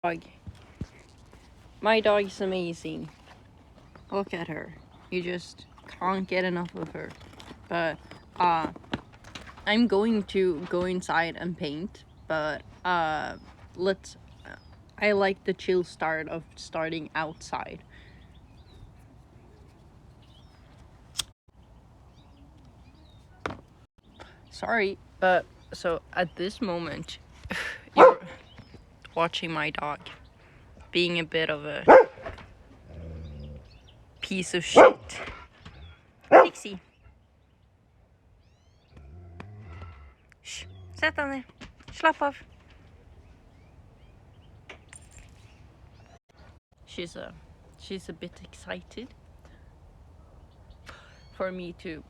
Dog. My dog is amazing. Look at her. You just can't get enough of her. But I'm going to go inside and paint. But let's. I like the chill start of starting outside. Sorry, but so at this moment, you're watching my dog being a bit of a piece of shit. Pixie. Shh, sätt han ner. Slapp av. She's a bit excited for me to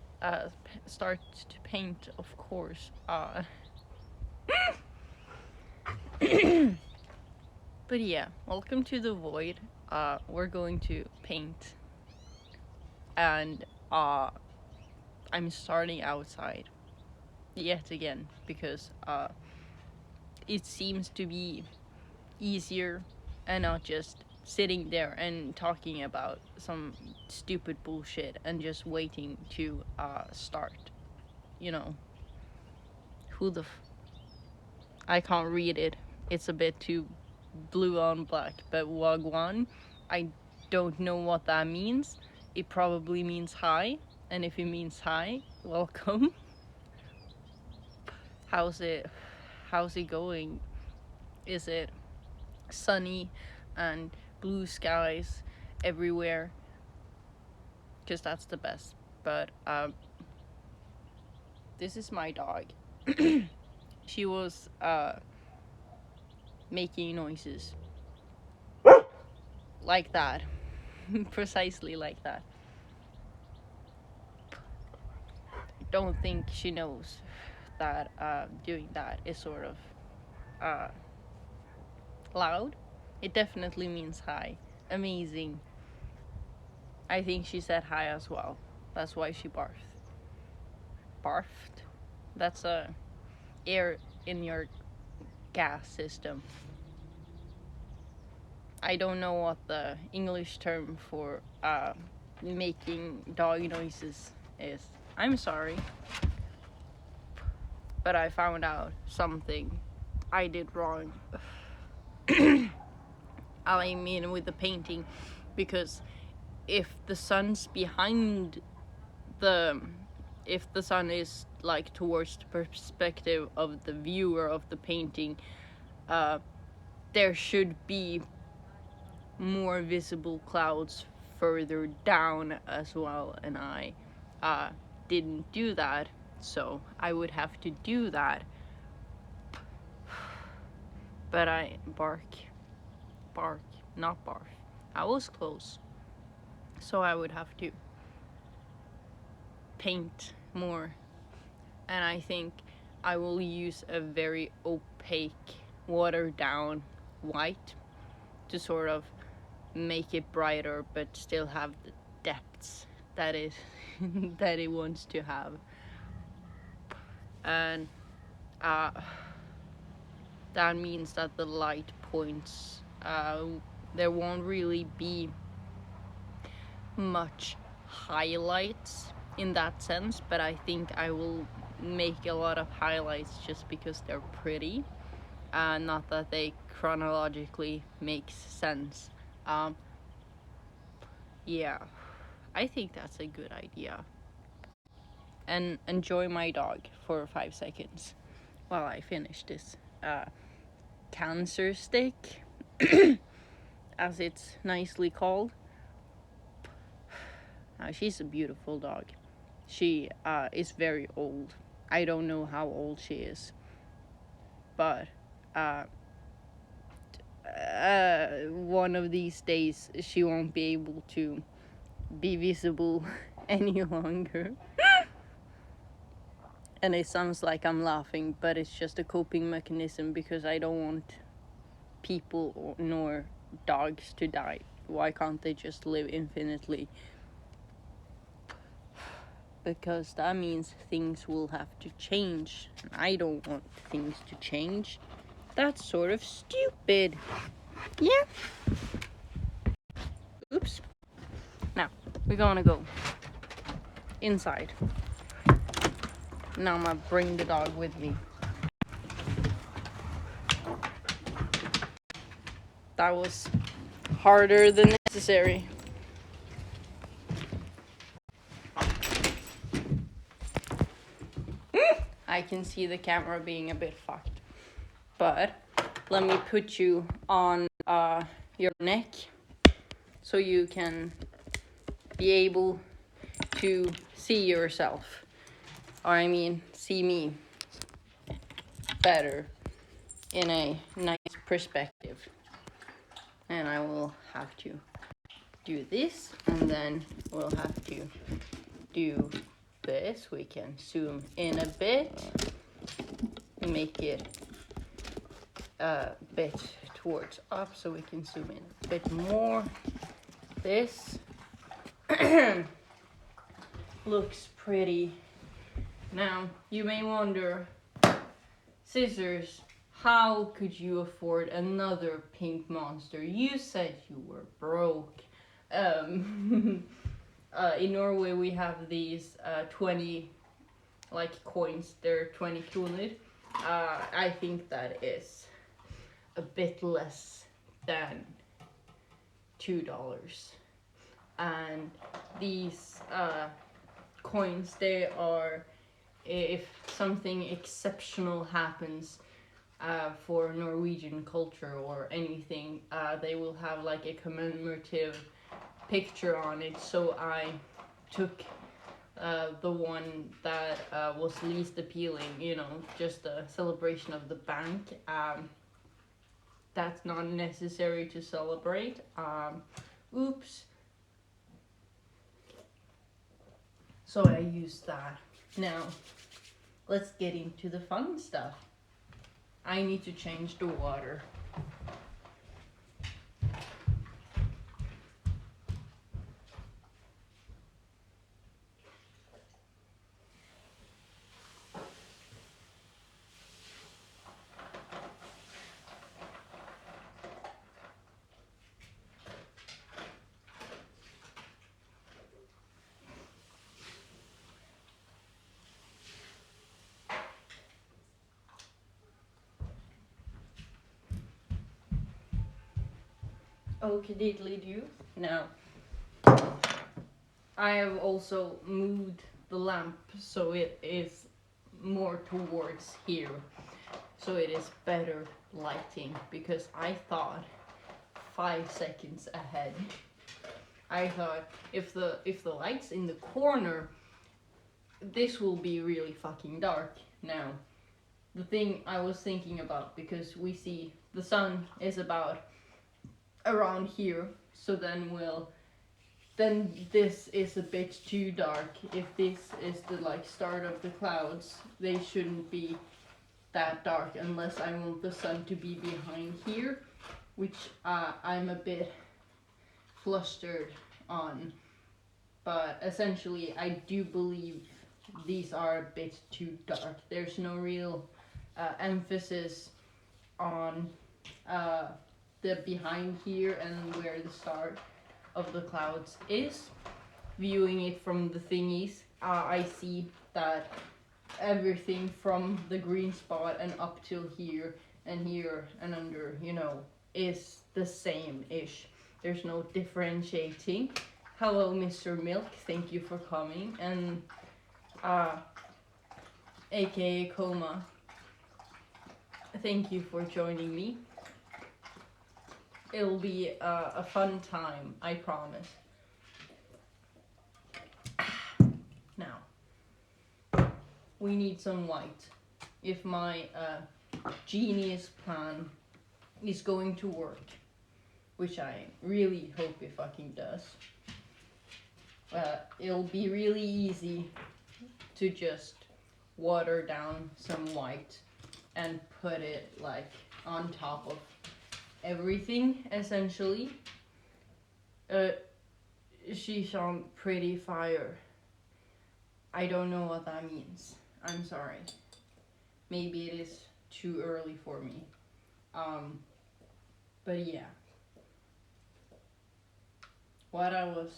start to paint, of course. But yeah, welcome to the void. We're going to paint, and I'm starting outside yet again because it seems to be easier and not just sitting there and talking about some stupid bullshit and just waiting to start. You know, I can't read it. It's a bit too blue on black, but Wagwan, I don't know what that means. It probably means hi, and if it means hi, welcome. How's it going? Is it sunny and blue skies everywhere? Because that's the best. But this is my dog. She was making noises like that. Precisely like that. Don't think she knows that doing that is sort of loud. It definitely means hi. Amazing. I think she said hi as well. That's why she barfed. Barfed? That's air in your gas system. I don't know what the English term for making dog noises is. I'm sorry. But I found out something I did wrong. I mean with the painting, because if the sun's behind if the sun is like towards the perspective of the viewer of the painting, there should be more visible clouds further down as well, and I didn't do that, so I would have to do that. But I bark, not barf. I was close, so I would have to paint more, and I think I will use a very opaque, watered down white to sort of make it brighter but still have the depths that it that it wants to have. And that means that the light points, there won't really be much highlights in that sense, but I think I will make a lot of highlights just because they're pretty, not that they chronologically make sense. Yeah, I think that's a good idea. And enjoy my dog for 5 seconds while I finish this cancer stick, as it's nicely called. She's a beautiful dog. She is very old. I don't know how old she is, but one of these days she won't be able to be visible any longer. And it sounds like I'm laughing, but it's just a coping mechanism because I don't want people nor dogs to die. Why can't they just live infinitely? Because that means things will have to change. I don't want things to change. That's sort of stupid. Yeah. Oops. Now, we're gonna go inside. Now I'm gonna bring the dog with me. That was harder than necessary. I can see the camera being a bit fucked. But let me put you on your neck so you can be able to see yourself. Or I mean, see me better in a nice perspective. And I will have to do this, and then we'll have to do this. We can zoom in a bit, make it a bit towards up so we can zoom in a bit more. This looks pretty. Now, you may wonder, Scissors, how could you afford another pink monster? You said you were broke. In Norway we have these 20 coins. They're 20 kroner. I think that is a bit less than $2. And these coins, they are, if something exceptional happens for Norwegian culture or anything, they will have like a commemorative picture on it. So I took the one that was least appealing, just a celebration of the bank. That's not necessary to celebrate. Oops. So I used that. Now, let's get into the fun stuff. I need to change the water. Okie diddly do. Now, I have also moved the lamp so it is more towards here, so it is better lighting, because I thought 5 seconds ahead. I thought if the light's in the corner, this will be really fucking dark. Now, the thing I was thinking about, because we see the sun is about around here, so then this is a bit too dark. If this is the start of the clouds, they shouldn't be that dark unless I want the sun to be behind here, which I'm a bit flustered on. But essentially, I do believe these are a bit too dark. There's no real emphasis on the behind here and where the start of the clouds is. Viewing it from the thingies, I see that everything from the green spot and up till here and under, is the same-ish. There's no differentiating. Hello, Mr. Milk, thank you for coming. And aka Coma, thank you for joining me. It'll be a fun time, I promise. Now, we need some white. If my genius plan is going to work, which I really hope it fucking does, it'll be really easy to just water down some white and put it on top of everything, essentially. She's on pretty fire. I don't know what that means. I'm sorry. Maybe it is too early for me. But yeah, what I was,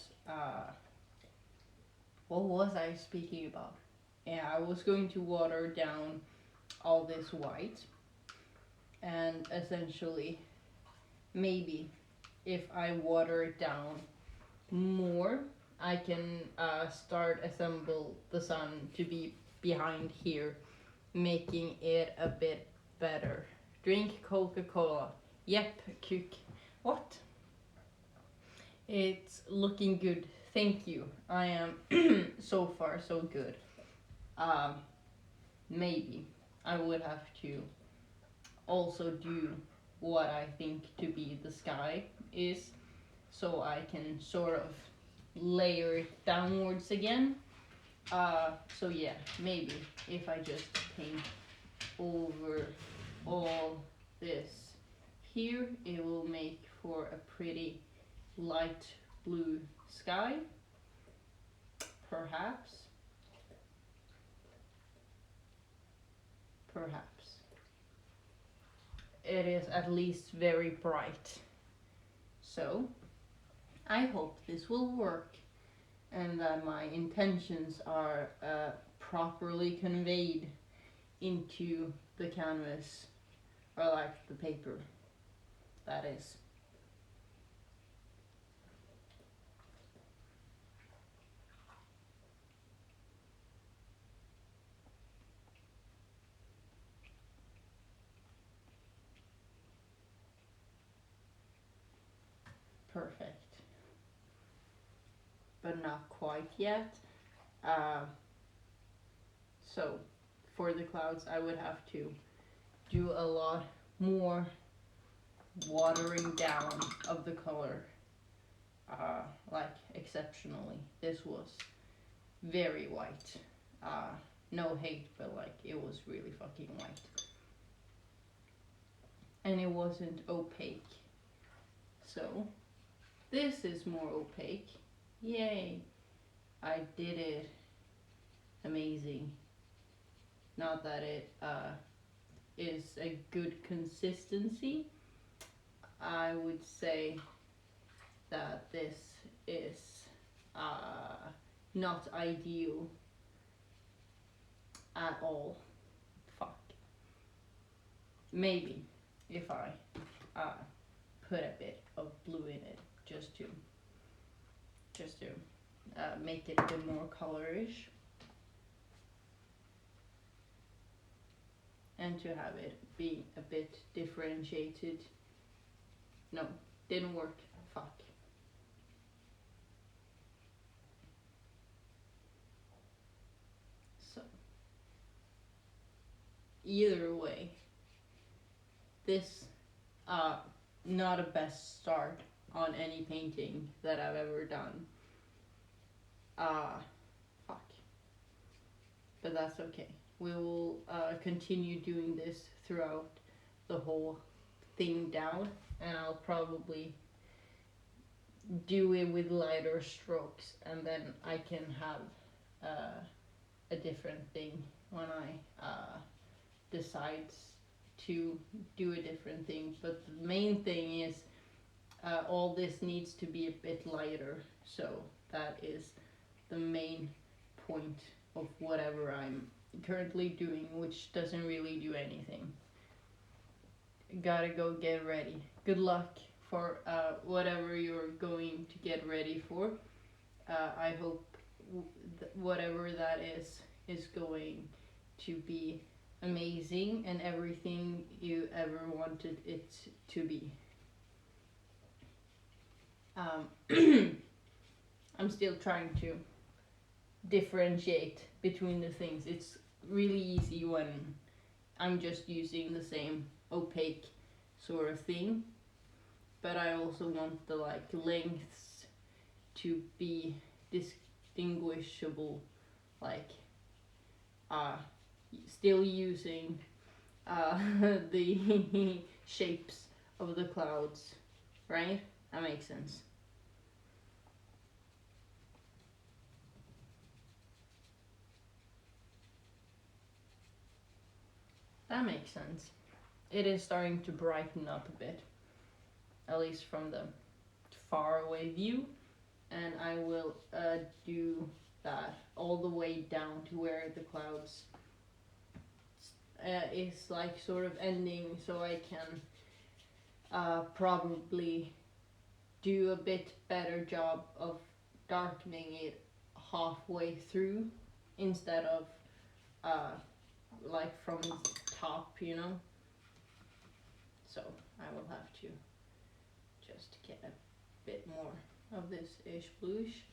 what was I speaking about? Yeah, I was going to water down all this white, and essentially, maybe if I water it down more, I can start assemble the sun to be behind here, making it a bit better. Drink Coca-Cola. Yep, cook. What? It's looking good. Thank you. I am so far so good. Um, Maybe I would have to also do what I think to be the sky is, so I can sort of layer it downwards again. So yeah, maybe if I just paint over all this here, it will make for a pretty light blue sky, perhaps. Perhaps. It is at least very bright. So, I hope this will work and that my intentions are properly conveyed into the canvas, or like the paper, that is. Perfect. But not quite yet. Uh, so, for the clouds, I would have to do a lot more watering down of the color, like exceptionally. This was very white. Uh, no hate, but like it was really fucking white. And it wasn't opaque. So, this is more opaque. Yay! I did it. Amazing. Not that it is a good consistency. I would say that this is not ideal at all. Fuck. Maybe if I put a bit of blue in it, just to make it a bit more colorish, and to have it be a bit differentiated. No, didn't work. Fuck. So, either way, this not a best start on any painting that I've ever done. Fuck. But that's okay. We will continue doing this throughout the whole thing down, and I'll probably do it with lighter strokes, and then I can have a different thing when I decide to do a different thing. But the main thing is all this needs to be a bit lighter, so that is the main point of whatever I'm currently doing, which doesn't really do anything. Gotta go get ready. Good luck for whatever you're going to get ready for. I hope whatever that is going to be amazing and everything you ever wanted it to be. I'm still trying to differentiate between the things. It's really easy when I'm just using the same opaque sort of thing, but I also want the like lengths to be distinguishable, like still using the shapes of the clouds, right? That makes sense. That makes sense. It is starting to brighten up a bit. at least from the far away view, and I will do that all the way down to where the clouds is like sort of ending, so I can probably do a bit better job of darkening it halfway through instead of like from the top, you know. So I will have to just get a bit more of this ish bluish.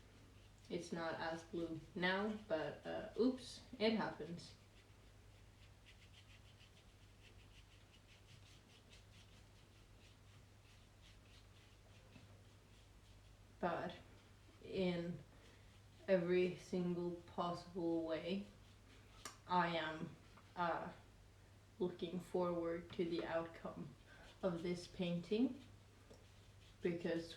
It's not as blue now, but oops, it happens. But in every single possible way, I am looking forward to the outcome of this painting, because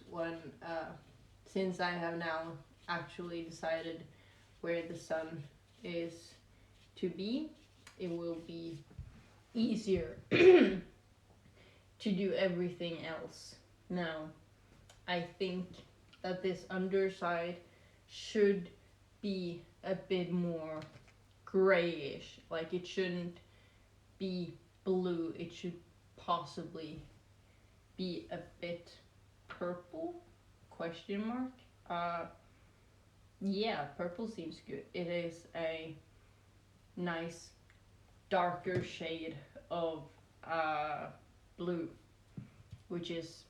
since I have now actually decided where the sun is to be, it will be easier to do everything else. Now, I think that this underside should be a bit more grayish. Like, it shouldn't be blue, it should possibly be a bit purple, question mark. Yeah, purple seems good. It is a nice darker shade of blue, which is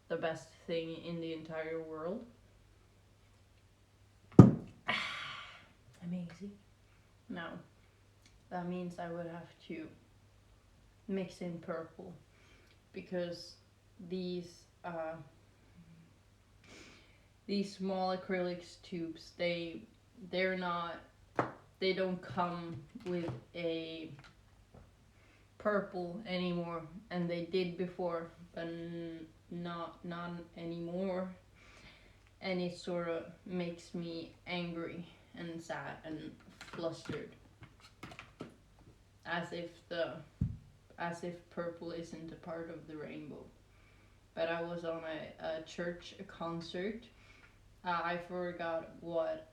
the best thing in the entire world. Amazing. Now, that means I would have to mix in purple, because these small acrylics tubes, they don't come with a purple anymore, and they did before, but not anymore, and it sort of makes me angry and sad and flustered, as if purple isn't a part of the rainbow. But I was on a church concert. I forgot what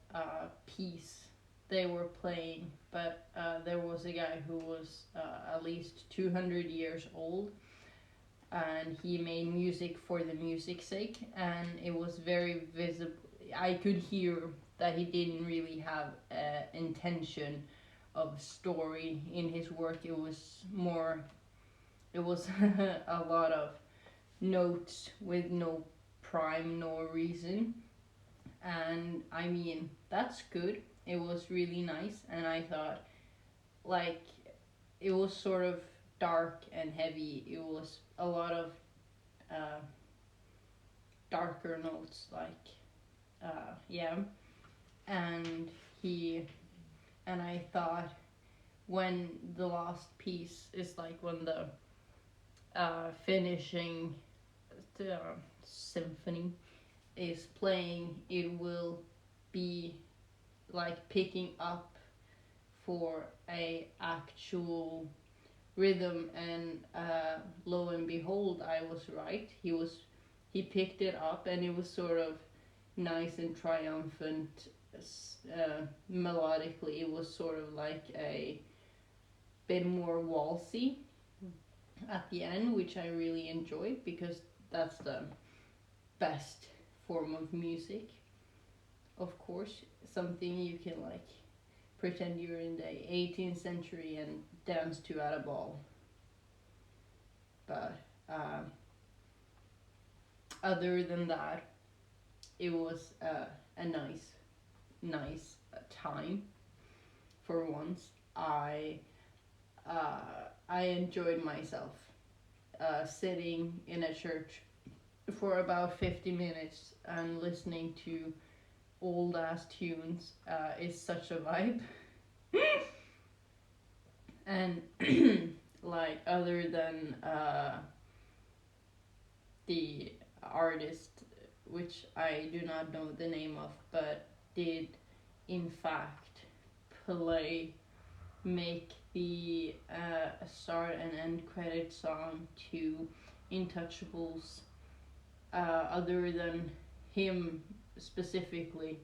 piece they were playing, but there was a guy who was at least 200 years old, and he made music for the music's sake, and it was very visible. I could hear that he didn't really have intention of story in his work. It was a lot of notes with no prime nor reason, and I mean, that's good. It was really nice, and I thought, like, it was sort of dark and heavy. It was a lot of darker notes, like, yeah. And I thought, when the last piece is like when the finishing the symphony is playing, it will be like picking up for a actual rhythm, and lo and behold, I was right. He picked it up, and it was sort of nice and triumphant. Melodically, it was sort of like a bit more waltzy at the end, which I really enjoyed, because that's the best form of music. Of course, something you can like pretend you're in the 18th century and dance to at a ball. But other than that, it was a nice time. For once, I enjoyed myself sitting in a church for about 50 minutes and listening to old ass tunes is such a vibe. And like, other than the artist, which I do not know the name of, but did in fact make the start and end credit song to Untouchables other than him specifically,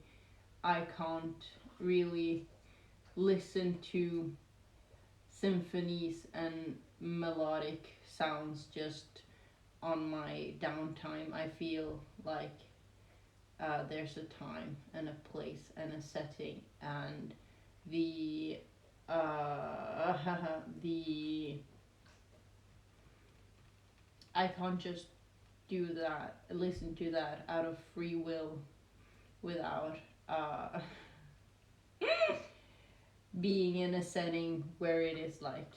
I can't really listen to symphonies and melodic sounds just on my downtime. I feel like there's a time and a place and a setting, and the the I can't just listen to that out of free will without being in a setting where it is like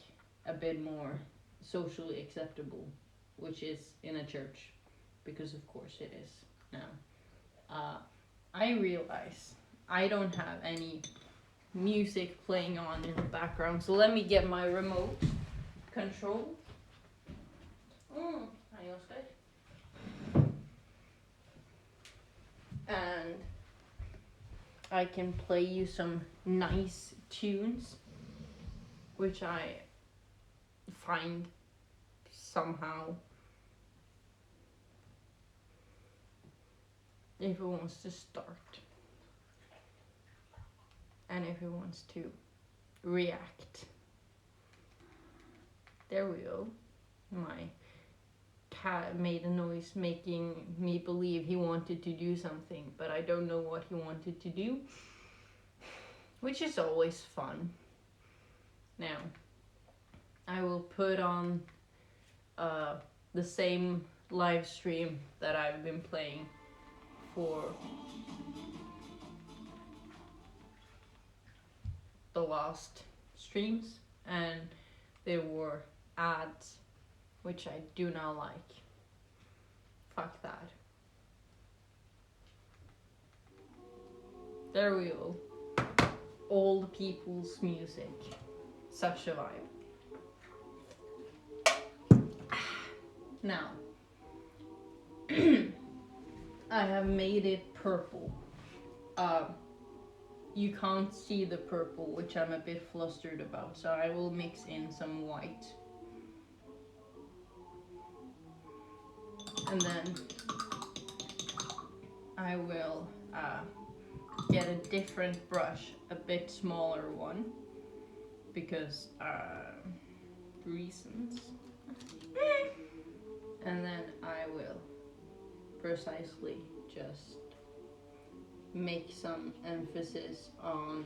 a bit more socially acceptable, which is in a church, because of course it is now. I realize I don't have any music playing on in the background, so let me get my remote control. Hang on a sec. And I can play you some nice tunes, which I find somehow, if it wants to start and if it wants to react. There we go. My cat made a noise making me believe he wanted to do something, but I don't know what he wanted to do, which is always fun. Now, I will put on the same live stream that I've been playing for the last streams, and there were ads, which I do not like. Fuck that. There we go. Old people's music. Such a vibe. Now, I have made it purple. You can't see the purple, which I'm a bit flustered about, so I will mix in some white. And then I will get a different brush, a bit smaller one, because reasons. And then I will precisely just make some emphasis on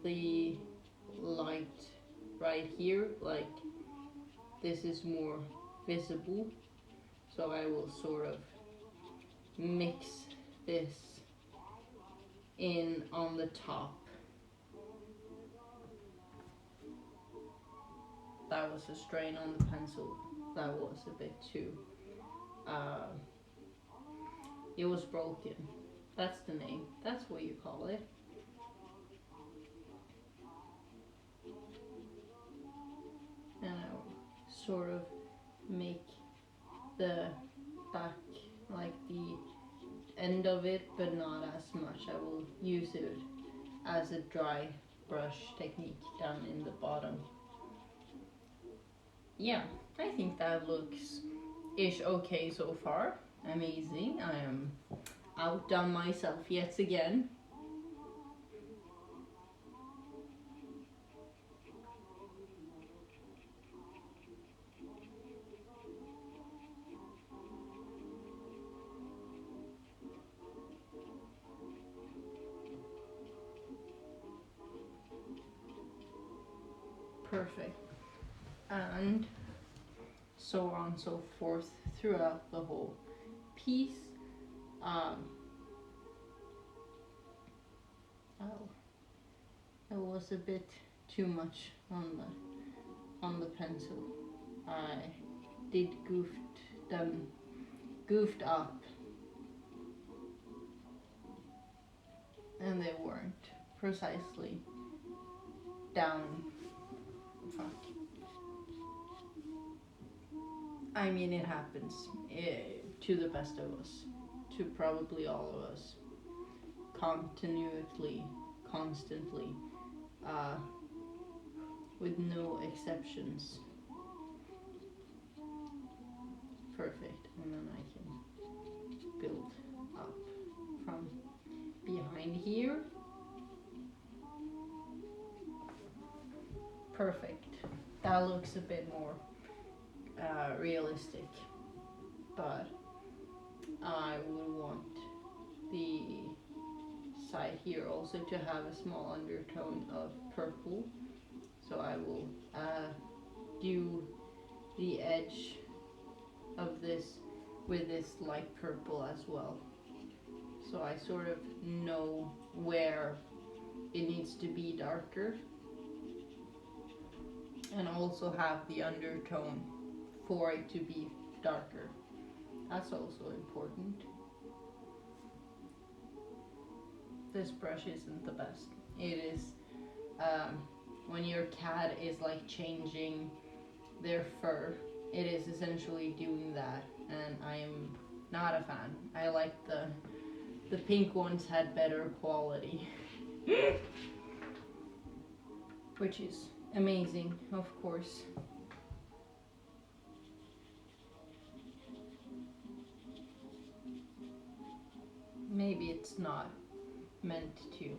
the light right here, like this is more visible, so I will sort of mix this in on the top. That was a strain on the pencil. That was a bit too it was broken. That's the name. That's what you call it. And I will sort of make the back, like the end of it, but not as much. I will use it as a dry brush technique down in the bottom. Yeah, I think that looks okay so far. Amazing. I am outdone myself yet again. Perfect. And so on and so forth throughout the whole piece. It was a bit too much on the pencil. I did goofed up, and they weren't precisely down. Fuck. I mean, it happens to the best of us, to probably all of us, continuously, constantly, with no exceptions. Perfect. And then I can here. Perfect. That looks a bit more realistic, but I would want the side here also to have a small undertone of purple. So I will do the edge of this with this light purple as well. So I sort of know where it needs to be darker, and also have the undertone for it to be darker. That's also important. This brush isn't the best. It is when your cat is like changing their fur, it is essentially doing that, and I'm not a fan. I like the pink ones had better quality. Which is amazing, of course. Maybe it's not meant to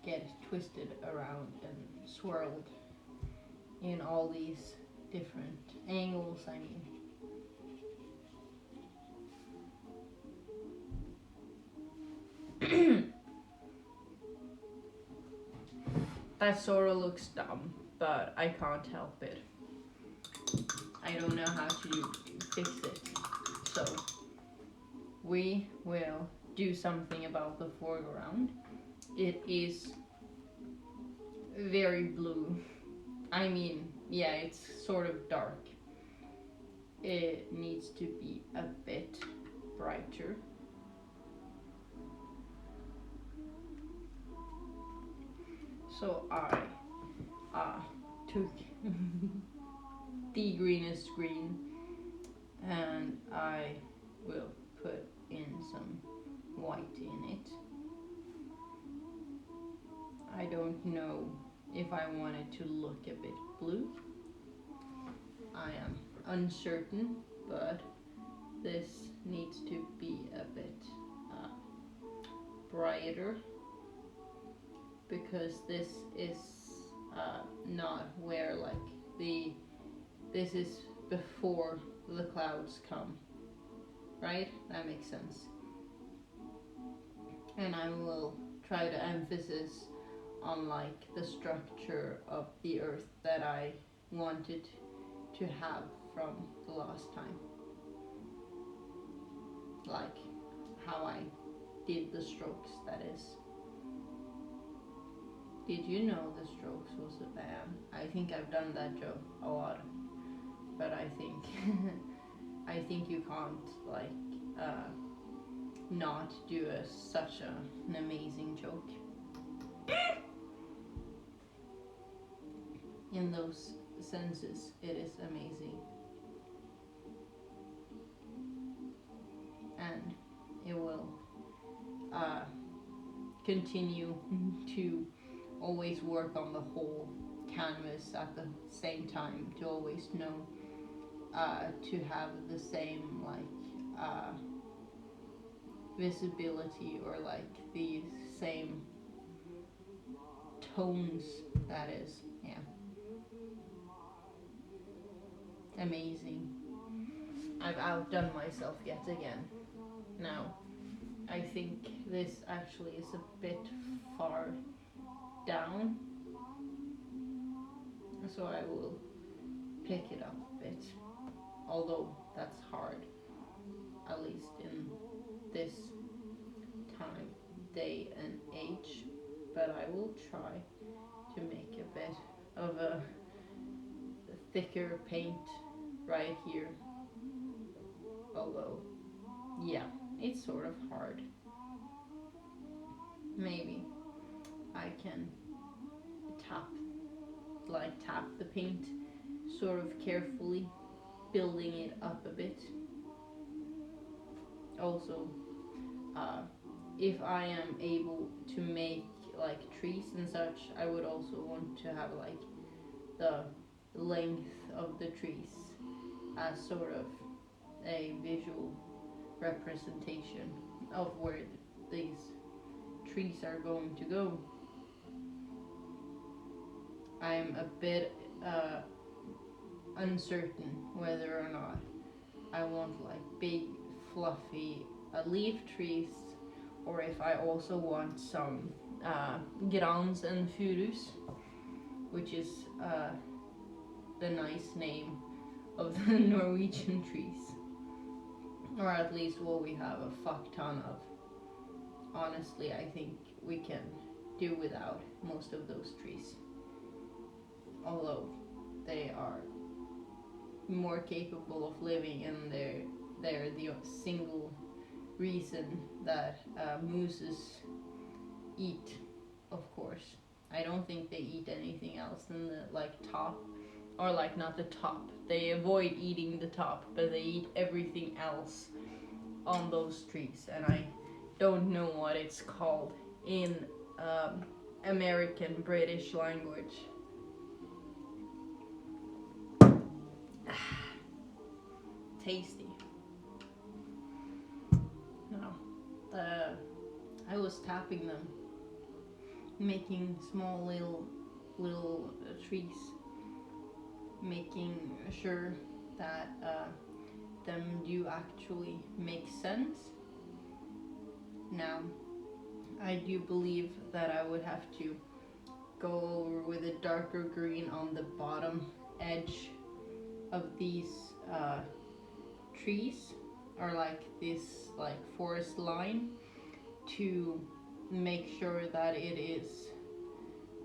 get twisted around and swirled in all these different angles, I mean. That sort of looks dumb, but I can't help it. I don't know how to fix it. So we will do something about the foreground. It is very blue. I mean, yeah, it's sort of dark. It needs to be a bit brighter. So I took the greenest green, and I will put in some white in it. I don't know if I want it to look a bit blue. I am uncertain, but this needs to be a bit brighter, because this is not where like this is before the clouds come, right? That makes sense. And I will try to emphasize on like the structure of the earth that I wanted to have from the last time, like how I did the strokes, that is. Did you know the strokes was a band? I think I've done that joke a lot, but I think I think you can't like not do such an amazing joke. In those senses, it is amazing, and it will continue to always work on the whole canvas at the same time, to always know to have the same like visibility, or like the same tones, that is. Yeah, amazing. I've outdone myself yet again. Now I think this actually is a bit far down, so I will pick it up a bit, although that's hard, at least in this time, day and age, but I will try to make a bit of a thicker paint right here, although yeah, it's sort of hard. Maybe I can tap the paint sort of carefully, building it up a bit. Also, if I am able to make like trees and such, I would also want to have like the length of the trees as sort of a visual representation of where these trees are going to go. I'm a bit uncertain whether or not I want like big fluffy leaf trees, or if I also want some grans and furus, which is the nice name of the Norwegian trees, or at least what we have a fuck ton of. Honestly, I think we can do without most of those trees, although they are more capable of living, and they're the single reason that mooses eat, of course. I don't think they eat anything else than the like top, or like not the top. They avoid eating the top, but they eat everything else on those trees, and I don't know what it's called in American British language. Tasty. No, I was tapping them, making small little trees, making sure that them do actually make sense. Now, I do believe that I would have to go over with a darker green on the bottom edge of these trees, or like this like forest line, to make sure that it is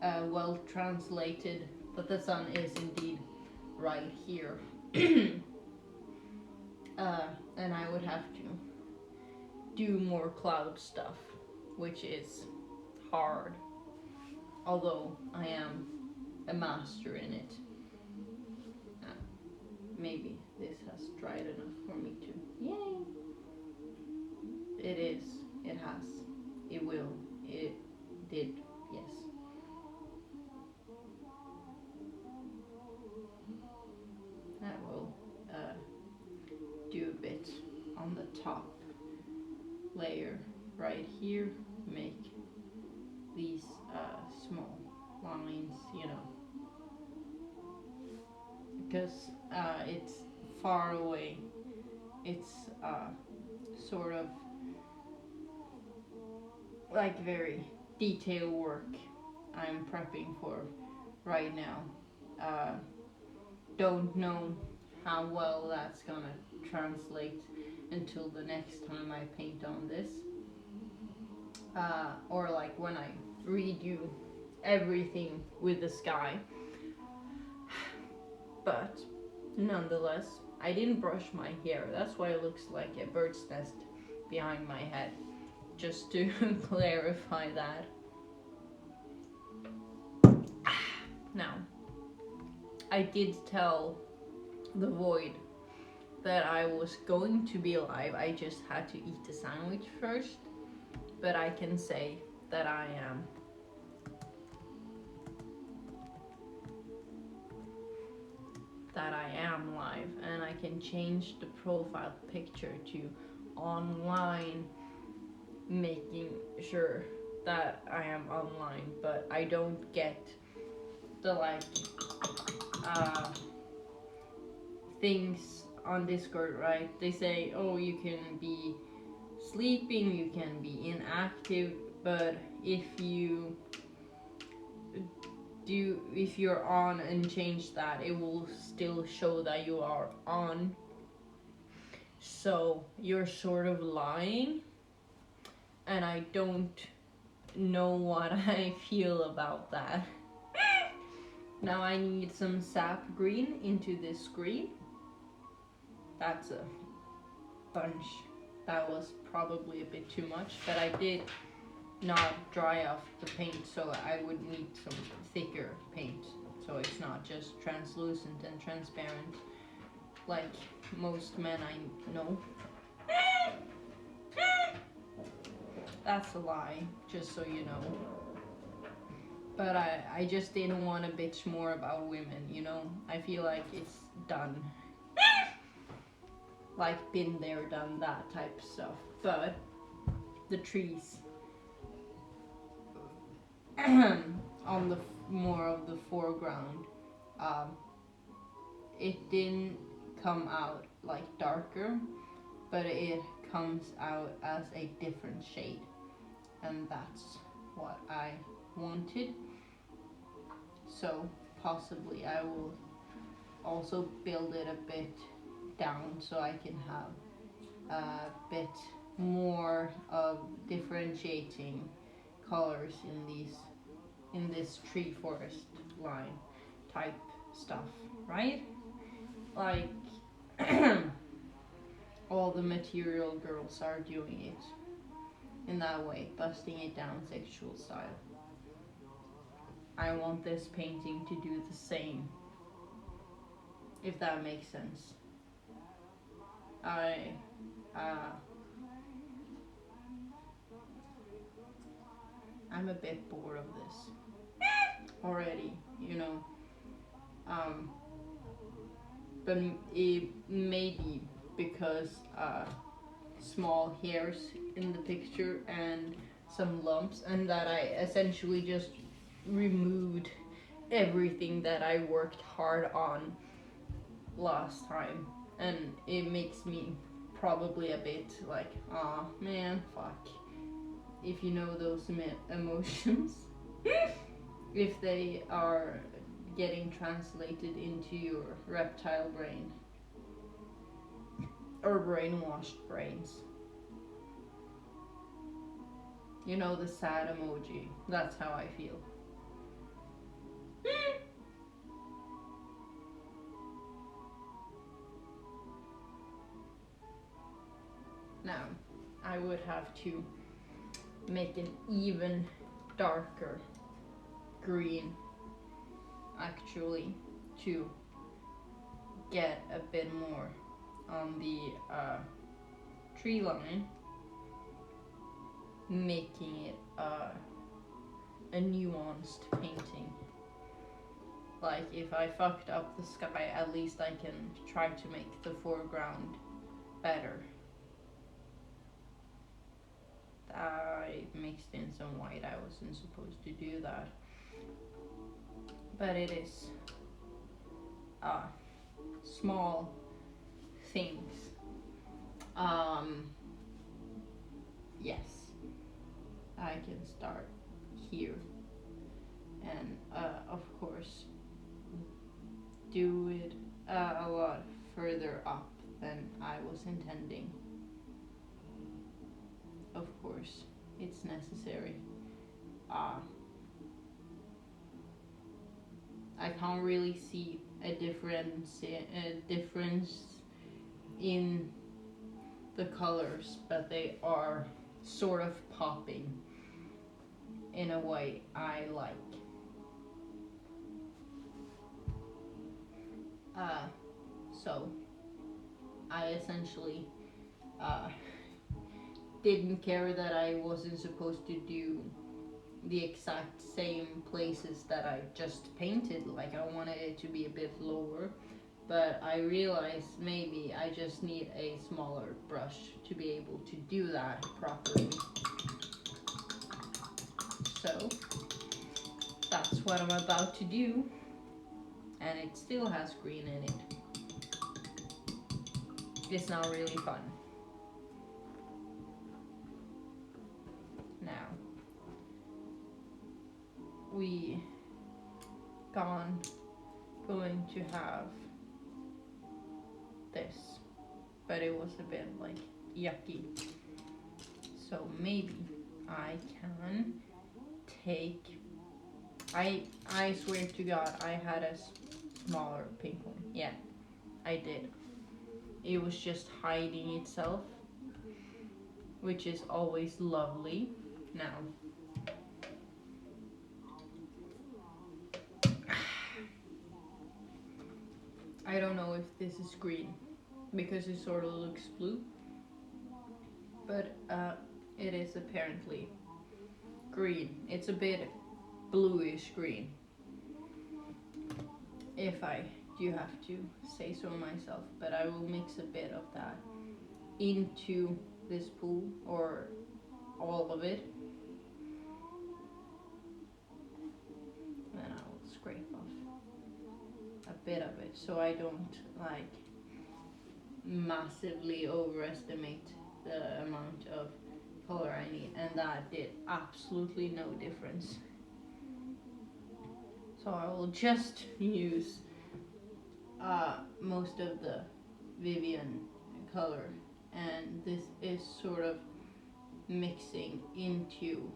well translated, that the sun is indeed right here. And I would have to do more cloud stuff, which is hard, although I am a master in it. Maybe this has dried enough for me to. Yay! It is. It has. It will. It did. Yes. That will do a bit on the top layer right here. Make these small lines, you know, because it's far away. It's sort of like very detailed work I'm prepping for right now. Don't know how well that's gonna translate until the next time I paint on this, or like when I redo everything with the sky. But nonetheless, I didn't brush my hair. That's why it looks like a bird's nest behind my head. Just to clarify that. Now, I did tell the void that I was going to be alive. I just had to eat the sandwich first. But I can say that I am. That I am live, and I can change the profile picture to online, making sure that I am online, but I don't get the like things on Discord, right? They say, oh, you can be sleeping, you can be inactive, but if you're on and change that, it will still show that you are on. So you're sort of lying, and I don't know what I feel about that. Now I need some sap green into this green. That's a bunch. That was probably a bit too much, but I did not dry off the paint, so I would need some thicker paint, so it's not just translucent and transparent like most men I know. That's a lie, just so you know. But I just didn't want to bitch more about women, you know? I feel like it's done. Like, been there, done that type of stuff. But the trees, on the more of the foreground, um, it didn't come out like darker, but it comes out as a different shade, and that's what I wanted. So possibly I will also build it a bit down so I can have a bit more of differentiating colors in this tree forest line type stuff, right? Like all the material girls are doing it in that way, busting it down sexual style. I want this painting to do the same, if that makes sense. I uh, I'm a bit bored of this already, you know. Um, but it may be because small hairs in the picture and some lumps, and that I essentially just removed everything that I worked hard on last time, and it makes me probably a bit like, aw man, fuck. If you know those emotions, if they are getting translated into your reptile brain or brainwashed brains. You know, the sad emoji. That's how I feel. Now, I would have to make an even darker green, actually, to get a bit more on the tree line, making it a nuanced painting. Like, if I fucked up the sky, at least I can try to make the foreground better. I mixed in some white. I wasn't supposed to do that, but it is small things. Yes, I can start here, and of course do it a lot further up than I was intending. Of course, it's necessary. I can't really see a difference in the colors, but they are sort of popping in a way I like. So I essentially didn't care that I wasn't supposed to do the exact same places that I just painted. Like, I wanted it to be a bit lower, but I realized maybe I just need a smaller brush to be able to do that properly. So that's what I'm about to do, and it still has green in it. It's not really fun. Now, we going to have this, but it was a bit like yucky. So maybe I can take, I swear to God, I had a smaller pink one. Yeah, I did. It was just hiding itself, which is always lovely. Now, I don't know if this is green because it sort of looks blue, but it is apparently green. It's a bit bluish green, if I do have to say so myself, but I will mix a bit of that into this pool, or all of it. bit of it, so I don't like massively overestimate the amount of color I need, and that did absolutely no difference. So I will just use most of the Vivian color, and this is sort of mixing into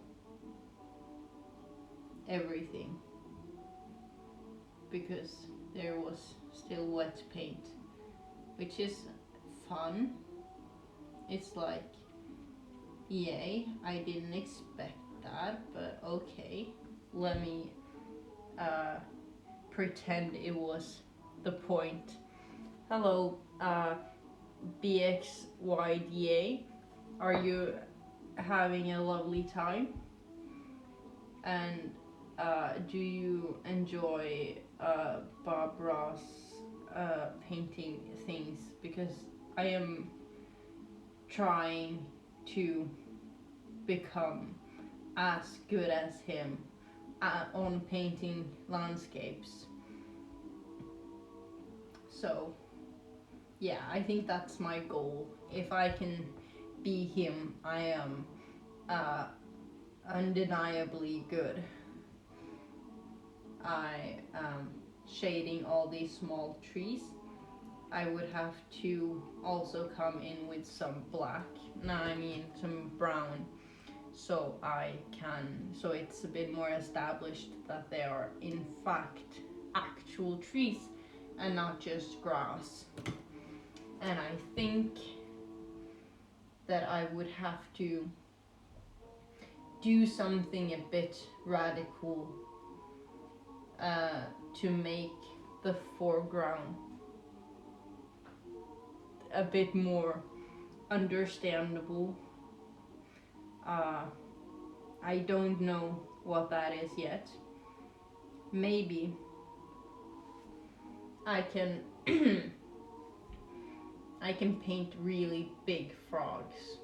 everything because there was still wet paint, which is fun. It's like, yay, I didn't expect that, but okay, let me pretend it was the point. Hello, BXYDA, are you having a lovely time? And do you enjoy Bob Ross painting things? Because I am trying to become as good as him on painting landscapes. So yeah, I think that's my goal. If I can be him, I am undeniably good. I am shading all these small trees. I would have to also come in with some black, some brown, so so it's a bit more established that they are in fact actual trees and not just grass. And I think that I would have to do something a bit radical to make the foreground a bit more understandable. I don't know what that is yet. Maybe I can I can paint really big frogs,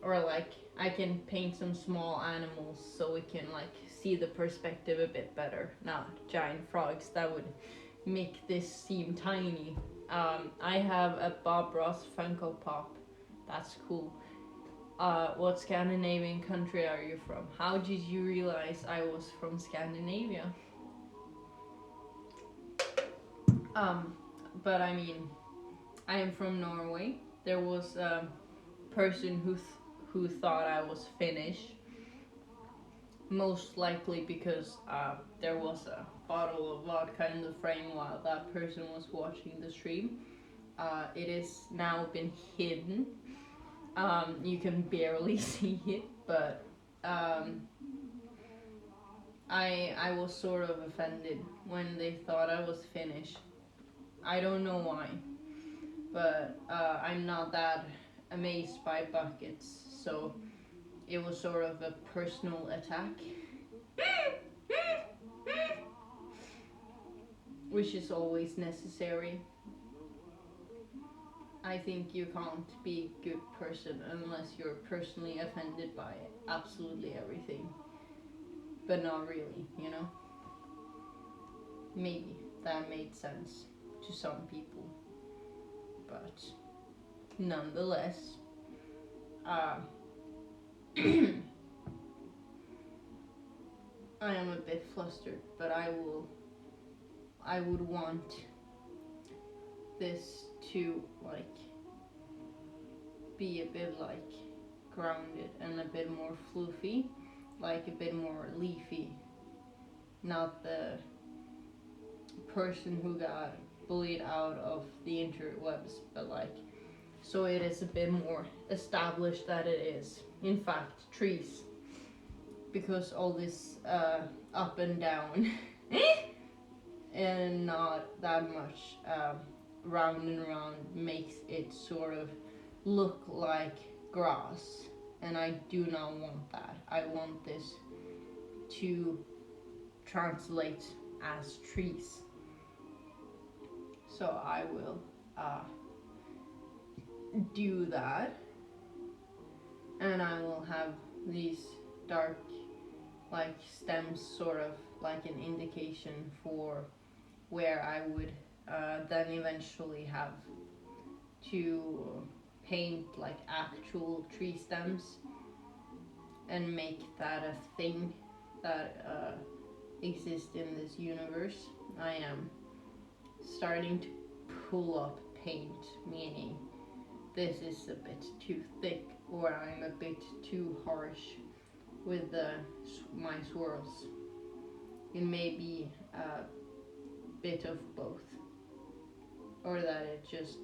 or like I can paint some small animals so we can like see the perspective a bit better. Not giant frogs, that would make this seem tiny. I have a Bob Ross Funko Pop. That's cool. What Scandinavian country are you from? How did you realize I was from Scandinavia? But I mean, I am from Norway. There was a person who thought I was Finnish. Most likely because there was a bottle of vodka in the frame while that person was watching the stream. It is now been hidden. You can barely see it, but I was sort of offended when they thought I was Finnish. I don't know why, but I'm not that amazed by buckets, so it was sort of a personal attack. Which is always necessary. I think you can't be a good person unless you're personally offended by absolutely everything. But not really, you know? Maybe that made sense to some people. But nonetheless, I am a bit flustered, but I would want this to like be a bit like grounded and a bit more floofy, like a bit more leafy. Not the person who got bullied out of the interwebs, but like so it is a bit more established that it is in fact trees, because all this up and down and not that much round and round makes it sort of look like grass, and I do not want that. I want this to translate as trees. So I will do that, and I will have these dark like stems, sort of like an indication for where I would then eventually have to paint like actual tree stems and make that a thing that exists in this universe. I am starting to pull up paint, meaning this is a bit too thick or I'm a bit too harsh with my swirls. It may be a bit of both, or that it just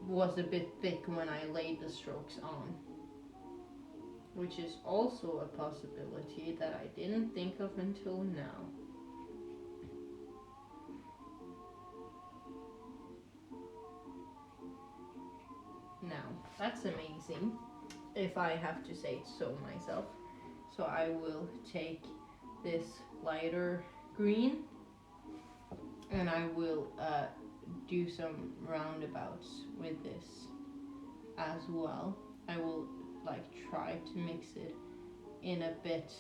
was a bit thick when I laid the strokes on, which is also a possibility that I didn't think of until now. Now, that's amazing, if I have to say so myself. So I will take this lighter green and I will do some roundabouts with this as well. I will like try to mix it in a bit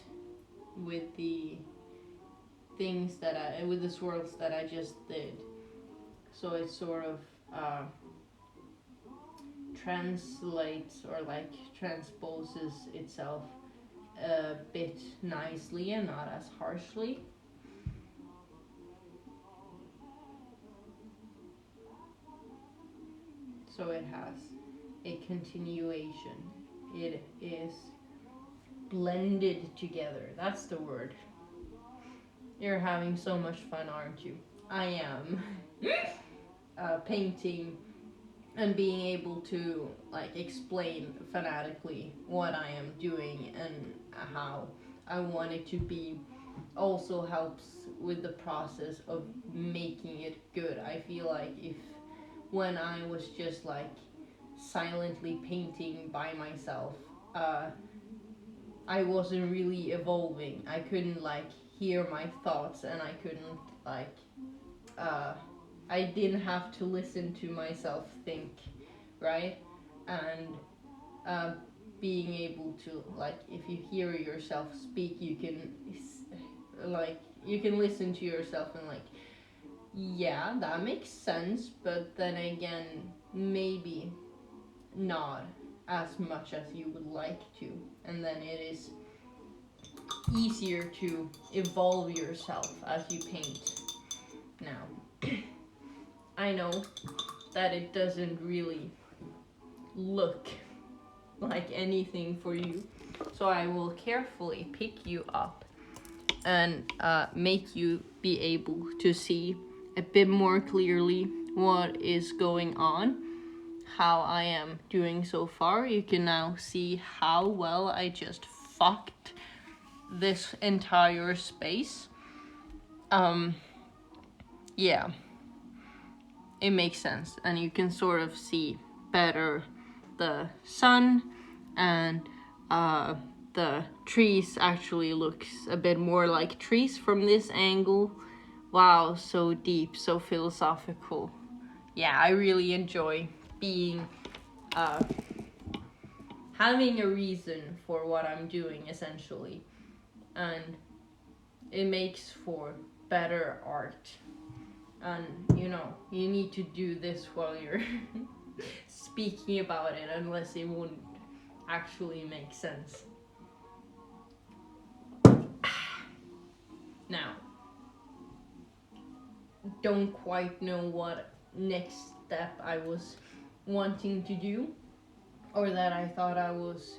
with the things that with the swirls that I just did, so it sort of translates or like transposes itself a bit nicely and not as harshly. So it has a continuation. It is blended together. That's the word. You're having so much fun, aren't you? I am. Painting and being able to like explain fanatically what I am doing and how I want it to be also helps with the process of making it good. I feel like if when I was just like silently painting by myself, I wasn't really evolving. I couldn't like hear my thoughts and I couldn't like I didn't have to listen to myself think, right? And being able to like if you hear yourself speak, you can like you can listen to yourself and like, yeah, that makes sense, but then again, maybe not as much as you would like to, and then it is easier to evolve yourself as you paint. Now, I know that it doesn't really look like anything for you, so I will carefully pick you up and make you be able to see a bit more clearly what is going on, how I am doing so far. You can now see how well I just fucked this entire space. Yeah, it makes sense, and you can sort of see better the sun, and the trees actually looks a bit more like trees from this angle. Wow, so deep, so philosophical. Yeah, I really enjoy being having a reason for what I'm doing, essentially, and it makes for better art. And you know, you need to do this while you're speaking about it, unless it wouldn't actually make sense. Now, don't quite know what next step I was wanting to do, or that I thought I was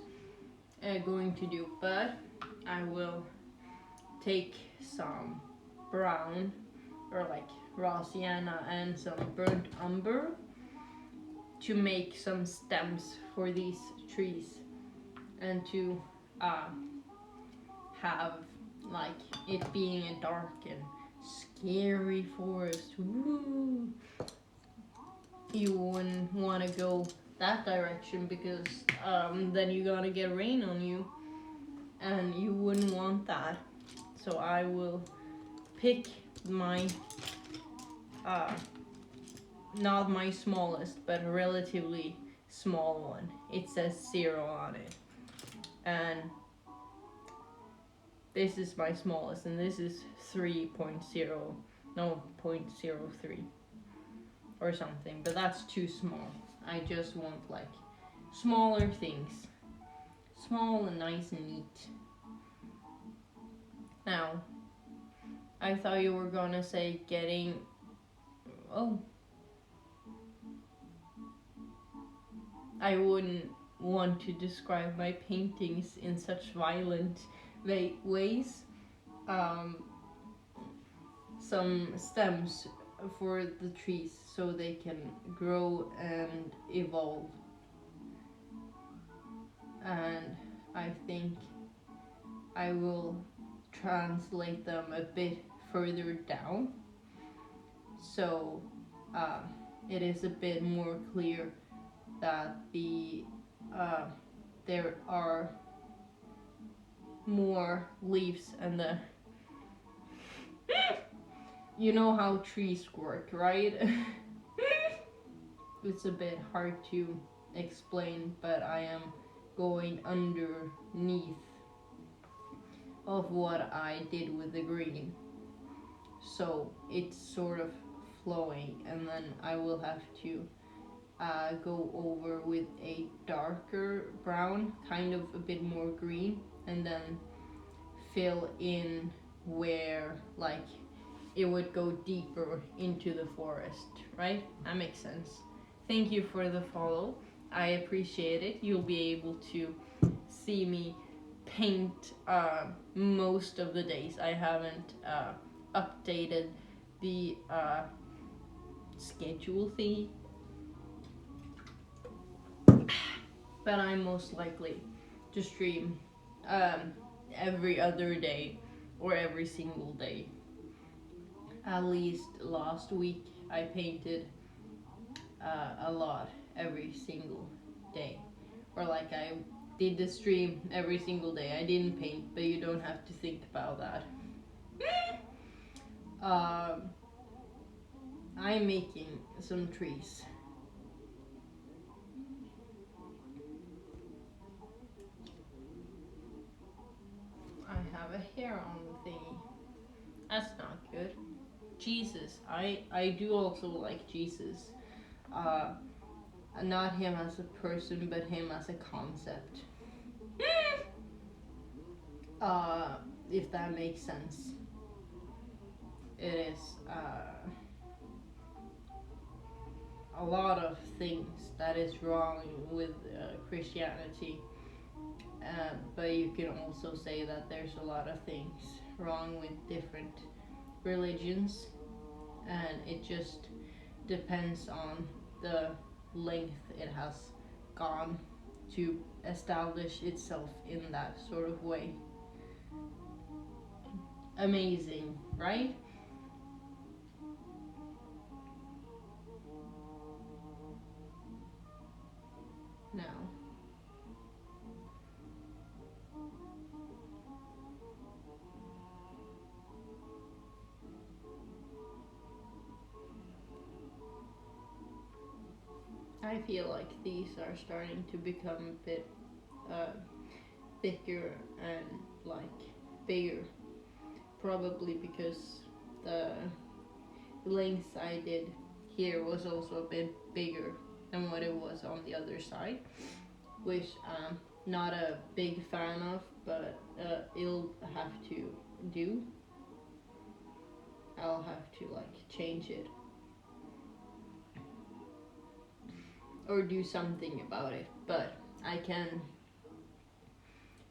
going to do, but I will take some brown or like raw sienna and some burnt umber to make some stems for these trees, and to have like it being a dark and scary forest. Woo! You wouldn't want to go that direction because then you're gonna get rain on you, and you wouldn't want that. So I will pick my not my smallest, but a relatively small one. It says 0 on it, and this is my smallest, and this is 3.0 No, 0.03 or something, but that's too small. I just want like smaller things, small and nice and neat. Now, I thought you were gonna say getting. Oh, I wouldn't want to describe my paintings in such violent ways. Um, some stems for the trees so they can grow and evolve. And I think I will translate them a bit further down so uh, it is a bit more clear that uh, there are more leaves and the you know how trees work, right? It's a bit hard to explain, but I am going underneath of what I did with the green. So it's sort of flowing, and then I will have to go over with a darker brown, kind of a bit more green, and then fill in where like it would go deeper into the forest, right? That makes sense. Thank you for the follow. I appreciate it. You'll be able to see me paint most of the days. I haven't updated the schedule thing, but I'm most likely to stream every other day or every single day. At least last week I painted a lot every single day. Or like I did the stream every single day. I didn't paint, but you don't have to think about that. I'm making some trees. I have a hair on the thingy. That's not good. Jesus. I do also like Jesus. Uh, Not him as a person, but him as a concept. If that makes sense. It is a lot of things that is wrong with Christianity, but you can also say that there's a lot of things wrong with different religions, and it just depends on the length it has gone to establish itself in that sort of way. Amazing, right? Now, I feel like these are starting to become a bit thicker and like bigger, probably because the length I did here was also a bit bigger than what it was on the other side, which I'm not a big fan of, but it'll have to do. I'll have to like change it or do something about it, but I can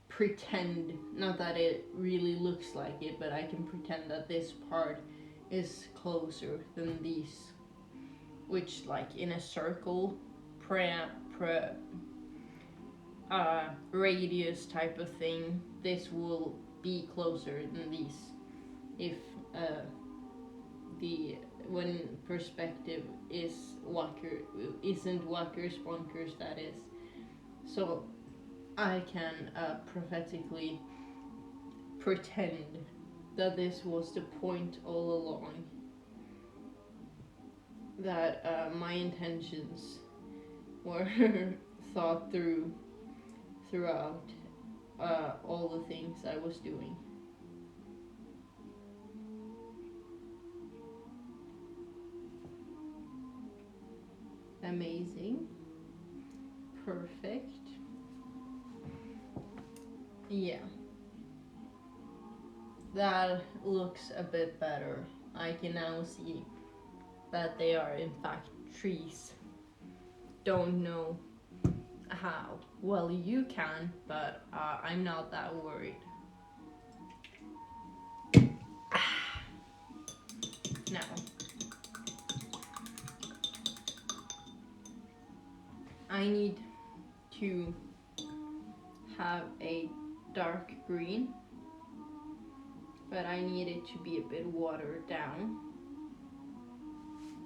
pretend, not that it really looks like it, but I can pretend that this part is closer than these, which like in a circle radius type of thing, this will be closer than these if the when perspective is isn't Walker's bonkers, that is. So I can prophetically pretend that this was the point all along, that my intentions were thought through throughout all the things I was doing. Amazing. Perfect. Yeah. That looks a bit better. I can now see that they are in fact trees. Don't know how well you can, but I'm not that worried. Now, I need to have a dark green, but I need it to be a bit watered down.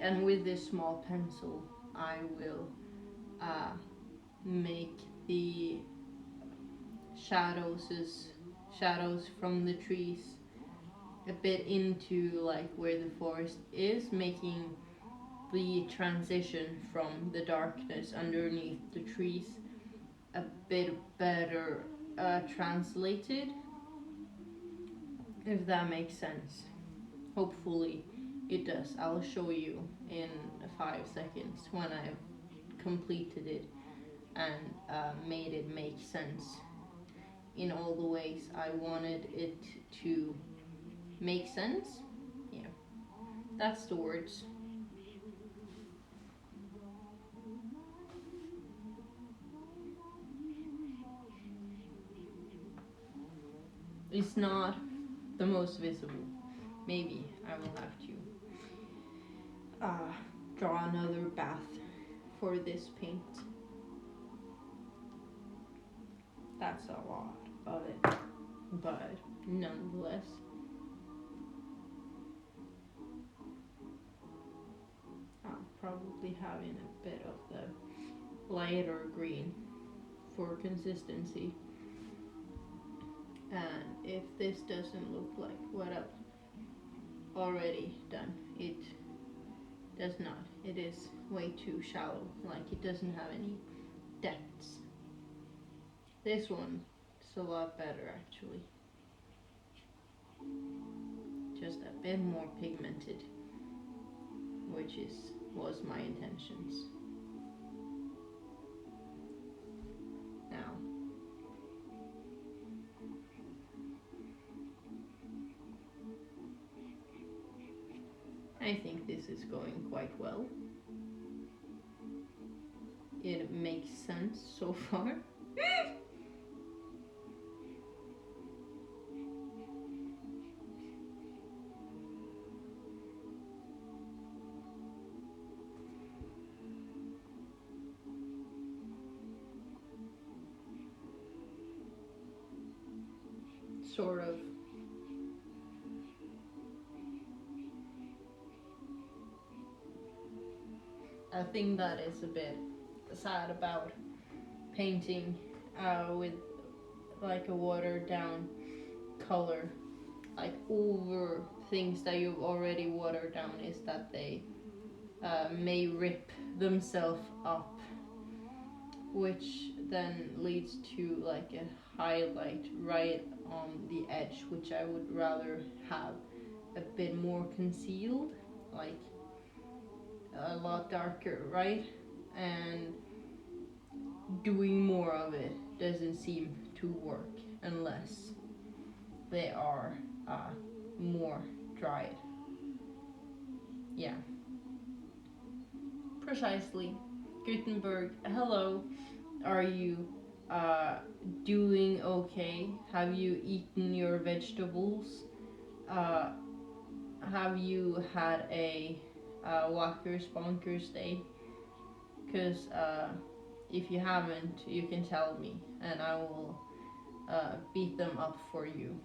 And with this small pencil, I will make the shadows from the trees a bit into like where the forest is, making the transition from the darkness underneath the trees a bit better translated, if that makes sense. Hopefully it does. I'll show you in 5 seconds when I've completed it and made it make sense in all the ways I wanted it to make sense. Yeah, that's the words. It's not the most visible. Maybe I will have to draw another bath for this paint. That's a lot of it, but nonetheless. I'll probably have in a bit of the lighter green for consistency. And if this doesn't look like what I've already done, it does not. It is way too shallow, like it doesn't have any depths. This one is a lot better actually. Just a bit more pigmented, which was my intentions. Now, I think this is going quite well. It makes sense so far. Sort of. I think that is a bit sad about painting with like a watered down color, like over things that you've already watered down, is that they may rip themselves up, which then leads to like a highlight right on the edge, which I would rather have a bit more concealed, like a lot darker, right? And doing more of it doesn't seem to work unless they are more dried. Yeah. Precisely. Gutenberg, hello. Are you doing okay? Have you eaten your vegetables? Have you had a Walker's Bonkers day? Because if you haven't, you can tell me and I will beat them up for you.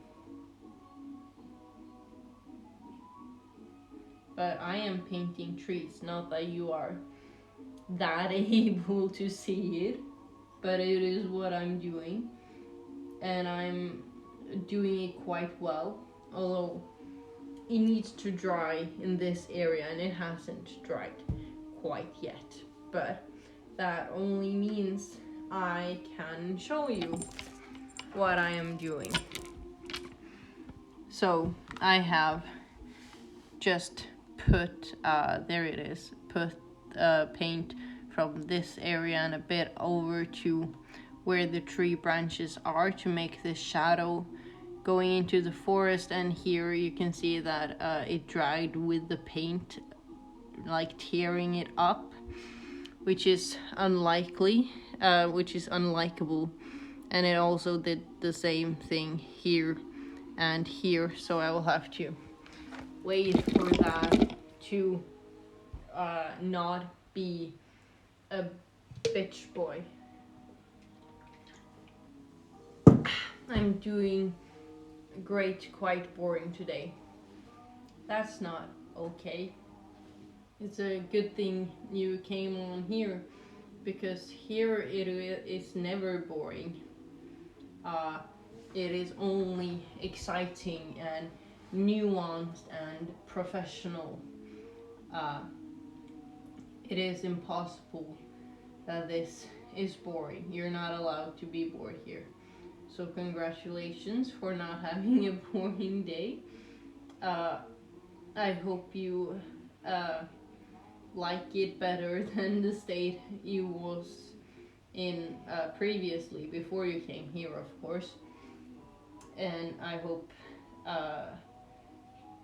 But I am painting trees, not that you are that able to see it, but it is what I'm doing, and I'm doing it quite well, although it needs to dry in this area and it hasn't dried quite yet, but that only means I can show you what I am doing. So I have just put there it is, put paint from this area and a bit over to where the tree branches are to make this shadow going into the forest. And here you can see that it dried with the paint, like tearing it up, which is unlikely, which is unlikable. And it also did the same thing here and here, so I will have to wait for that to not be a bitch boy. I'm doing great, quite boring today. That's not okay. It's a good thing you came on here, because here it is never boring. It is only exciting and nuanced and professional. It is impossible that this is boring. You're not allowed to be bored here. So congratulations for not having a boring day. I hope you like it better than the state you was in previously, before you came here, of course. And I hope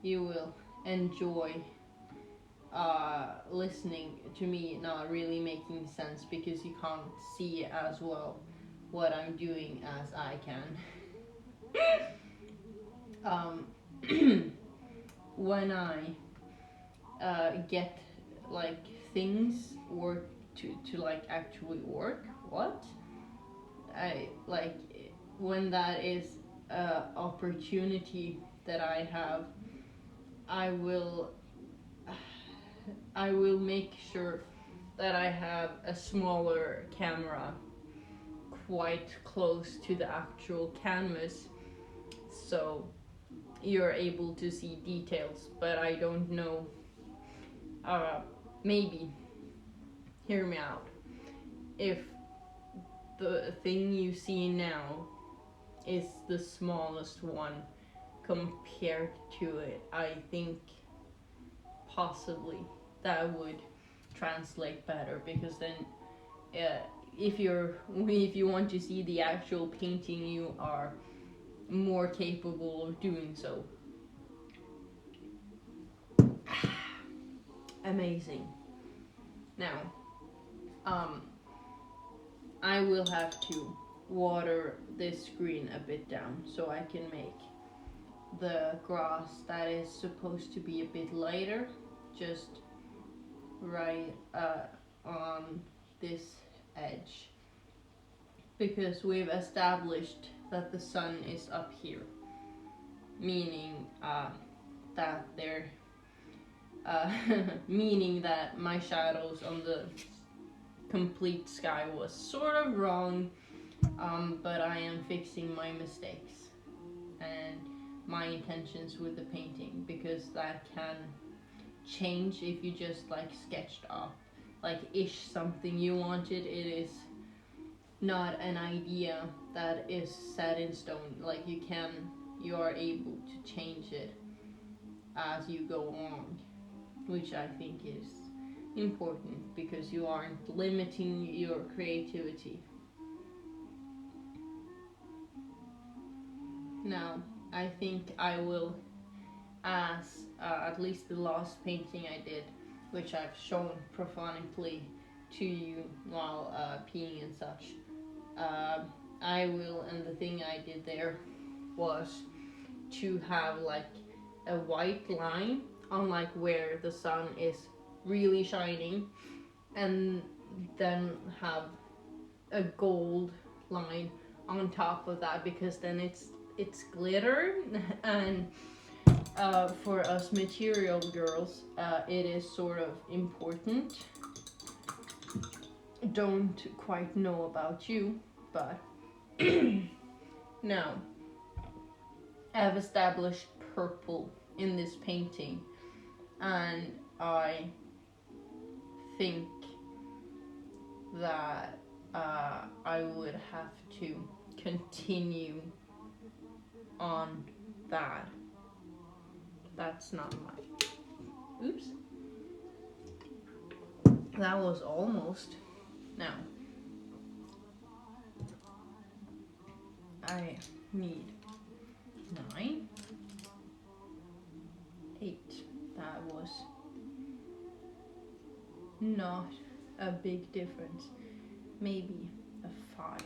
you will enjoy listening to me not really making sense, because you can't see as well what I'm doing as I can. When I get like things work to like actually work, I like when that is a opportunity that I have, I will make sure that I have a smaller camera quite close to the actual canvas, so you're able to see details. But I don't know, maybe, hear me out, if the thing you see now is the smallest one compared to it, I think possibly that would translate better, because then if you want to see the actual painting, you are more capable of doing so. Amazing. Now, I will have to water this screen a bit down so I can make the grass that is supposed to be a bit lighter just right on this edge, because we've established that the sun is up here, meaning that they're meaning that my shadows on the complete sky was sort of wrong, but I am fixing my mistakes and my intentions with the painting, because that can change if you just like sketched off like ish something you wanted. It is not an idea that is set in stone. Like you are able to change it as you go on, which I think is important, because you aren't limiting your creativity. Now, I think I will, as at least the last painting I did, which I've shown prophonically to you while peeing and such, I will, and the thing I did there was to have like a white line on like where the sun is really shining, and then have a gold line on top of that, because then it's glitter. And for us material girls, it is sort of important. Don't quite know about you, but now I have established purple in this painting, and I think that I would have to continue on that. That's not my... Oops. That was almost. Now, I need 9, 8. That was not a big difference. Maybe a 5.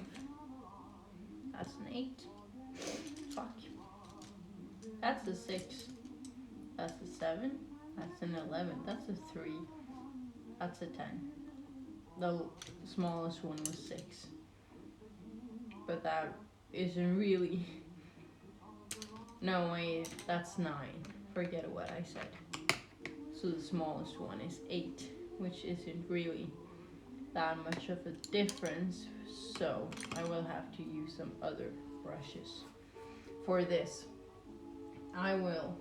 That's an 8. Fuck. That's a 6. That's a 7. That's an 11. That's a 3. That's a 10. The smallest one was 6. But that isn't really. No, wait, that's 9. Forget what I said. So the smallest one is 8, which isn't really that much of a difference. So I will have to use some other brushes. For this, I will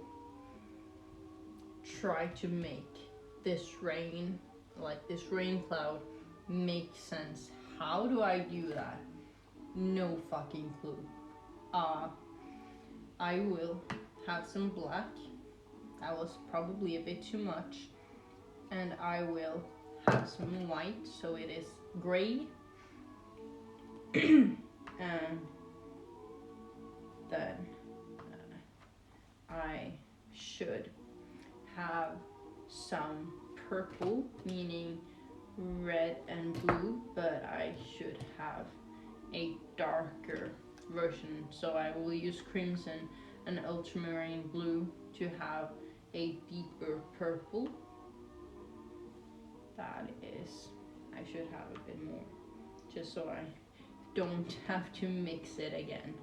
try to make this rain, like this rain cloud, make sense. How do I do that? No fucking clue. I will have some black. That was probably a bit too much. And I will have some white, so it is gray. And then I should have some purple, meaning red and blue, but I should have a darker version, so I will use crimson and ultramarine blue to have a deeper purple. That is, I should have a bit more, just so I don't have to mix it again.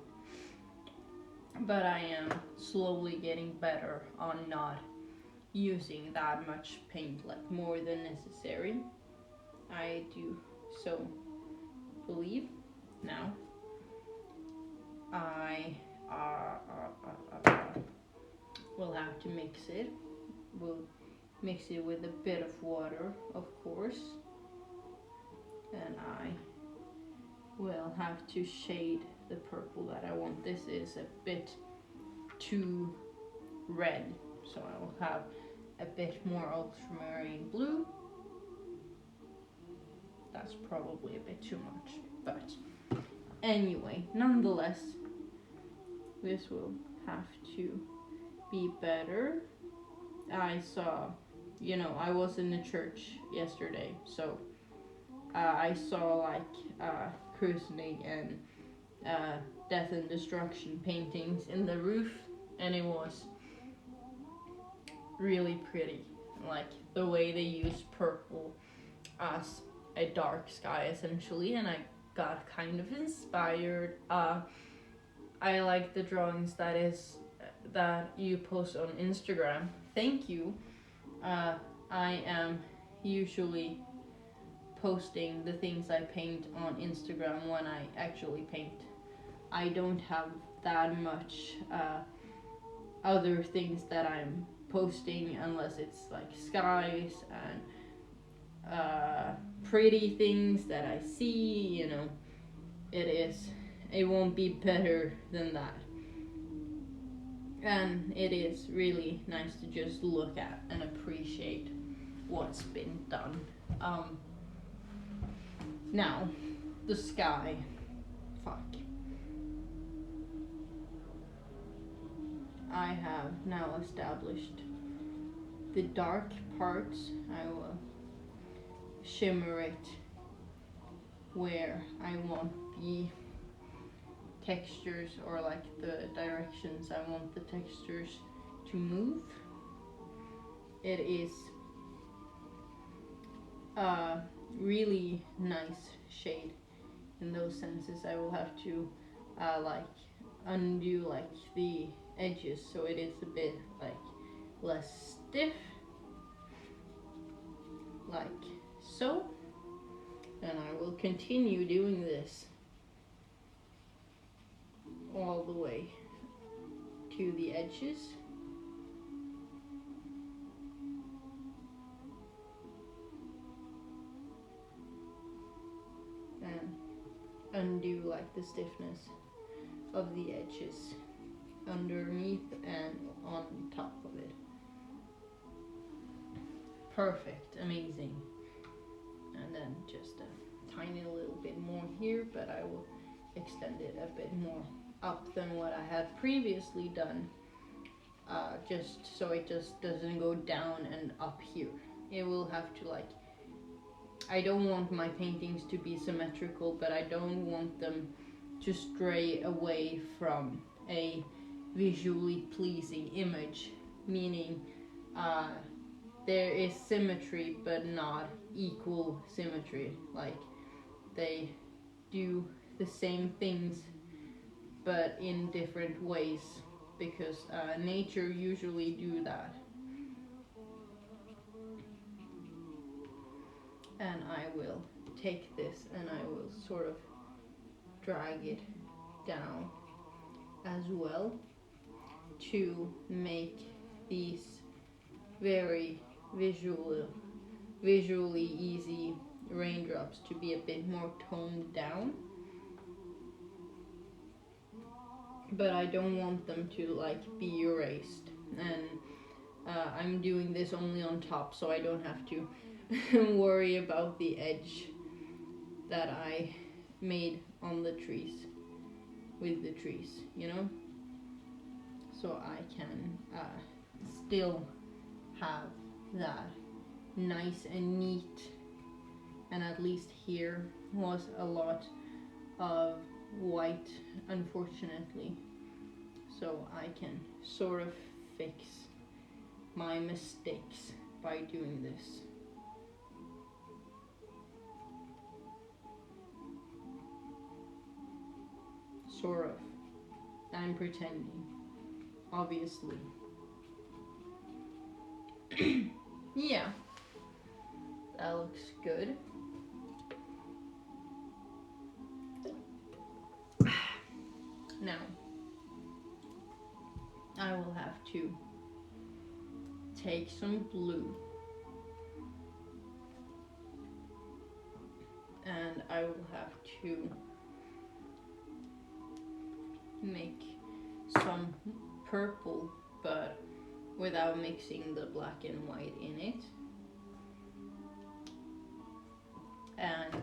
But I am slowly getting better on not using that much paint, like more than necessary. I do so believe. Now I will have to mix it. We'll mix it with a bit of water, of course, and I will have to shade the purple that I want. This is a bit too red, so I will have a bit more ultramarine blue. That's probably a bit too much, but anyway, nonetheless, this will have to be better. I saw, I was in the church yesterday, so I saw like christening and death and destruction paintings in the roof, and it was really pretty. Like the way they used purple as a dark sky essentially, and I got kind of inspired. I like the drawings that you post on Instagram. Thank you. I am usually posting the things I paint on Instagram when I actually paint. I don't have that much other things that I'm posting unless it's like skies and pretty things that I see, it won't be better than that. And it is really nice to just look at and appreciate what's been done. Now, the sky. Fuck. I have now established the dark parts. I will shimmer it where I want the textures, or like the directions I want the textures to move. It is a really nice shade in those senses. I will have to undo like the edges so it is a bit like less stiff, like so, and I will continue doing this all the way to the edges. And undo like the stiffness of the edges underneath and on top of it. Perfect, amazing. and then just a tiny little bit more here, but I will extend it a bit more up than what I had previously done, just so it just doesn't go down and up here. It will have to, like, I don't want my paintings to be symmetrical, but I don't want them to stray away from a visually pleasing image, meaning there is symmetry but not equal symmetry. Like, they do the same things but in different ways, because nature usually do that. And I will take this and I will sort of drag it down as well to make these very visually easy raindrops to be a bit more toned down. But I don't want them to, like, be erased, and I'm doing this only on top so I don't have to worry about the edge that I made on the trees, with the trees, you know? So I can still have that nice and neat, and at least here was a lot of white, unfortunately, so I can sort of fix my mistakes by doing this. Sort of. I'm pretending, obviously. Yeah, that looks good. Now, I will have to take some blue, and I will have to make some purple, but without mixing the black and white in it. And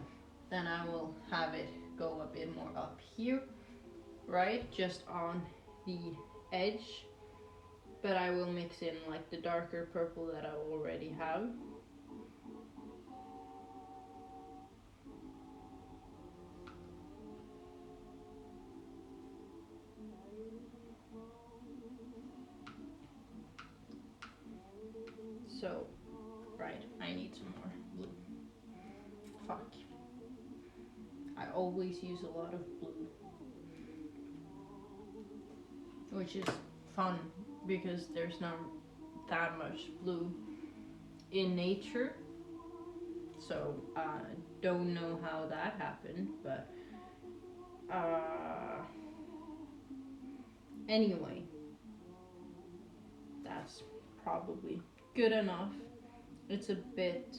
then I will have it go a bit more up here, right, just on the edge, but I will mix in, like, the darker purple that I already have. So, right, I need some more blue. Fuck. I always use a lot of blue, which is fun because there's not that much blue in nature. So I don't know how that happened, but anyway, that's probably good enough. It's a bit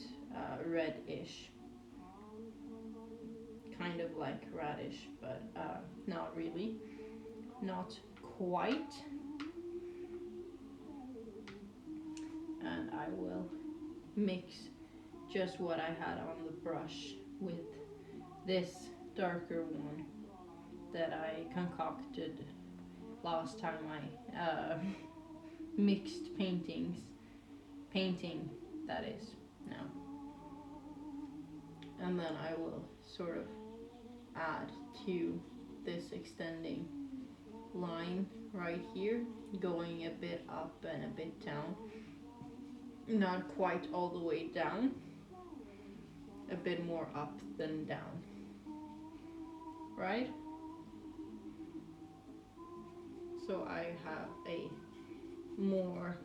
reddish, kind of like radish, but not really, not quite. And I will mix just what I had on the brush with this darker one that I concocted last time I mixed painting, that is, now. And then I will sort of add to this extending line right here, going a bit up and a bit down. Not quite all the way down, a bit more up than down, right? So I have a more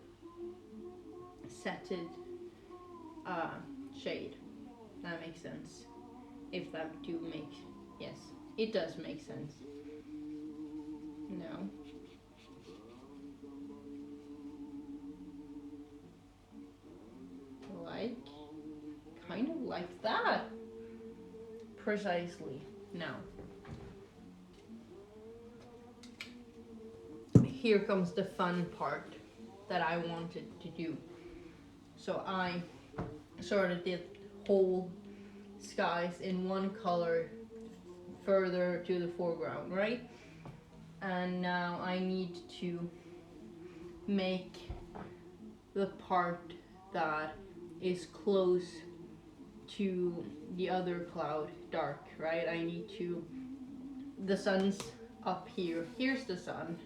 setted shade. That makes sense. If that do make, yes, it does make sense. No. Like, kind of like that. Precisely. Now, here comes the fun part that I wanted to do. So I sort of did whole skies in one color further to the foreground, right? And now I need to make the part that is close to the other cloud dark, right? I need to, the sun's up here. Here's the sun,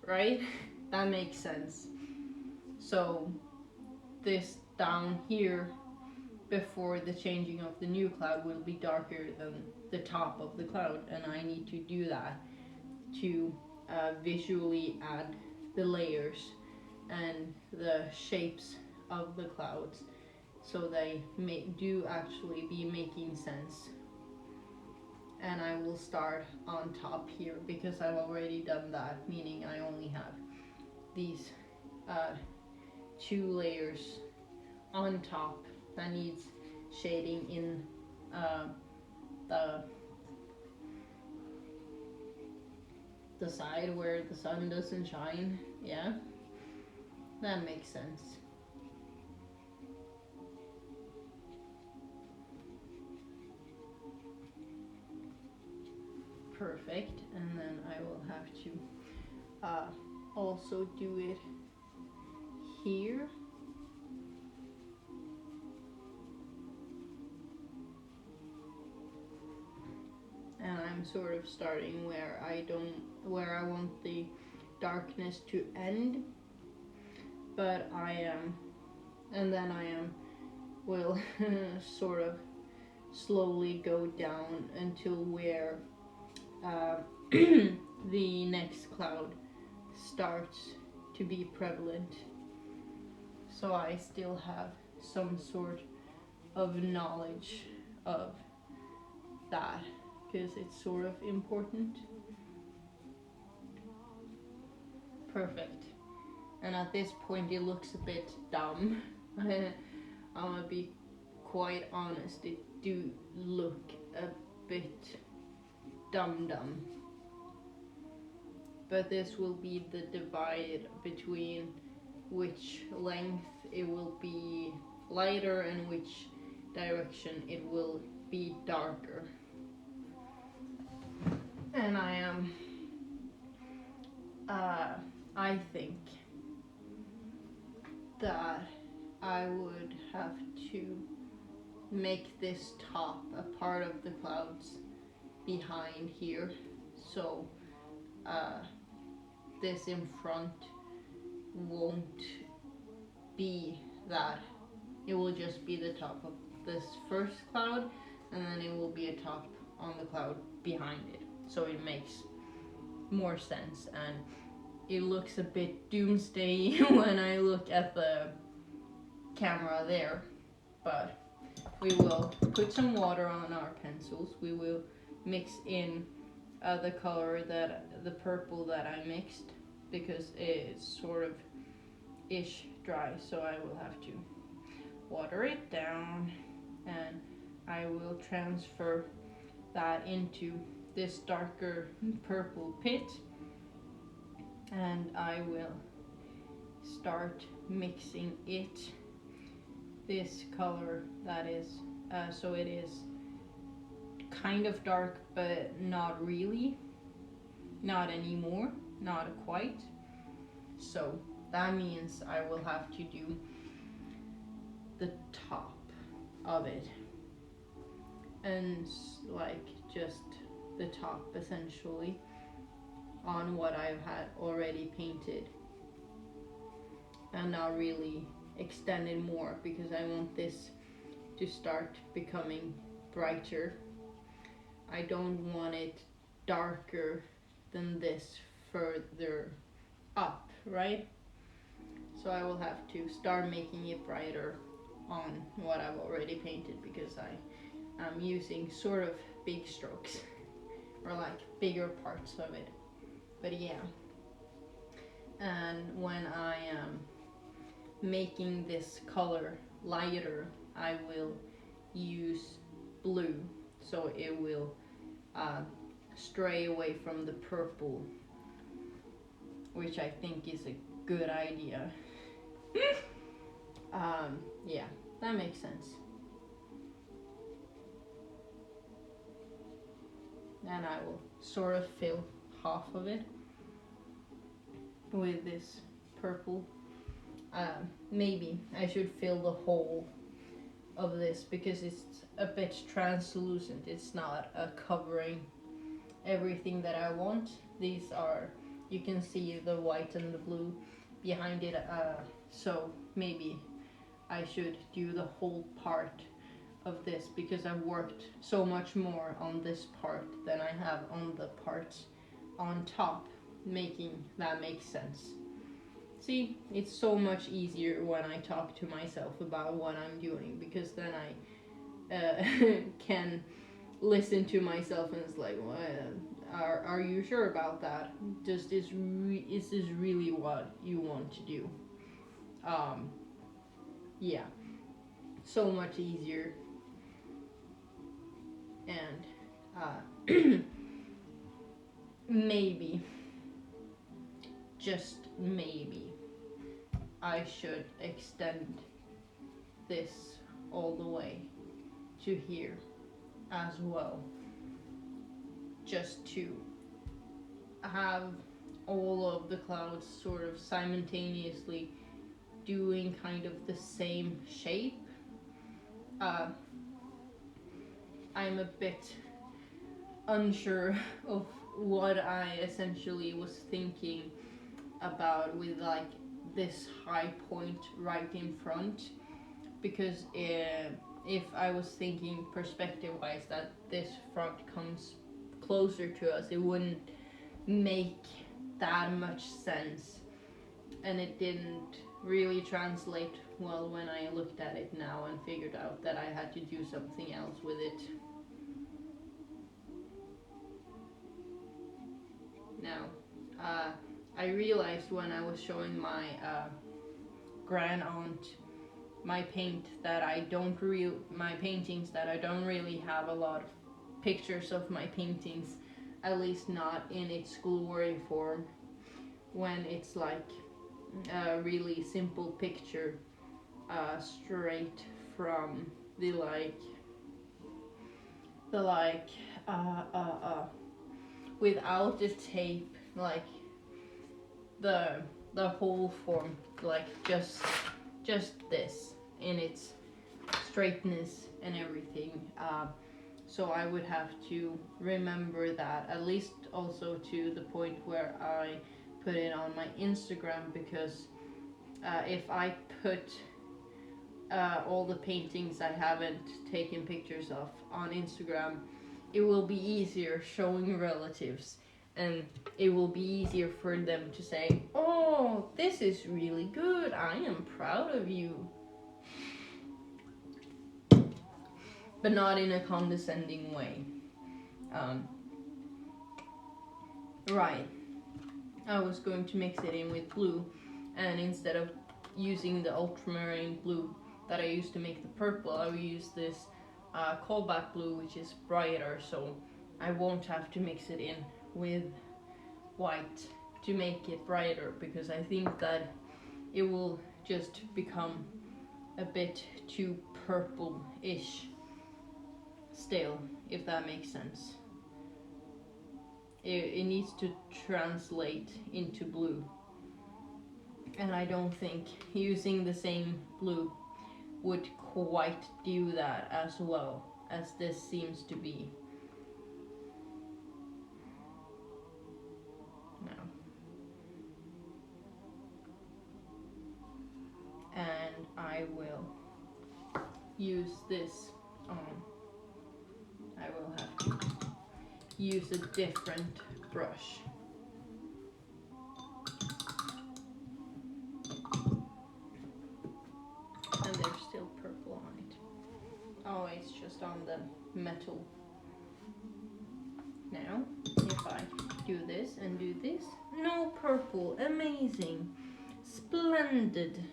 right? That makes sense. So this down here before the changing of the new cloud will be darker than the top of the cloud, and I need to do that to visually add the layers and the shapes of the clouds so they do actually be making sense. And I will start on top here because I've already done that, meaning I only have these 2 layers on top that needs shading in the side where the sun doesn't shine. Yeah, that makes sense. Perfect. And then I will have to also do it here. And I'm sort of starting where I want the darkness to end, but and then will sort of slowly go down until where the next cloud starts to be prevalent. So I still have some sort of knowledge of that because it's sort of important. Perfect. And at this point it looks a bit dumb. I'm gonna be quite honest, it do look a bit dumb. But this will be the divide between which length it will be lighter and which direction it will be darker. And I think that I would have to make this top a part of the clouds behind here, so this in front won't be that. It will just be the top of this first cloud, and then it will be a top on the cloud behind it, so it makes more sense. And it looks a bit doomsday when I look at the camera there, but we will put some water on our pencils. We will mix in the color the purple that I mixed, because it's sort of ish dry, so I will have to water it down, and I will transfer that into this darker purple pit, and I will start mixing it, this color that is so it is kind of dark but not really, not anymore, not quite. So that means I will have to do the top of it, and like just the top essentially on what I've had already painted, and not really extend it more because I want this to start becoming brighter. I don't want it darker than this further up, right? So I will have to start making it brighter on what I've already painted, because I'm using sort of big strokes or like bigger parts of it. But yeah, and when I am making this color lighter, I will use blue, so it will stray away from the purple, which I think is a good idea. Yeah, that makes sense. and I will sort of fill half of it with this purple. Maybe I should fill the whole of this because it's a bit translucent. It's not covering everything that I want. These are, you can see the white and the blue behind it, so maybe I should do the whole part of this because I've worked so much more on this part than I have on the parts on top, making that make sense. See, it's so much easier when I talk to myself about what I'm doing because then I can listen to myself and it's like, well, are you sure about that? Is this really what you want to do? Yeah, so much easier. And maybe, just maybe, I should extend this all the way to here as well, just to have all of the clouds sort of simultaneously doing kind of the same shape. I'm a bit unsure of what I essentially was thinking about with like this high point right in front, because if I was thinking perspective wise that this front comes closer to us, it wouldn't make that much sense, and it didn't really translate well when I looked at it now and figured out that I had to do something else with it. Now, I realized when I was showing my grand aunt my paintings that I don't really have a lot of pictures of my paintings, at least not in its glory form, when it's like a really simple picture straight from the without the tape, like the whole form, like just this in its straightness and everything. So I would have to remember that, at least also to the point where I put it on my Instagram, because if I put all the paintings I haven't taken pictures of on Instagram, it will be easier showing relatives, and it will be easier for them to say, oh, this is really good, I am proud of you. But not in a condescending way. Right. I was going to mix it in with blue, and instead of using the ultramarine blue that I used to make the purple, I will use this callback blue, which is brighter, so I won't have to mix it in with white to make it brighter, because I think that it will just become a bit too purple-ish still, if that makes sense. It needs to translate into blue, and I don't think using the same blue would quite do that as well as this seems to be now. And I will use this I will have to use a different brush. And there's still purple on it. Oh, it's just on the metal. Now, if I do this and do this, no purple, amazing, splendid.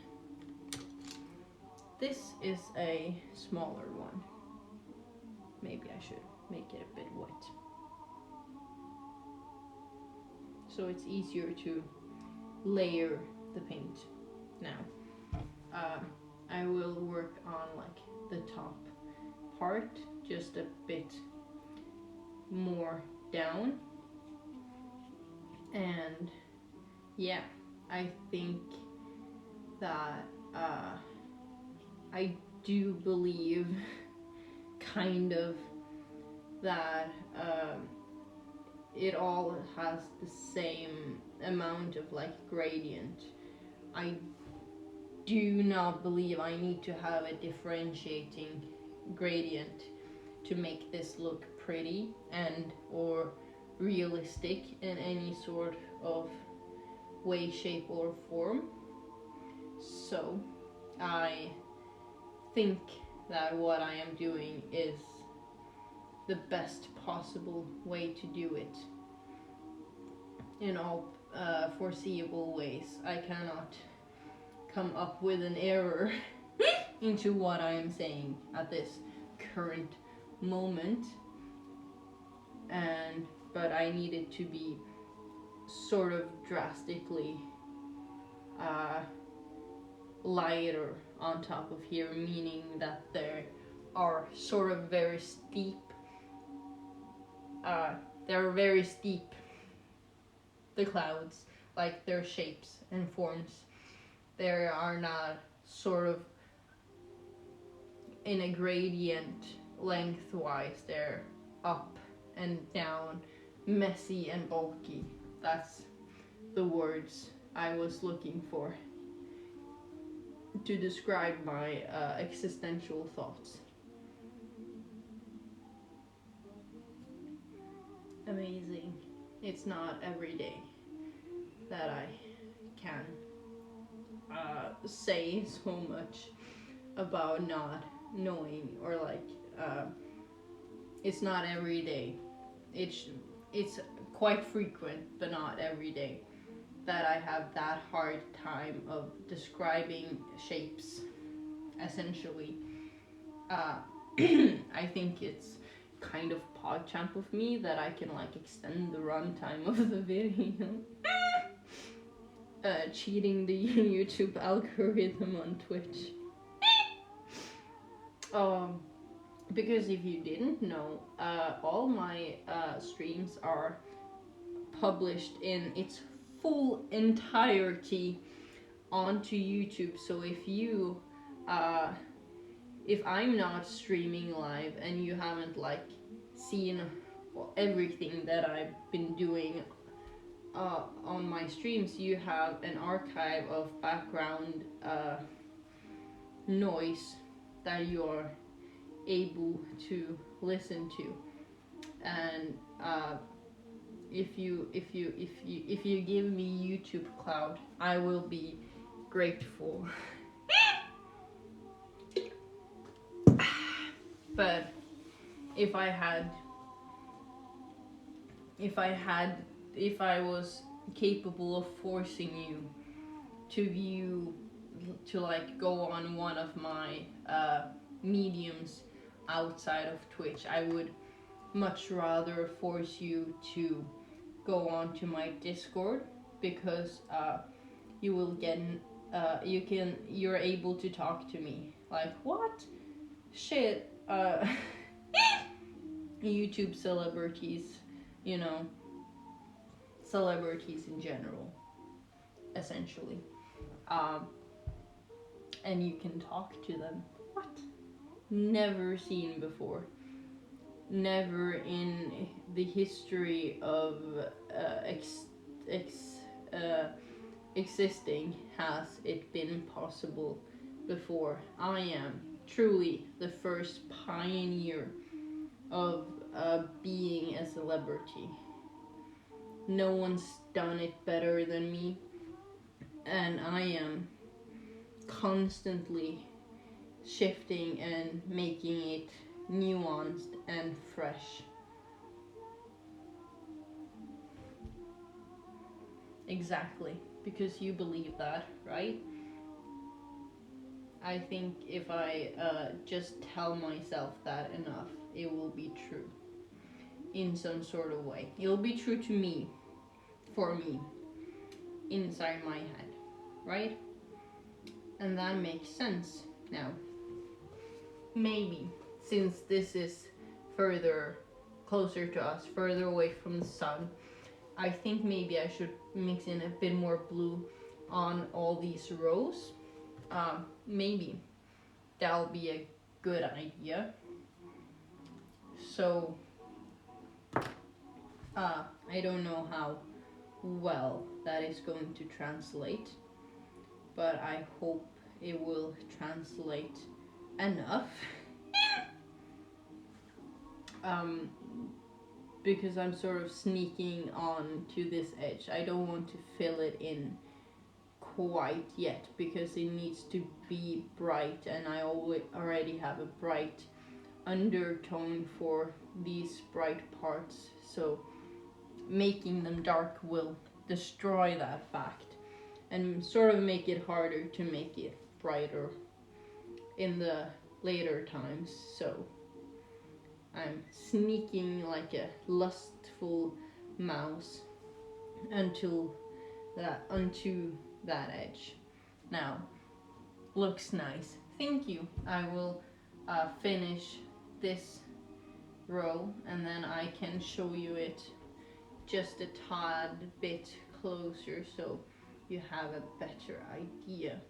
This is a smaller one. Maybe I should make it a bit wet, so it's easier to layer the paint. Now, I will work on like the top part just a bit more down. And yeah, I think that I do believe kind of that it all has the same amount of like gradient. I do not believe I need to have a differentiating gradient to make this look pretty and or realistic in any sort of way, shape, or form. So I think that what I am doing is the best possible way to do it in all foreseeable ways. I cannot come up with an error into what I am saying at this current moment, but I need it to be sort of drastically lighter on top of here, meaning that there are sort of very steep the clouds, like their shapes and forms. They are not sort of in a gradient lengthwise. They're up and down, messy and bulky. That's the words I was looking for to describe my existential thoughts. Amazing. It's not every day that I can say so much about not knowing, or like it's not every day. It's quite frequent, but not every day, that I have that hard time of describing shapes. Essentially, I think it's kind of PogChamp of me that I can like extend the runtime of the video. Cheating the YouTube algorithm on Twitch. Because if you didn't know, all my streams are published in its full entirety onto YouTube. So if I'm not streaming live and you haven't like seen everything that I've been doing on my streams, you have an archive of background noise that you are able to listen to. And if you give me YouTube Cloud, I will be grateful. But if I was capable of forcing you to like go on one of my mediums outside of Twitch, I would much rather force you to go on to my Discord, because you will get you're able to talk to me like, what shit, YouTube celebrities, celebrities in general, essentially, and you can talk to them. What? Never seen before. Never in the history of existing has it been possible before. I am truly the first pioneer of being a celebrity. No one's done it better than me, and I am constantly shifting and making it nuanced and fresh. Exactly, because you believe that, right? I think if I just tell myself that enough, it will be true in some sort of way. It'll be true to me, for me, inside my head, right? And that makes sense now. Maybe, since this is further closer to us, further away from the sun. I think maybe I should mix in a bit more blue on all these rows. Maybe that'll be a good idea. So I don't know how well that is going to translate, but I hope it will translate enough. Because I'm sort of sneaking on to this edge. I don't want to fill it in quite yet because it needs to be bright, and I already have a bright undertone for these bright parts, so making them dark will destroy that fact and sort of make it harder to make it brighter in the later times. So I'm sneaking like a lustful mouse onto that edge. Now, looks nice. Thank you. I will finish this row and then I can show you it just a tad bit closer so you have a better idea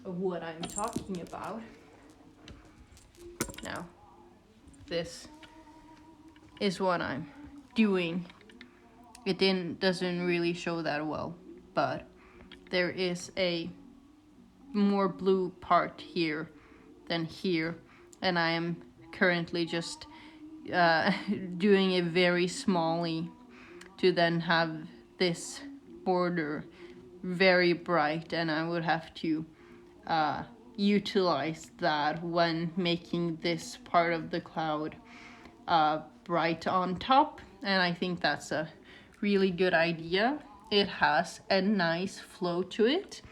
of what I'm talking about. Now, this is what I'm doing. It doesn't really show that well, but there is a more blue part here than here, and I am currently just doing it very smally to then have this border very bright, and I would have to utilize that when making this part of the cloud bright on top, and I think that's a really good idea. It has a nice flow to it.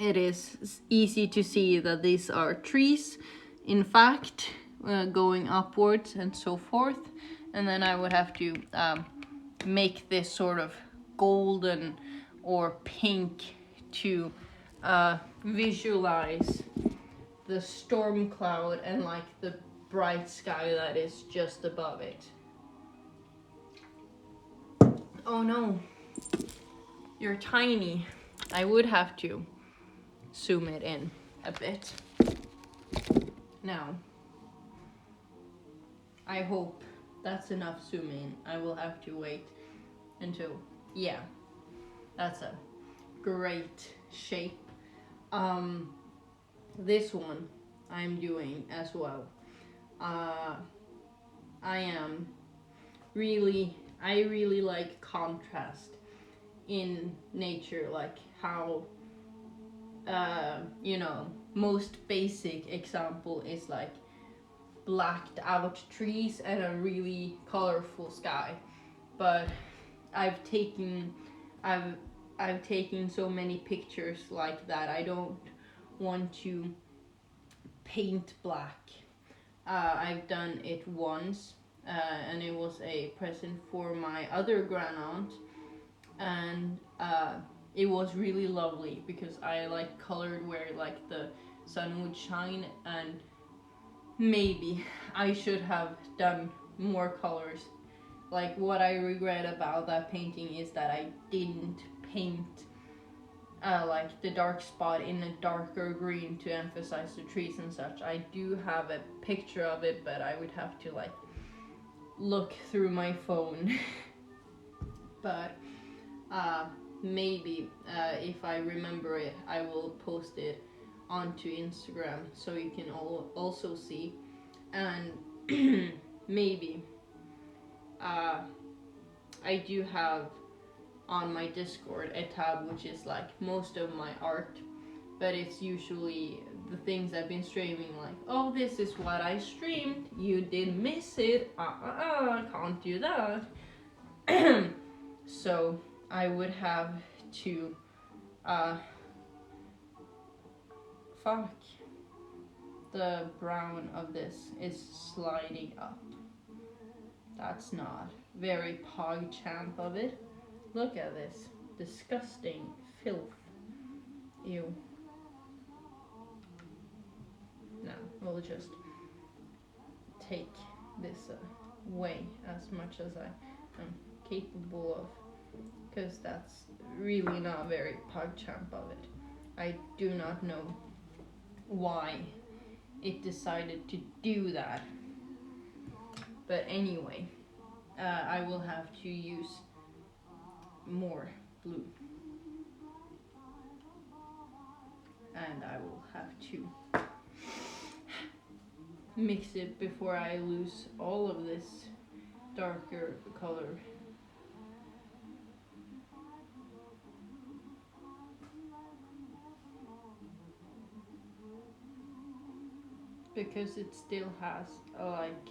It is easy to see that these are trees, in fact, going upwards and so forth, and then I would have to make this sort of golden or pink to visualize the storm cloud and like the bright sky that is just above it. Oh no, you're tiny. I would have to zoom it in a bit. Now, I hope that's enough zoom in. I will have to wait until, yeah, that's a great shape. This one I'm doing as well. I really like contrast in nature, like how most basic example is like blacked out trees and a really colorful sky, but I've taken so many pictures like that. I don't want to paint black. I've done it once, and it was a present for my other grandaunt, and it was really lovely because I like colored where like the sun would shine, and maybe I should have done more colors. Like what I regret about that painting is that I didn't paint like the dark spot in a darker green to emphasize the trees and such. I do have a picture of it, but I would have to like look through my phone. But maybe if I remember it, I will post it onto Instagram so you can also see. And maybe I do have on my Discord a tab which is like most of my art, but it's usually the things I've been streaming, like, oh, this is what I streamed, you did miss it, can't do that. So I would have to fuck, the brown of this is sliding up. That's not very PogChamp of it. Look at this disgusting filth. Ew. No, we'll just take this way as much as I am capable of, because that's really not very PogChamp of it. I do not know why it decided to do that. But anyway, I will have to use more glue. And I will have to mix it before I lose all of this darker color. Because it still has like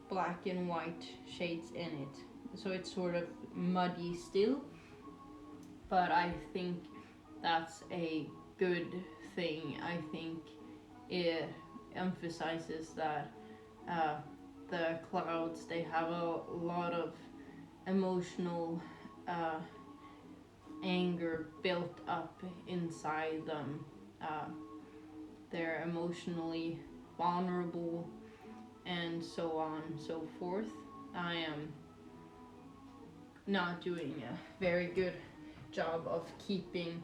black and white shades in it, so it's sort of muddy still, but I think that's a good thing. I think it emphasizes that the clouds, they have a lot of emotional anger built up inside them. They're emotionally vulnerable and so on and so forth. I am not doing a very good job of keeping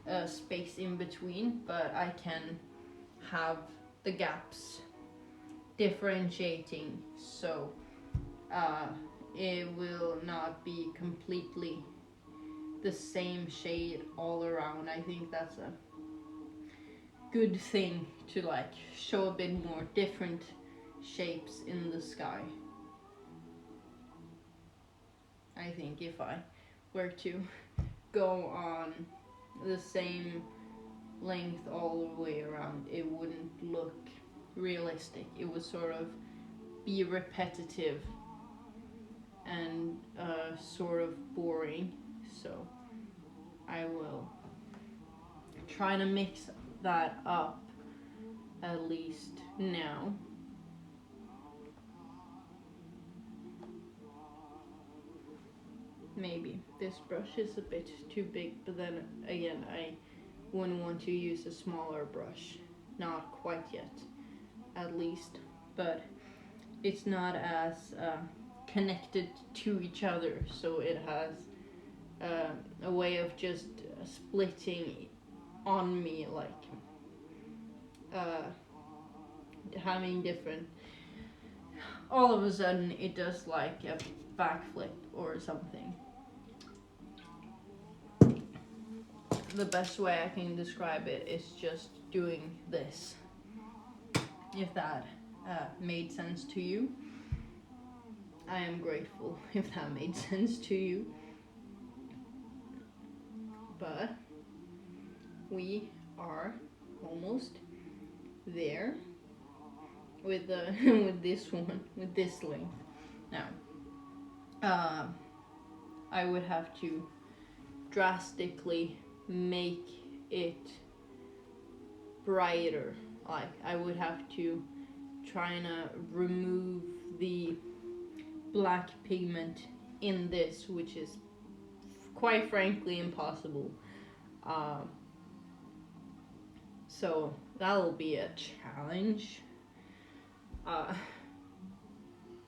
a space in between, but I can have the gaps differentiating, so it will not be completely the same shade all around. I think that's a good thing to like show a bit more different shapes in the sky. I think if I were to go on the same length all the way around, it wouldn't look realistic. It would sort of be repetitive and sort of boring. So I will try to mix that up at least now. Maybe this brush is a bit too big, but then again, I wouldn't want to use a smaller brush. Not quite yet, at least. But it's not as connected to each other, so it has a way of just splitting on me, like having different. All of a sudden, it does like a backflip or something. The best way I can describe it is just doing this. If that made sense to you, I am grateful if that made sense to you. But we are almost there with the with this one, with this length. Now, I would have to drastically make it brighter. Like I would have to try and remove the black pigment in this, which is quite frankly impossible. So that'll be a challenge.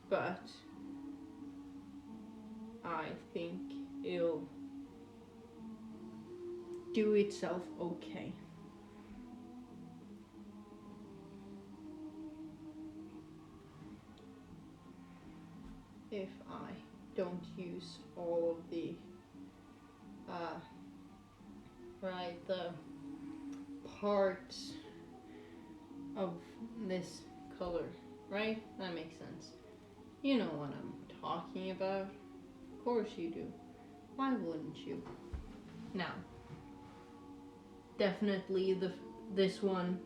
But I think it'll do itself okay. If I don't use all of the the parts of this color, right? That makes sense. You know what I'm talking about. Of course you do. Why wouldn't you? Now, definitely this one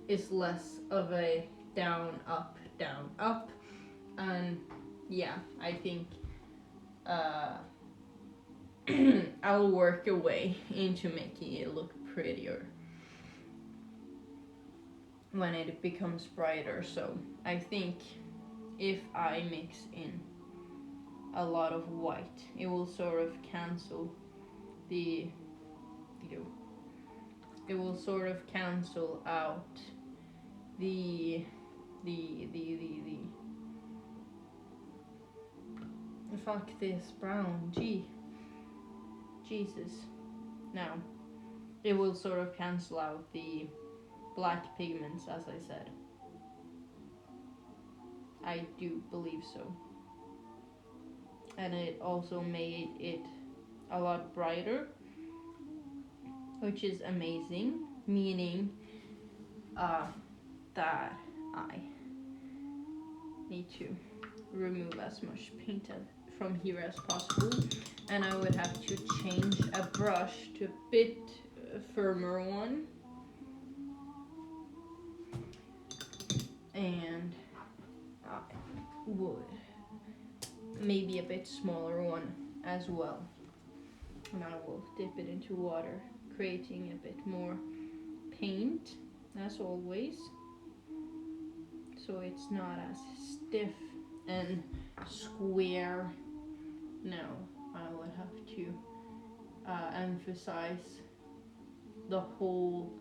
is less of a down, up, and yeah, I think I'll work a way into making it look prettier when it becomes brighter. So I think if I mix in a lot of white, it will sort of cancel the, it will sort of cancel out the Fuck this brown. Jesus. Now, it will sort of cancel out the black pigments, as I said. I do believe so. And it also made it a lot brighter, which is amazing, meaning that I need to remove as much paint from here as possible, and I would have to change a brush to a bit firmer one, and I would maybe a bit smaller one as well, and I will dip it into water, creating a bit more paint as always, so it's not as stiff and square. No, I would have to emphasize the whole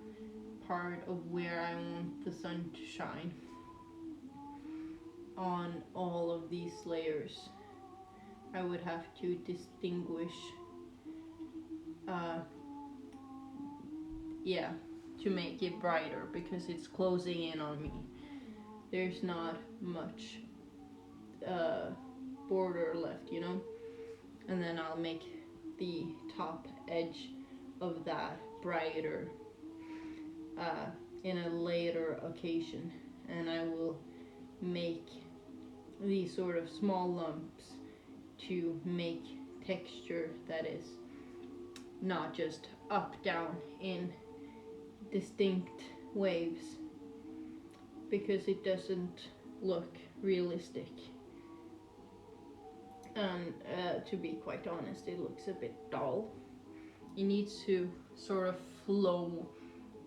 part of where I want the sun to shine on all of these layers. I would have to distinguish to make it brighter, because it's closing in on me. There's not much border left, you know? And then I'll make the top edge of that brighter in a later occasion, and I will make these sort of small lumps to make texture that is not just up down in distinct waves, because it doesn't look realistic. And to be quite honest, it looks a bit dull. It needs to sort of flow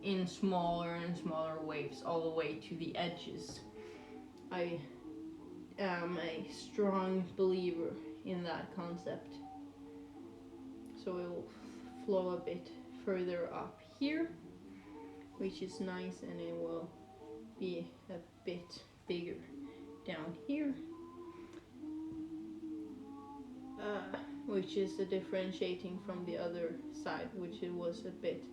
in smaller and smaller waves all the way to the edges. I am a strong believer in that concept. So it will flow a bit further up here, which is nice, and it will be a bit bigger down here, which is a differentiating from the other side, which it was a bit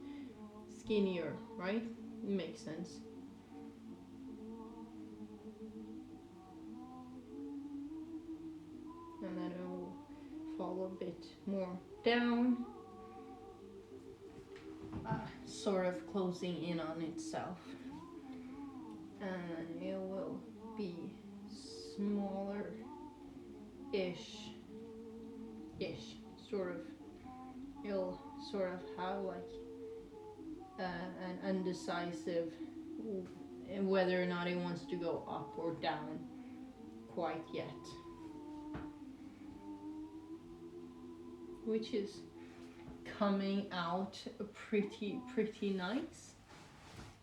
skinnier, right? Makes sense. And then it will fall a bit more down, sort of closing in on itself, and it will be smaller ish, sort of. It'll sort of have like an undecisive whether or not it wants to go up or down quite yet, which is coming out pretty nice.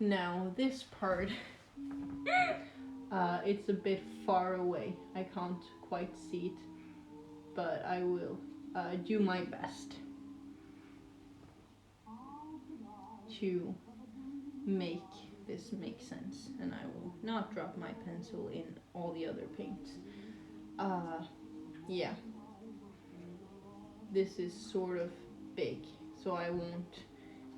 Now this part it's a bit far away, I can't quite see it, but I will do my best to make this make sense, and I will not drop my pencil in all the other paints. Yeah, this is sort of big, so I won't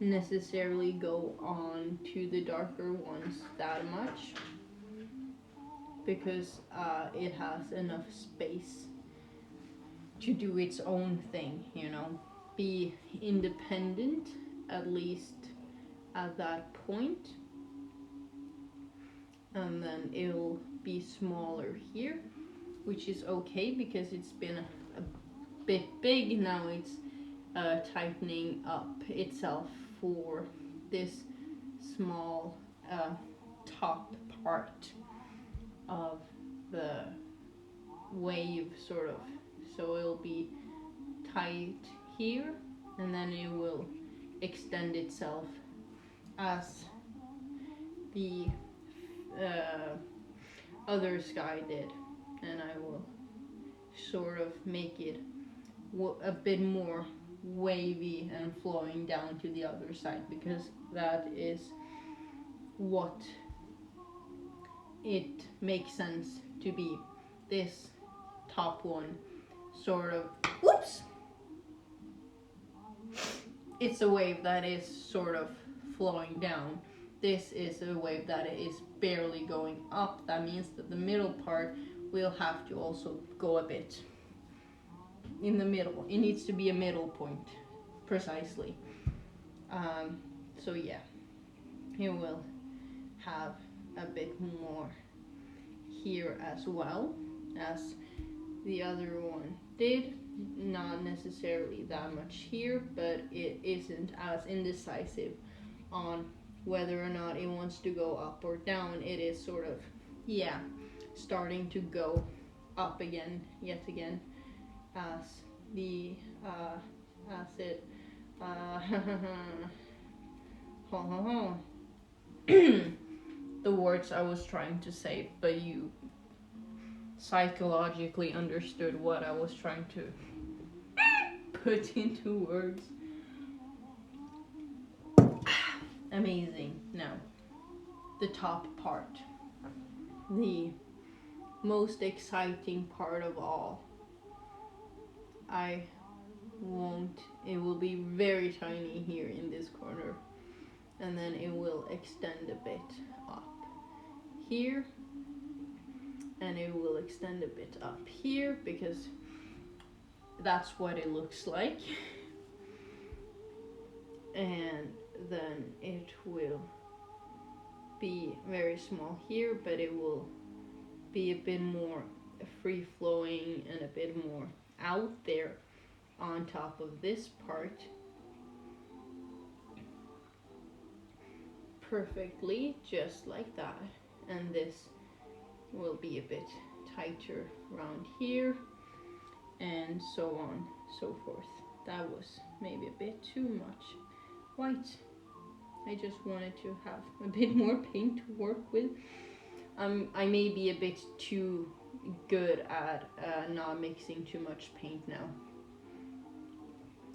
necessarily go on to the darker ones that much, because it has enough space to do its own thing, you know, be independent, at least at that point. And then it'll be smaller here, which is okay because it's been a bit big. Now it's tightening up itself for this small top part of the wave, sort of. So it'll be tight here, and then it will extend itself as the other sky did, and I will sort of make it a bit more wavy and flowing down to the other side, because that is what it makes sense to be. This top one sort of, whoops, it's a wave that is sort of flowing down. This is a wave that is barely going up. That means that the middle part will have to also go a bit in the middle. It needs to be a middle point, precisely. So yeah, it will have a bit more here as well as the other one did. Not necessarily that much here, but it isn't as indecisive on whether or not it wants to go up or down. It is sort of, yeah, starting to go up again, yet again, as the as it the words I was trying to say, but you psychologically understood what I was trying to put into words. Amazing. Now, the top part. The most exciting part of all. It will be very tiny here in this corner. And then it will extend a bit up here. And it will extend a bit up here because that's what it looks like. And then it will be very small here, but it will be a bit more free flowing and a bit more out there on top of this part. Perfectly, just like that. And this will be a bit tighter around here, and so on, so forth. That was maybe a bit too much white. I just wanted to have a bit more paint to work with. I may be a bit too good at not mixing too much paint now.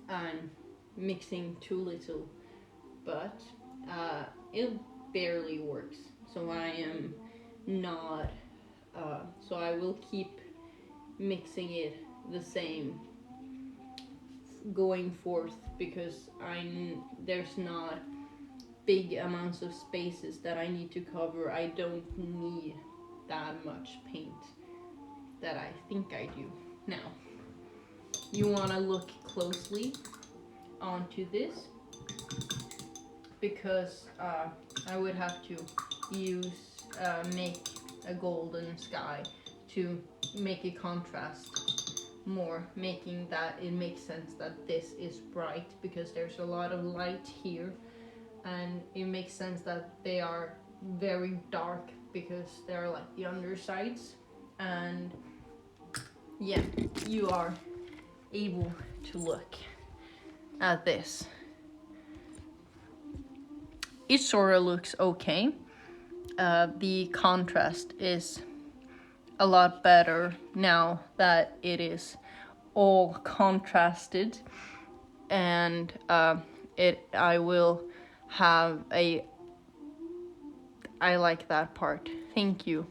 I'm mixing too little, but it barely works. So I am not, so I will keep mixing it the same going forth, because there's not big amounts of spaces that I need to cover. I don't need that much paint that I think I do. Now, you want to look closely onto this, because I would have to make a golden sky to make it contrast more, making that it makes sense that this is bright, because there's a lot of light here, and it makes sense that they are very dark because they're like the undersides. And yeah, you are able to look at this. It sort of looks okay. The contrast is a lot better now that it is all contrasted, and I will have I like that part. Thank you.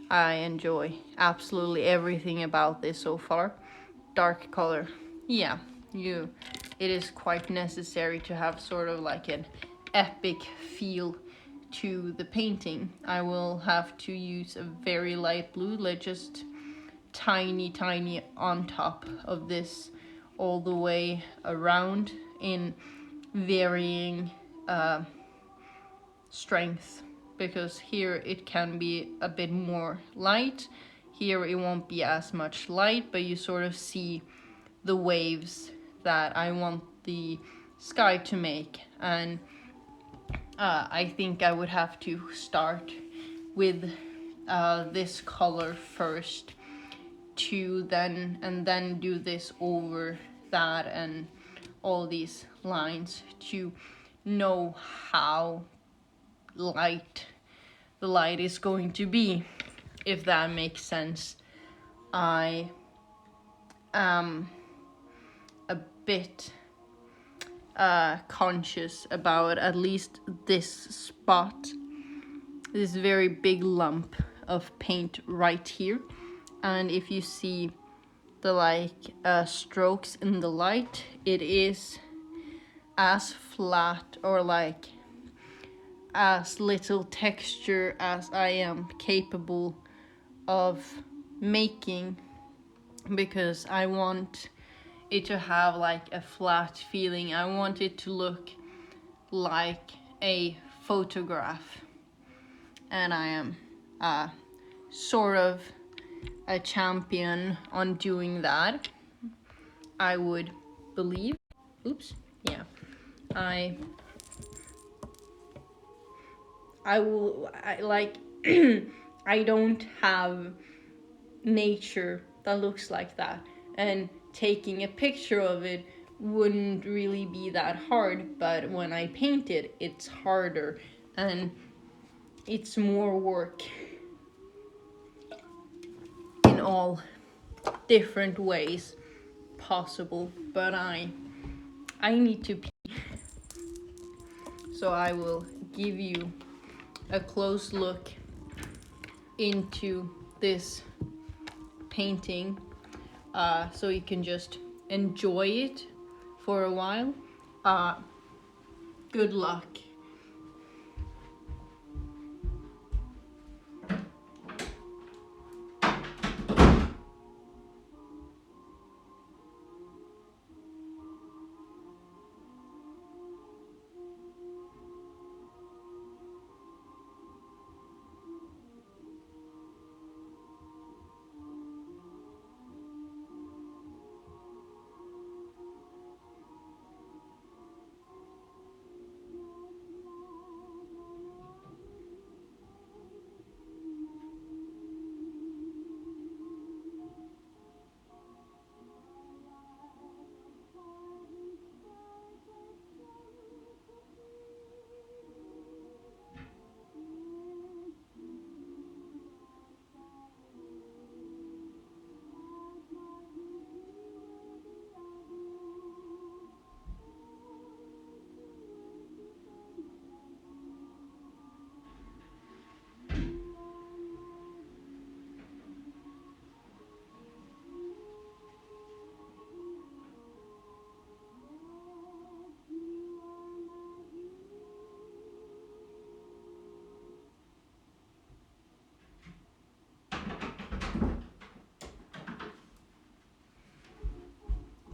I enjoy absolutely everything about this so far. Dark color. Yeah, it is quite necessary to have sort of like an epic feel to the painting. I will have to use a very light blue, like just tiny on top of this all the way around in varying strength, because here it can be a bit more light, here it won't be as much light, but you sort of see the waves that I want the sky to make. And I think I would have to start with this color first, then do this over that and all these lines to know how light the light is going to be, if that makes sense. I am a bit conscious about at least this spot, this very big lump of paint right here. And if you see the strokes in the light, it is as flat or like as little texture as I am capable of making, because I want it to have like a flat feeling. I want it to look like a photograph, and I am sort of a champion on doing that, I would believe. Oops. Yeah. I like I don't have nature that looks like that, and taking a picture of it wouldn't really be that hard, but when I paint it, it's harder and it's more work in all different ways possible. But I need to pee, so I will give you a close look into this painting, so you can just enjoy it for a while. Good luck.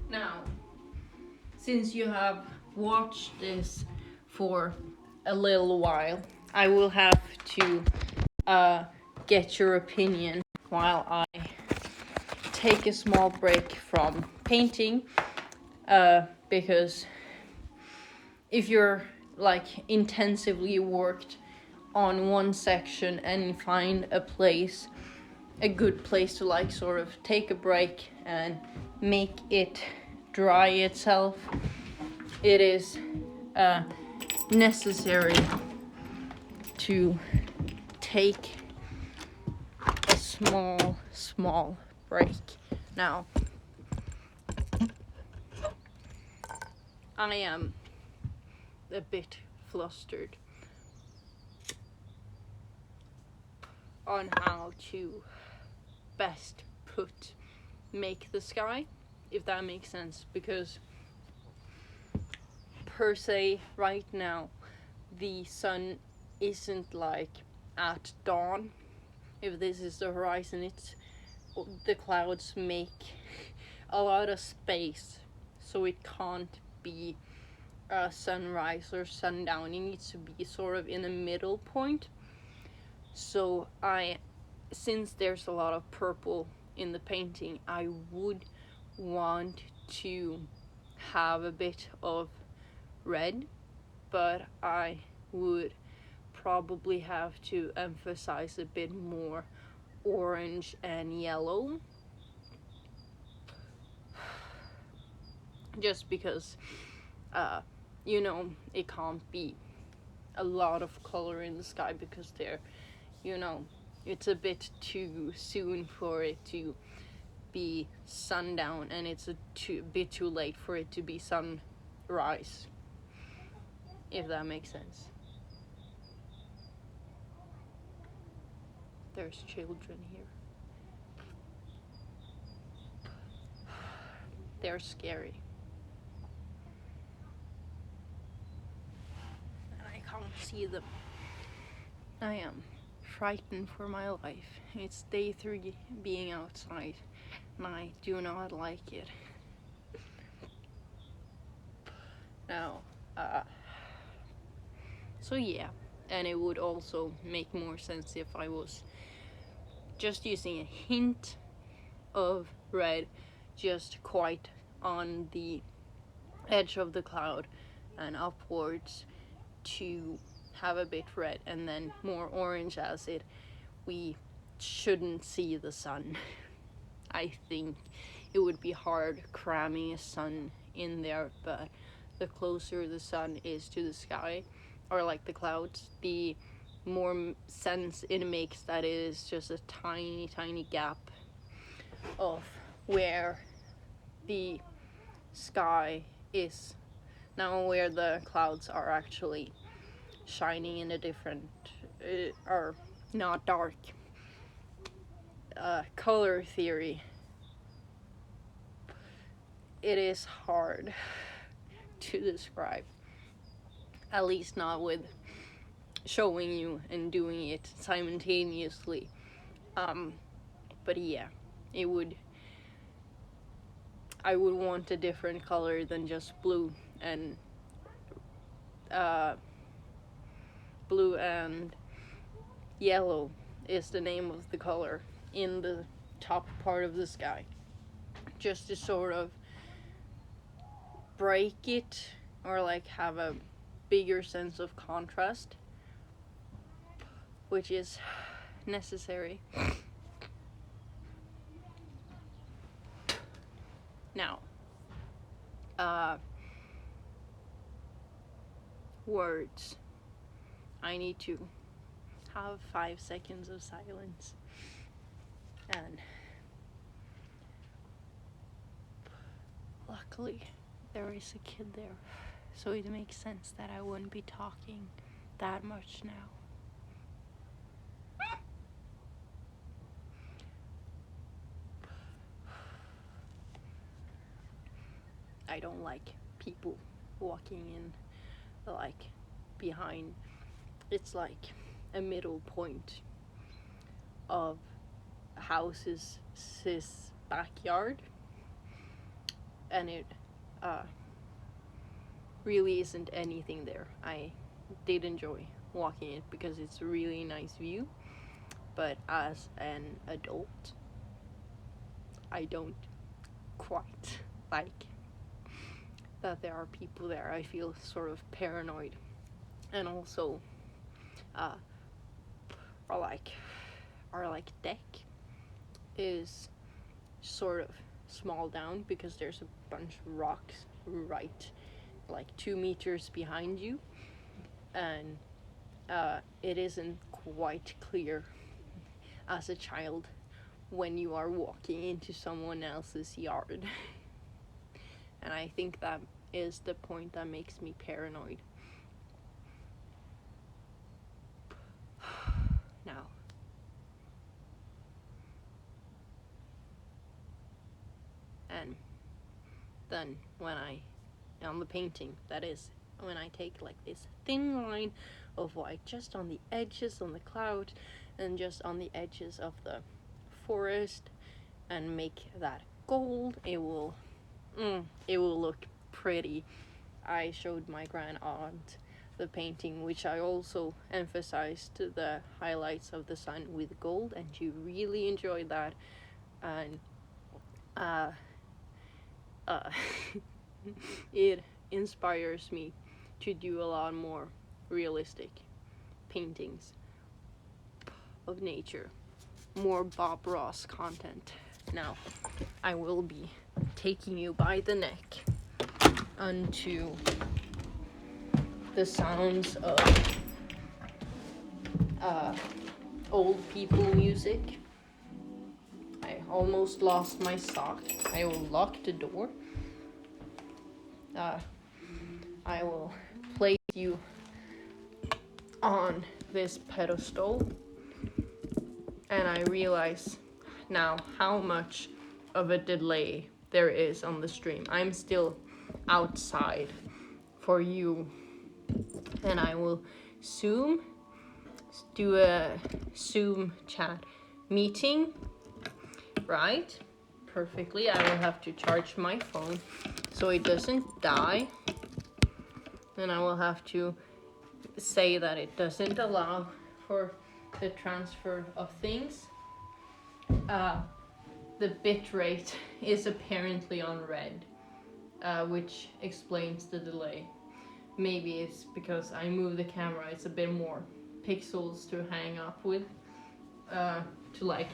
Now, since you have watched this for a little while, I will have to get your opinion while I take a small break from painting, because if you're like intensively worked on one section and you find a good place to like sort of take a break and make it dry itself, it is necessary to take a small break. Now, I am a bit flustered on how to best make the sky, if that makes sense, because per se right now the sun isn't like at dawn. If this is the horizon, it's the clouds make a lot of space, so it can't be sunrise or sundown. It needs to be sort of in a middle point. So since there's a lot of purple in the painting, I would want to have a bit of red, but I would probably have to emphasize a bit more orange and yellow, just because it can't be a lot of color in the sky, because it's a bit too soon for it to be sundown, and it's a bit too late for it to be sunrise, if that makes sense. There's children here. They're scary. And I can't see them. I am frightened for my life. It's day 3 being outside, and I do not like it. Now, so yeah, and it would also make more sense if I was just using a hint of red, just quite on the edge of the cloud and upwards to have a bit red, and then more orange as we shouldn't see the sun. I think it would be hard cramming a sun in there, but the closer the sun is to the sky, or like the clouds, the more sense it makes that it is just a tiny, tiny gap of where the sky is. Now where the clouds are actually shining in a different, or not dark, color theory. It is hard to describe, at least not with showing you and doing it simultaneously. But yeah, I would want a different color than just blue and yellow is the name of the color in the top part of the sky, just to sort of break it, or like have a bigger sense of contrast, which is necessary. Now, words. I need to have 5 seconds of silence. And luckily, there is a kid there, so it makes sense that I wouldn't be talking that much now. I don't like people walking in, like, behind. It's like a middle point of house's backyard, and it really isn't anything there. I did enjoy walking it because it's a really nice view, but as an adult, I don't quite like that there are people there. I feel sort of paranoid, and also our deck is sort of small down because there's a bunch of rocks right like 2 meters behind you, and it isn't quite clear as a child when you are walking into someone else's yard. And I think that is the point that makes me paranoid. Now, and then on the painting, that is, when I take like this thin line of white just on the edges, on the cloud, and just on the edges of the forest, and make that gold, it will look pretty. I showed my grand aunt the painting, which I also emphasized the highlights of the sun with gold, and she really enjoyed that. And it inspires me to do a lot more realistic paintings of nature, more Bob Ross content. Now, I will be taking you by the neck unto the sounds of old people music. I almost lost my sock. I will lock the door. I will place you on this pedestal, and I realize now how much of a delay there is on the stream. I'm still outside for you, and I will do a Zoom chat meeting, right? Perfectly. I will have to charge my phone so it doesn't die. Then I will have to say that it doesn't allow for the transfer of things. The bit rate is apparently on red, which explains the delay. Maybe it's because I move the camera, it's a bit more pixels to hang up with, to like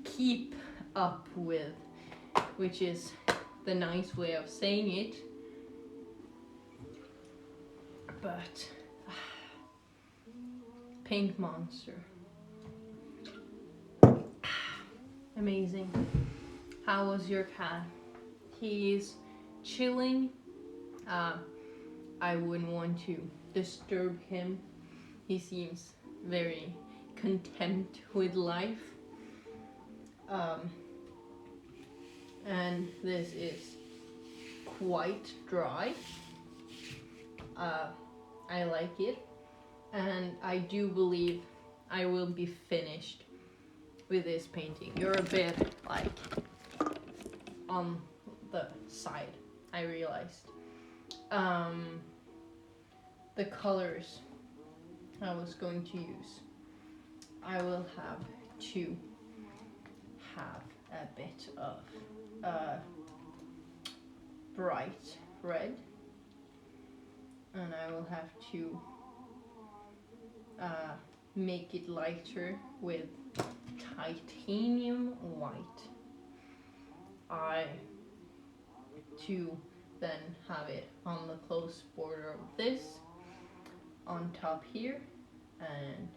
keep up with, which is the nice way of saying it. But Paint Monster, amazing. How was your cat? He's chilling. I wouldn't want to disturb him. He seems very content with life. And this is quite dry. I like it, and I do believe I will be finished with this painting. You're a bit like on the side, I realized. The colors I was going to use, I will have to have a bit of bright red, and I will have to make it lighter with titanium white. To then have it on the close border of this on top here, and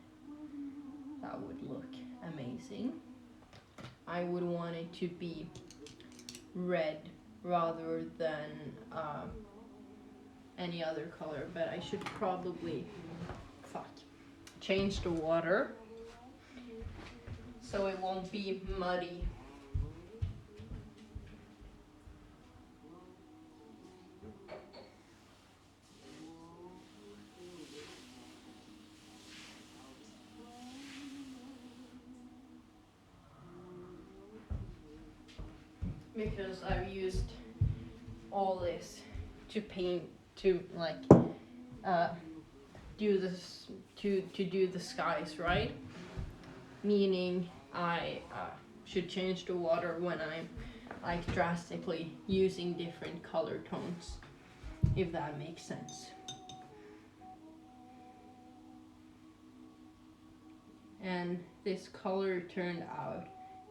that would look amazing. I would want it to be red rather than any other color, but I should probably change the water so it won't be muddy. Because I've used all this to paint, to like do this, to do the skies, right? Meaning I should change the water when I'm like drastically using different color tones, if that makes sense. And this color turned out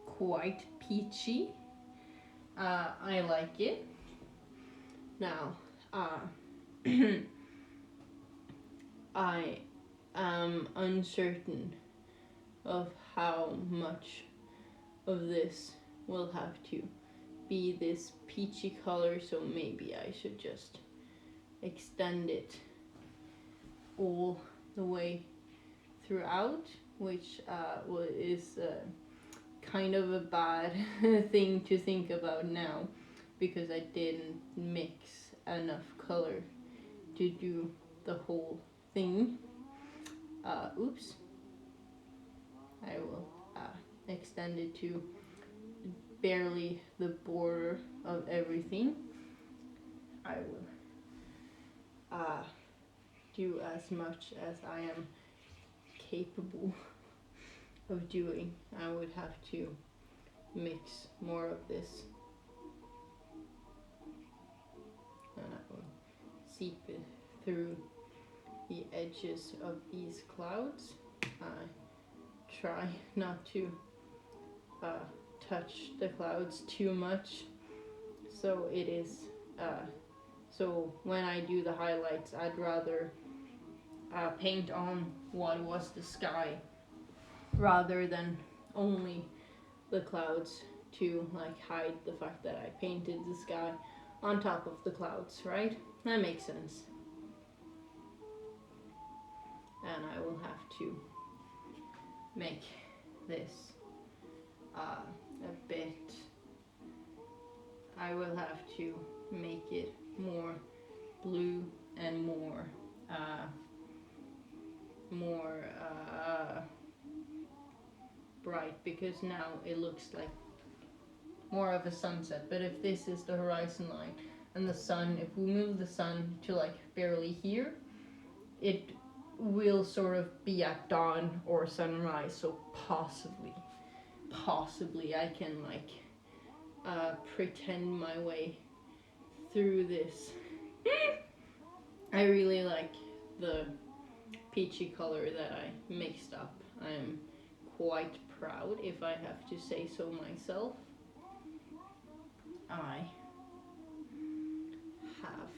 quite peachy. I like it. Now, I am uncertain of how much of this will have to be this peachy color, so maybe I should just extend it all the way throughout, which is kind of a bad thing to think about now, because I didn't mix enough color to do the whole thing. Oops. I will extend it to barely the border of everything. I will do as much as I am capable of doing. I would have to mix more of this, and I will seep it through the edges of these clouds. I try not to touch the clouds too much, so it is so when I do the highlights, I'd rather paint on what was the sky rather than only the clouds, to like hide the fact that I painted the sky on top of the clouds, right? That makes sense. And I will have to make this a bit I will have to make it more blue and more bright, because now it looks like more of a sunset. But if this is the horizon line and the sun, if we move the sun to like barely here, it will sort of be at dawn or sunrise. So possibly I can like pretend my way through this. I really like the peachy color that I mixed up. I'm quite proud, if I have to say so myself. I have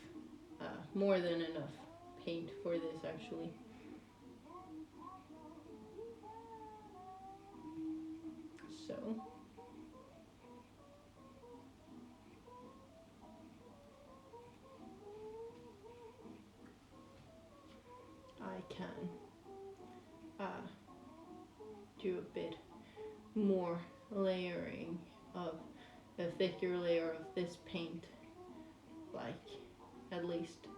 more than enough paint for this, actually. So I can do a bit more layering of a thicker layer of this paint, like at least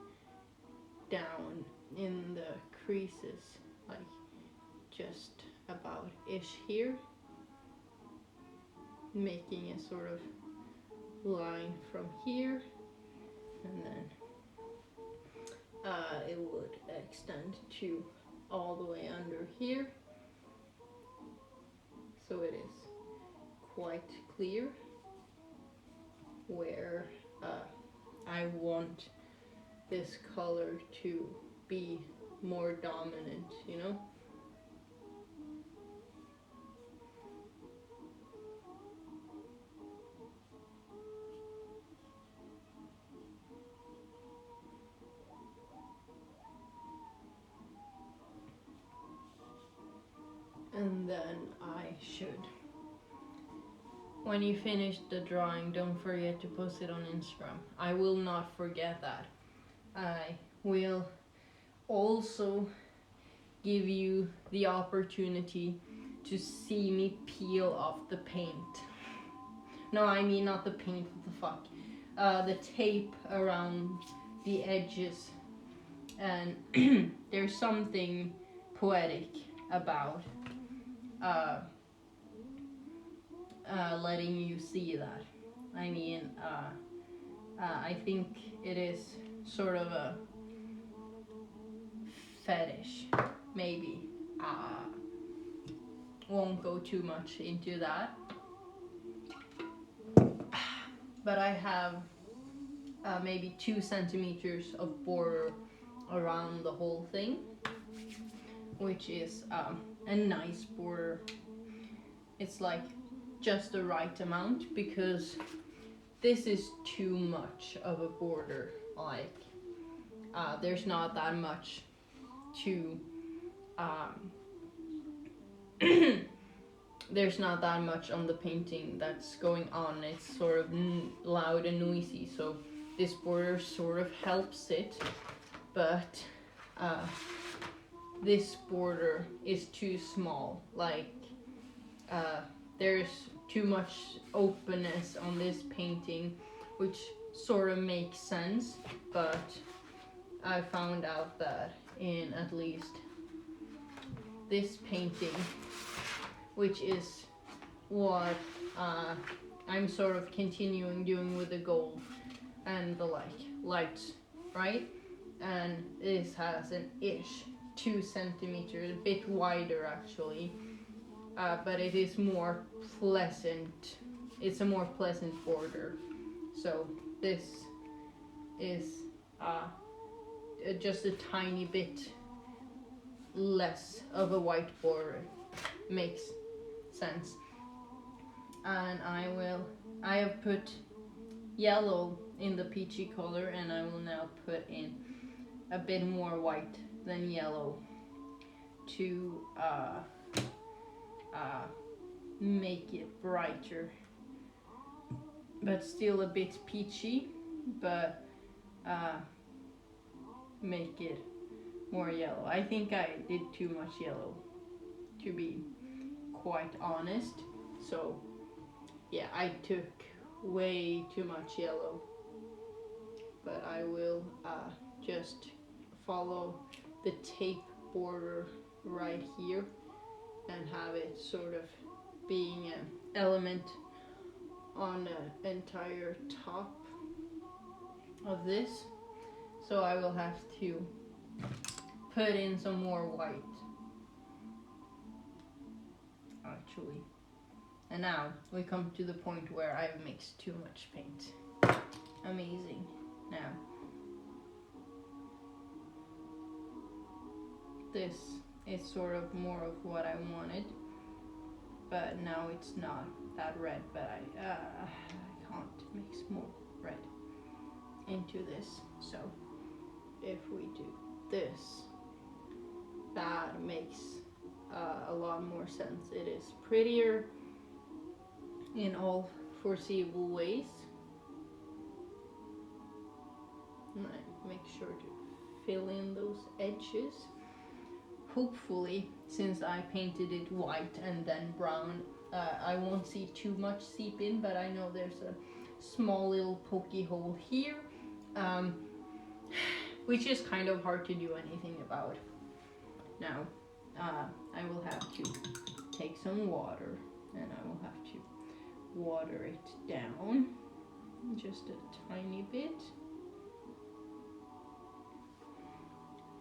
down in the creases, like just about ish here, making a sort of line from here, and then it would extend to all the way under here, so it is quite clear where I want this color to be more dominant, you know? And then I should, when you finish the drawing, don't forget to post it on Instagram. I will not forget that. I will also give you the opportunity to see me peel off the paint. No, I mean not the paint, what the fuck. The tape around the edges. And there's something poetic about letting you see that. I mean, I think it is sort of a fetish, maybe. Won't go too much into that. But I have maybe 2 centimeters of border around the whole thing, which is a nice border. It's like just the right amount, because this is too much of a border. Like there's not that much to there's not that much on the painting that's going on. It's sort of loud and noisy, so this border sort of helps it, but this border is too small. Like there's too much openness on this painting, which sort of makes sense, but I found out that in at least this painting, which is what I'm sort of continuing doing with the gold and the lights, right? And this has an ish 2 centimeters, a bit wider actually, but it is more pleasant. It's a more pleasant border. So this is just a tiny bit less of a white border. Makes sense. And I have put yellow in the peachy color, and I will now put in a bit more white than yellow to make it brighter, but still a bit peachy, but make it more yellow. I think I did too much yellow, to be quite honest. So yeah, I took way too much yellow, but I will just follow the tape border right here and have it sort of being an element on the entire top of this. So I will have to put in some more white, actually. And now we come to the point where I've mixed too much paint. Amazing. Now, this is sort of more of what I wanted, but now it's not that red, but I can't mix more red into this. So if we do this, that makes a lot more sense. It is prettier in all foreseeable ways. And I make sure to fill in those edges. Hopefully, since I painted it white and then brown, I won't see too much seep in, but I know there's a small little pokey hole here, which is kind of hard to do anything about. Now, I will have to take some water, and I will have to water it down just a tiny bit,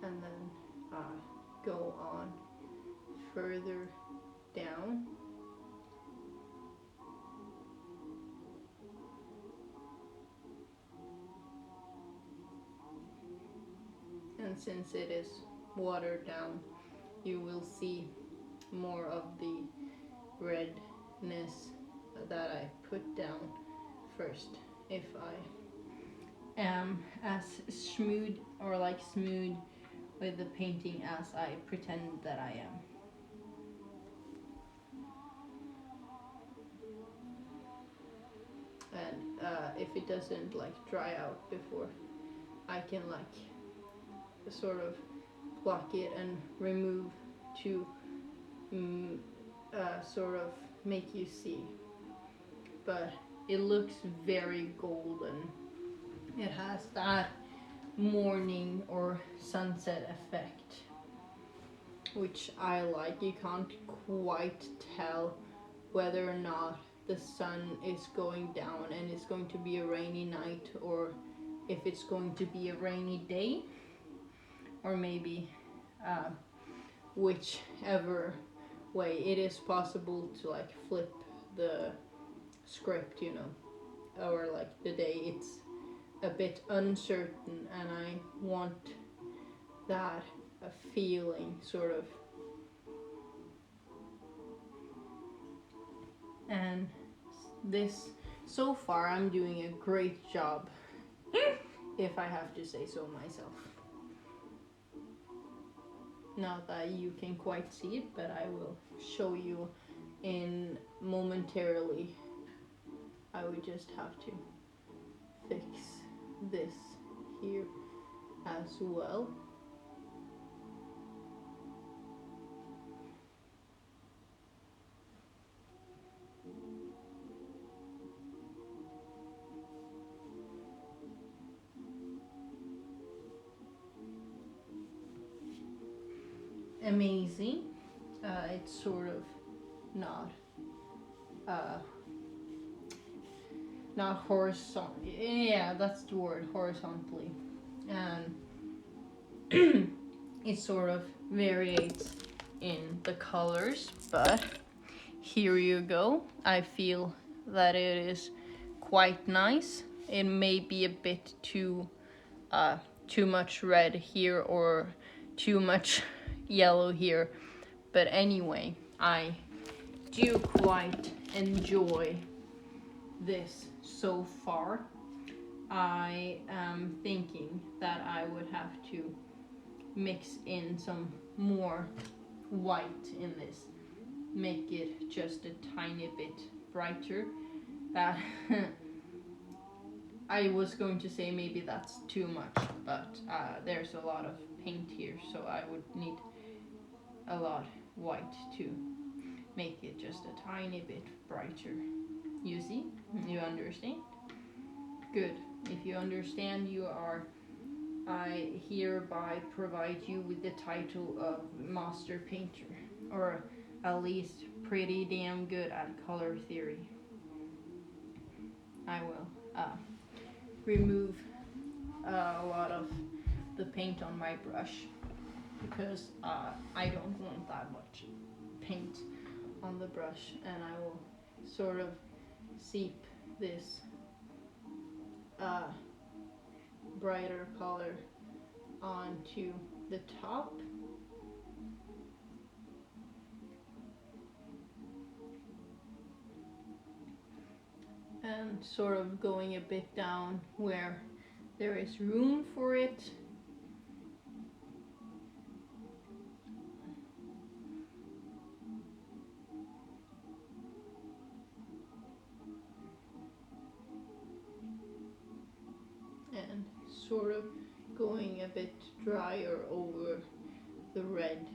and then go on further down. And since it is watered down, you will see more of the redness that I put down first. If I am as smooth with the painting as I pretend that I am. And if it doesn't dry out before, I can sort of pluck it and remove to sort of make you see. But it looks very golden. It has that morning or sunset effect, which I like. You can't quite tell whether or not the sun is going down and it's going to be a rainy night, or if it's going to be a rainy day, or maybe whichever way. It is possible to flip the script, or the day it's a bit uncertain, and I want that feeling sort of. And this, so far, I'm doing a great job, if I have to say so myself. Not that you can quite see it, but I will show you in momentarily. I would just have to fix this here as well. Amazing. It's sort of not horizontal. Yeah, that's the word, horizontally. And it sort of varies in the colors, but here you go. I feel that it is quite nice. It may be a bit too much red here or too much yellow here, but anyway, I do quite enjoy this so far. I am thinking that I would have to mix in some more white in this, make it just a tiny bit brighter. That I was going to say maybe that's too much, but there's a lot of paint here, so I would need a lot white to make it just a tiny bit brighter. You see? You understand? Good. If you understand, I hereby provide you with the title of Master Painter, or at least pretty damn good at color theory. I will remove a lot of the paint on my brush because I don't want that much paint on the brush, and I will sort of seep this brighter color onto the top. And sort of going a bit down where there is room for it. And sort of going a bit drier over the red,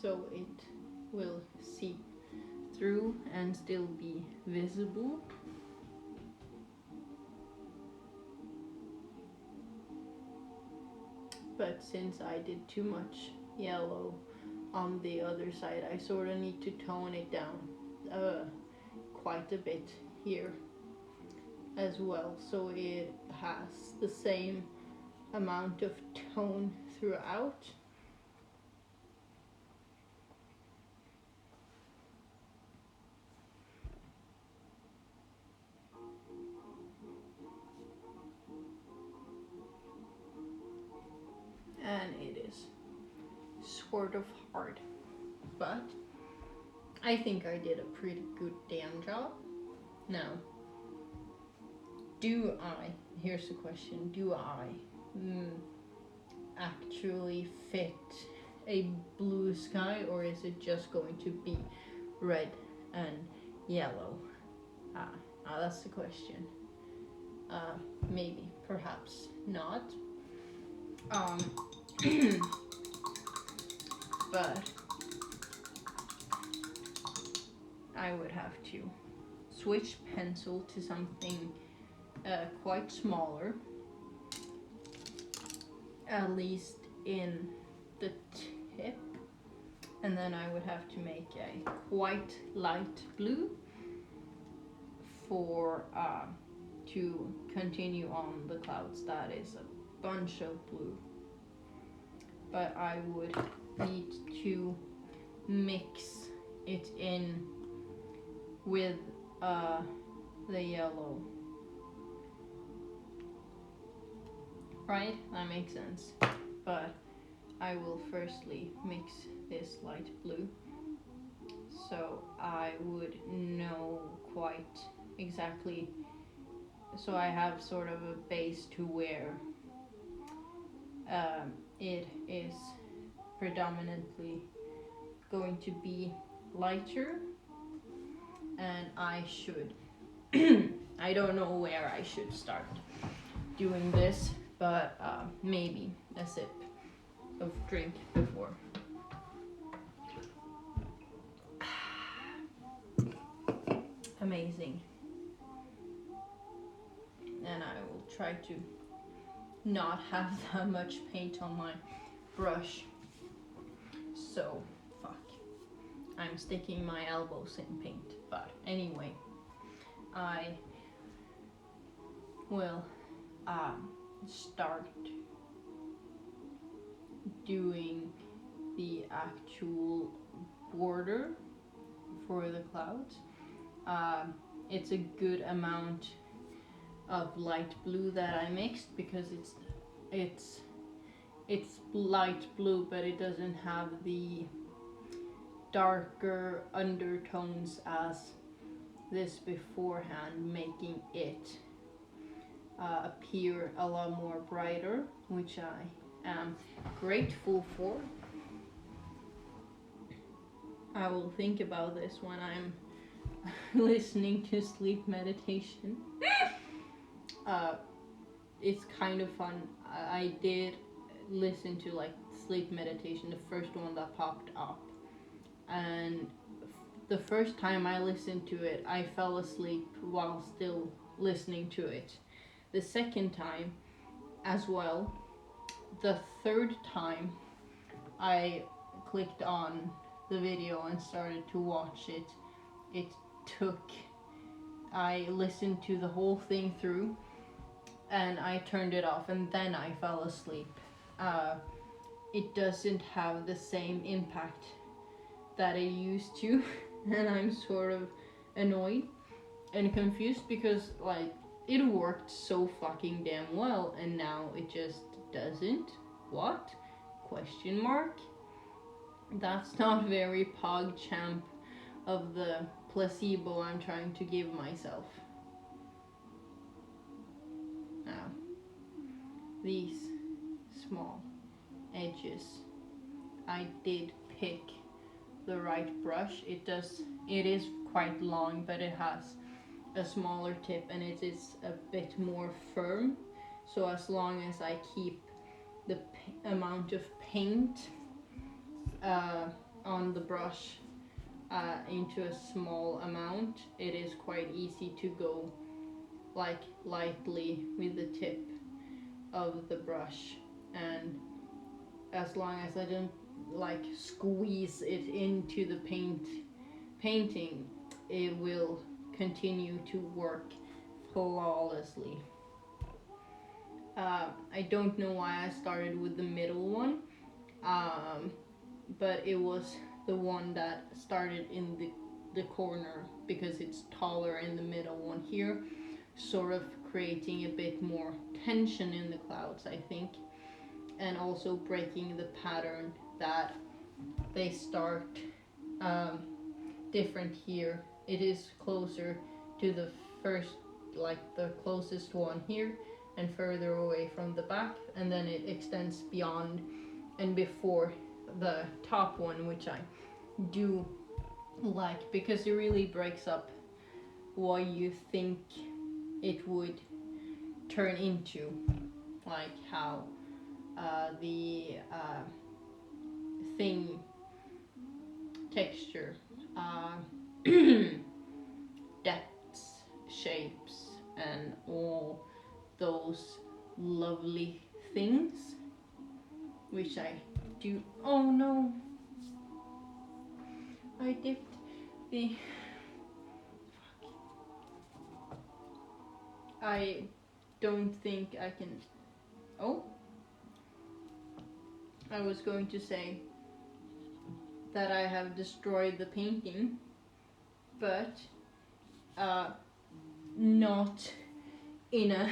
so it will seep through and still be visible. But since I did too much yellow on the other side, I sort of need to tone it down quite a bit here as well, so it has the same amount of tone throughout. And it is sort of hard, but I think I did a pretty good damn job. Now, here's the question, do I actually fit a blue sky, or is it just going to be red and yellow? That's the question. Maybe, perhaps not. But I would have to switch pencil to something quite smaller, at least in the tip, and then I would have to make a quite light blue for to continue on the clouds. That is a bunch of blue, but I would need to mix it in with the yellow. Right? That makes sense. But I will firstly mix this light blue, so I would know quite exactly, so I have sort of a base to where it is predominantly going to be lighter, and I should I don't know where I should start doing this, but maybe a sip of drink before. Amazing. And I will try to not have that much paint on my brush. So, fuck. I'm sticking my elbows in paint. But anyway, I will start doing the actual border for the clouds. It's a good amount of light blue that I mixed, because it's light blue, but it doesn't have the darker undertones as this beforehand, making it appear a lot more brighter, which I am grateful for. I will think about this when I'm listening to sleep meditation. It's kind of fun. I did listen to like sleep meditation, the first one that popped up, and the first time I listened to it, I fell asleep while still listening to it. The second time as well. The third time I clicked on the video and started to watch it, it took, I listened to the whole thing through and I turned it off and then I fell asleep. It doesn't have the same impact that it used to, and I'm sort of annoyed and confused because like it worked so fucking damn well and now it just doesn't. What? Question mark? That's not very PogChamp of the placebo I'm trying to give myself. Now, these small edges, I did pick the right brush. It is quite long, but it has a smaller tip and it is a bit more firm. So as long as I keep the amount of paint on the brush into a small amount, it is quite easy to go like lightly with the tip of the brush, and as long as I don't like squeeze it into the painting, it will continue to work flawlessly. I don't know why I started with the middle one, but it was the one that started in the corner because it's taller in the middle one here, sort of creating a bit more tension in the clouds, I think, and also breaking the pattern that they start different here. It is closer to the first, like the closest one here, and further away from the back, and then it extends beyond and before the top one, which I do like because it really breaks up what you think it would turn into, like how the thing texture, depths, shapes, and all those lovely things, which I do. Oh no, I dipped the. I don't think I can. Oh, I was going to say that I have destroyed the painting, but not in a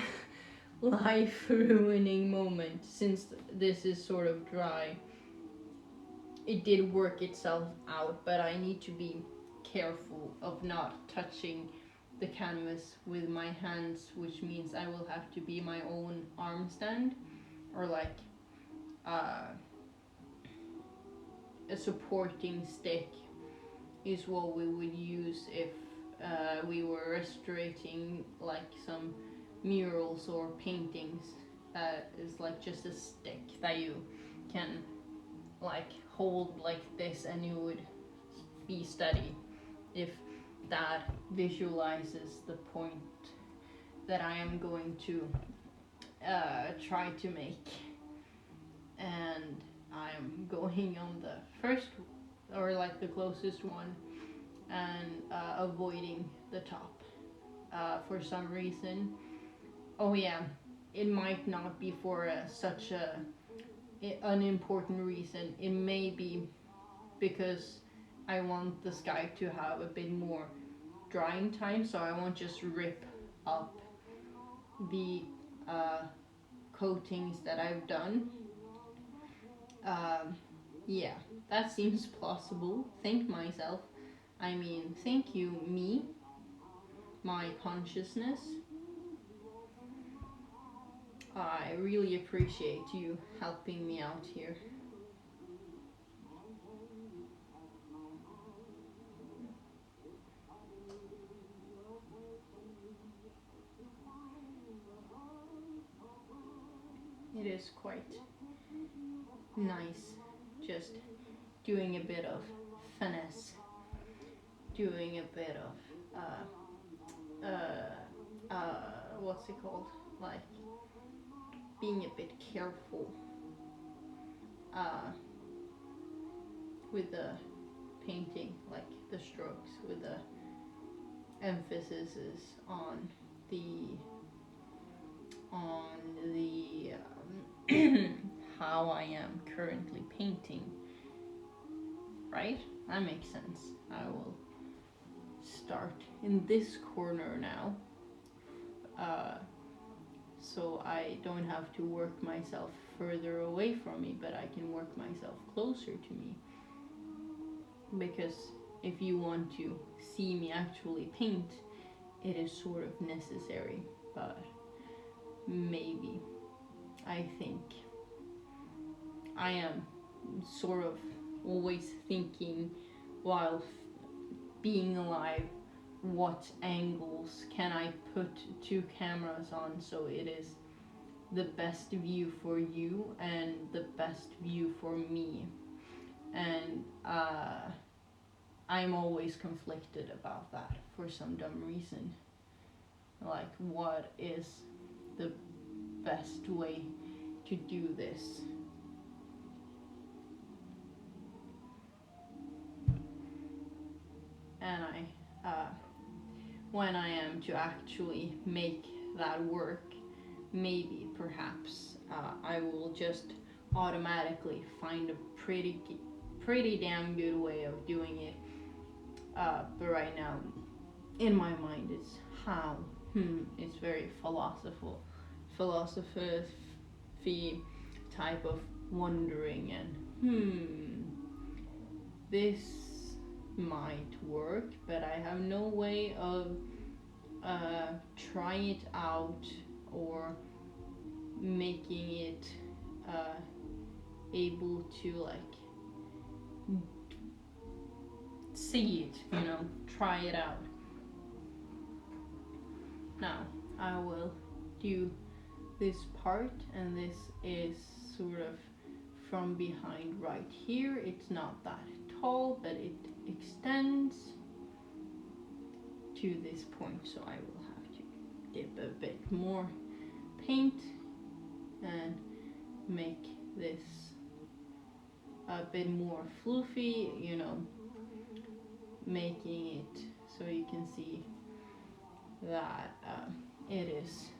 life-ruining moment, since this is sort of dry. It did work itself out, but I need to be careful of not touching the canvas with my hands, which means I will have to be my own arm stand, or like a supporting stick is what we would use if we were restoring like some murals or paintings. Is like just a stick that you can like hold like this and you would be steady, if that visualizes the point that I am going to try to make. And I'm going on the first, or like the closest one, and avoiding the top for some reason. Oh yeah, it might not be for such a unimportant reason. It may be because I want the sky to have a bit more drying time, so I won't just rip up the coatings that I've done. Yeah, that seems plausible. Thank myself. I mean, thank you, me, my consciousness. I really appreciate you helping me out here. It is quite nice just doing a bit of finesse doing a bit of what's it called, like being a bit careful with the painting, like the strokes, with the emphasis is on the how I am currently painting, right? That makes sense. I will start in this corner now, so I don't have to work myself further away from me, but I can work myself closer to me. Because if you want to see me actually paint, it is sort of necessary, but maybe I think I am sort of always thinking while being alive, what angles can I put two cameras on so it is the best view for you and the best view for me. And I'm always conflicted about that for some dumb reason. Like, what is the best way to do this? And when I am to actually make that work, maybe perhaps I will just automatically find a pretty damn good way of doing it. But right now, in my mind, it's how. It's very philosophy type of wondering, and this might work, but I have no way of trying it out or making it able to like see it, try it out. Now I will do this part, and this is sort of from behind right here. It's not that tall, but it extends to this point, so I will have to dip a bit more paint and make this a bit more fluffy, making it so you can see that it is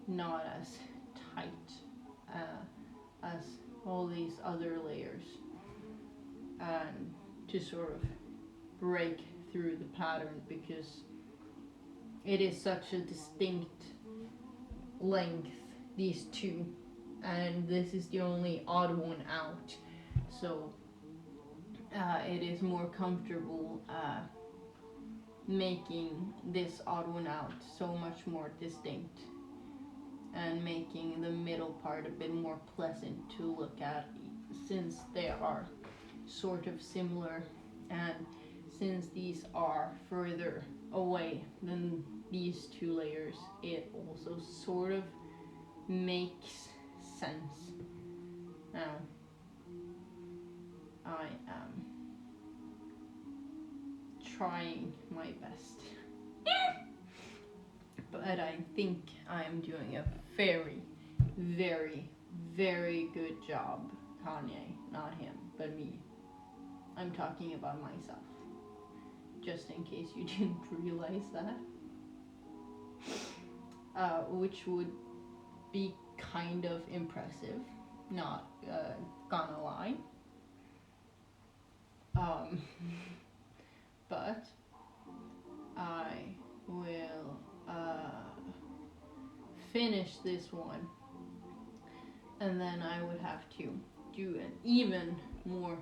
not as tight as all these other layers, and to sort of break through the pattern, because it is such a distinct length, these two, and this is the only odd one out, so it is more comfortable making this odd one out so much more distinct, and making the middle part a bit more pleasant to look at, since they are sort of similar, and since these are further away than these two layers, it also sort of makes sense. Now I am trying my best, but I think I am doing a very, very, very good job. Kanye, not him, but me. I'm talking about myself, just in case you didn't realize that. Which would be kind of impressive, not gonna lie. But I will finish this one, and then I would have to do an even more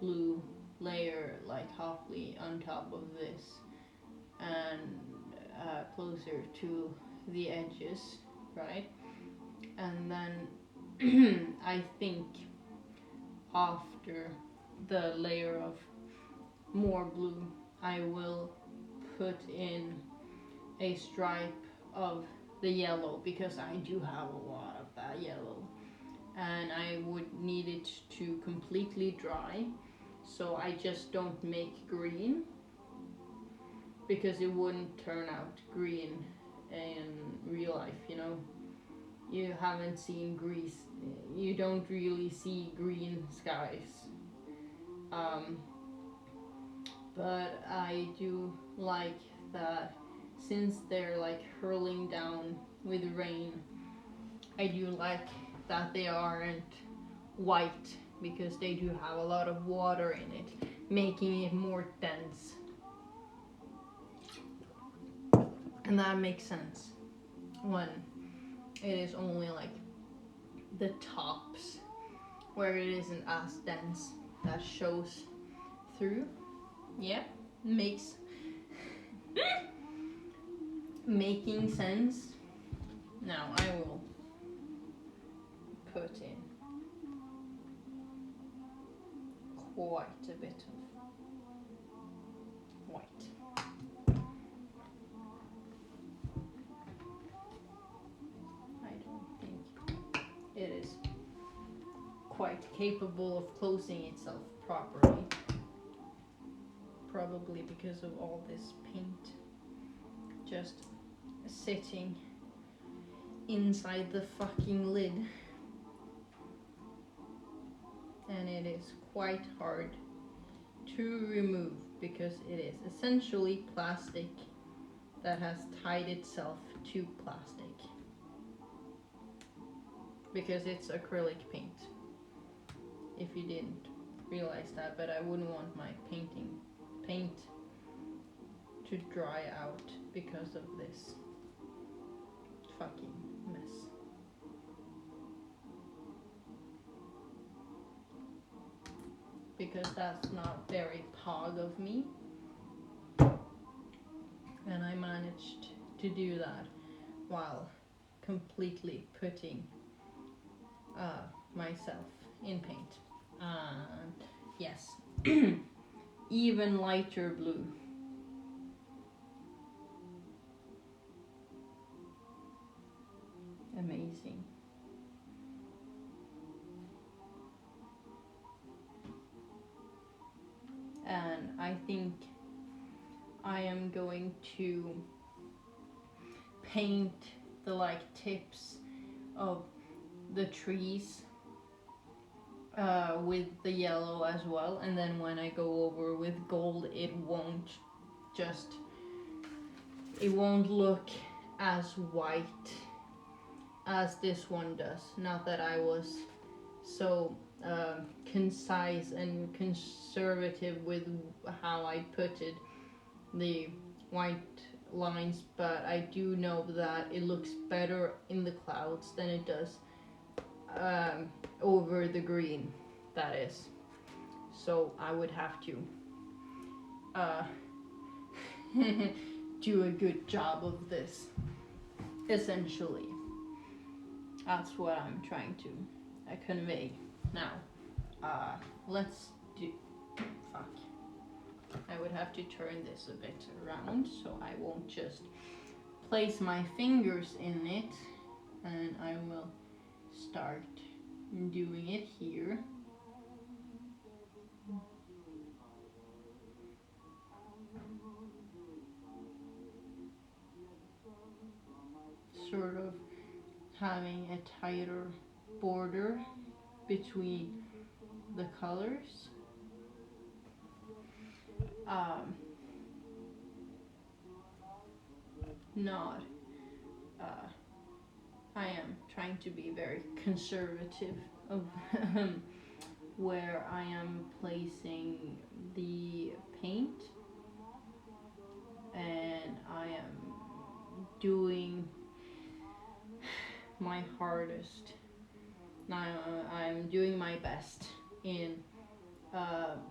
blue layer, like Hopley, on top of this, and closer to the edges, right? And then I think after the layer of more blue, I will put in a stripe of the yellow, because I do have a lot of that yellow, and I would need it to completely dry, so I just don't make green, because it wouldn't turn out green in real life, you know. You haven't seen Greece, you don't really see green skies. But I do like that since they're like hurling down with rain, I do like that they aren't white because they do have a lot of water in it, making it more dense. And that makes sense when it is only like the tops where it isn't as dense that shows through. Yeah, makes making sense. Now I will put in quite a bit of white. I don't think it is quite capable of closing itself properly. Probably because of all this paint just sitting inside the fucking lid. And it is quite hard to remove because it is essentially plastic that has tied itself to plastic. Because it's acrylic paint. If you didn't realize that, but I wouldn't want my paint to dry out because of this fucking mess. Because that's not very pog of me. And I managed to do that while completely putting myself in paint. Yes, even lighter blue. Amazing. And I think I am going to paint the like tips of the trees with the yellow as well, and then when I go over with gold it won't look as white as this one does. Not that I was so concise and conservative with how I putted the white lines, but I do know that it looks better in the clouds than it does over the green, that is. So I would have to do a good job of this, essentially. That's what I'm trying to convey. Now, let's do... Fuck. I would have to turn this a bit around so I won't just place my fingers in it, and I will start doing it here. Sort of having a tighter border between the colors. I am trying to be very conservative of where I am placing the paint, and I am doing my hardest. I'm doing my best in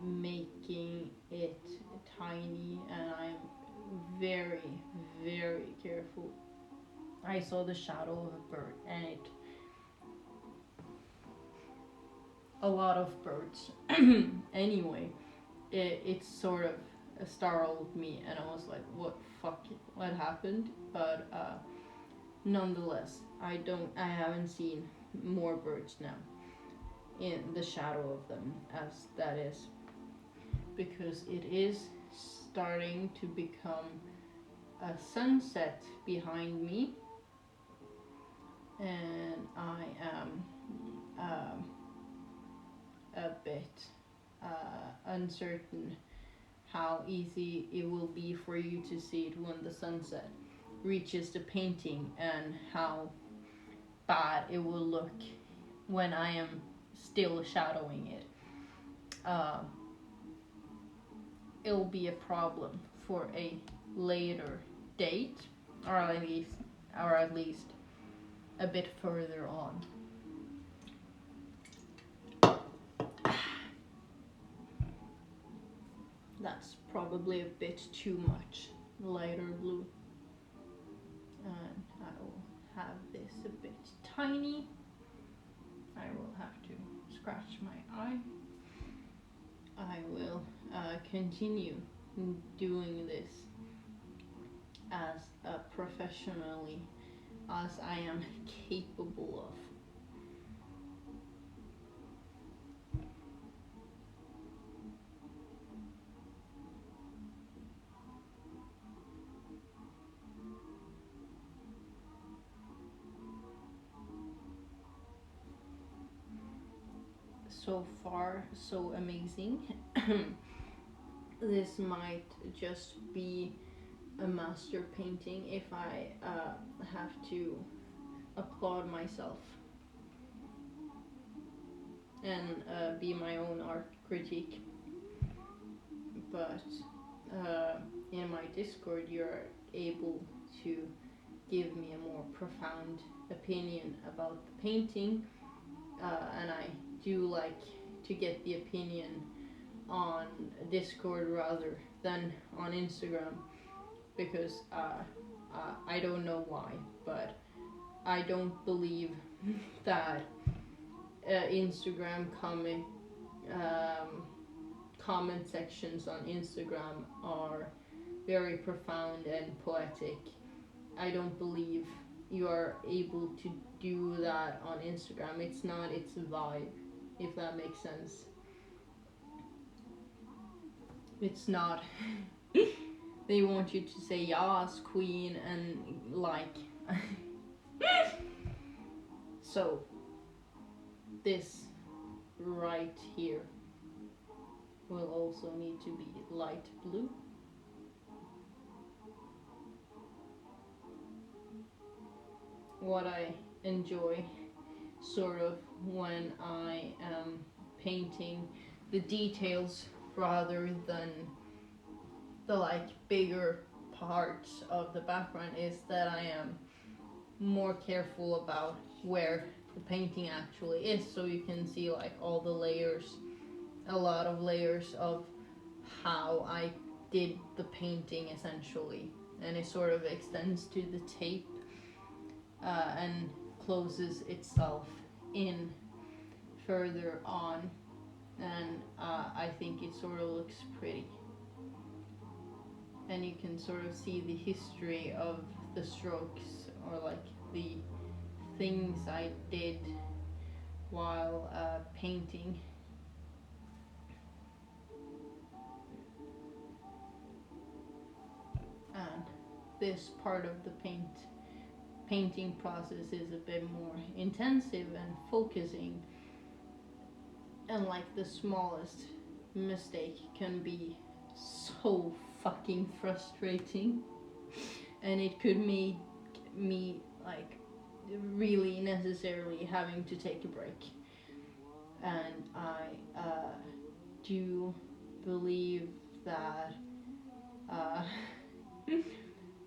making it tiny, and I'm very, very careful. I saw the shadow of a bird, and a lot of birds. Anyway, it sort of startled me, and I was like, what happened? But nonetheless, I haven't seen more birds now in the shadow of them, as that is, because it is starting to become a sunset behind me, and I am a bit uncertain how easy it will be for you to see it when the sunset reaches the painting, and how bad it will look when I am still shadowing it. Uh, it'll be a problem for a later date, or at least a bit further on. That's probably a bit too much lighter blue. And I will have this a bit tiny. I will have to scratch my eye. I will continue doing this as professionally as I am capable of. So far, so amazing. This might just be a master painting if I have to applaud myself and be my own art critique. But in my Discord, you're able to give me a more profound opinion about the painting, and I do like to get the opinion on Discord rather than on Instagram, because I don't know why, but I don't believe that Instagram comment sections on Instagram are very profound and poetic. I don't believe you are able to do that on Instagram. It's not its vibe, if that makes sense. It's not. They want you to say yas, queen, and like. So, this right here will also need to be light blue. What I enjoy sort of when I am painting the details rather than the like bigger parts of the background is that I am more careful about where the painting actually is, so you can see like all the layers, a lot of layers of how I did the painting essentially, and it sort of extends to the tape and closes itself in further on, and I think it sort of looks pretty, and you can sort of see the history of the strokes, or like the things I did while painting. And this part of the painting process is a bit more intensive and focusing, and like the smallest mistake can be so fucking frustrating, and it could make me like really necessarily having to take a break. And I do believe that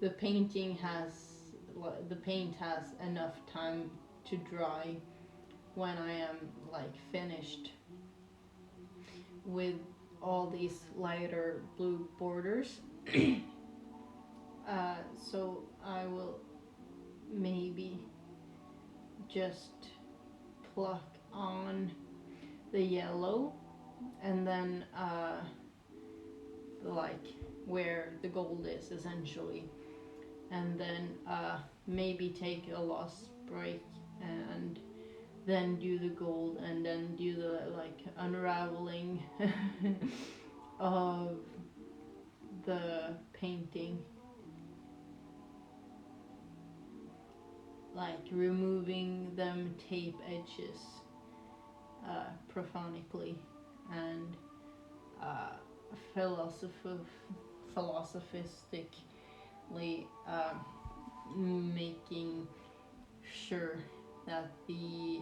the paint has enough time to dry when I am like finished with all these lighter blue borders. So I will maybe just pluck on the yellow, and then like where the gold is essentially, and then maybe take a lost break and then do the gold, and then do the like unraveling of the painting, like removing them tape edges prophonically and philosophistically making sure that the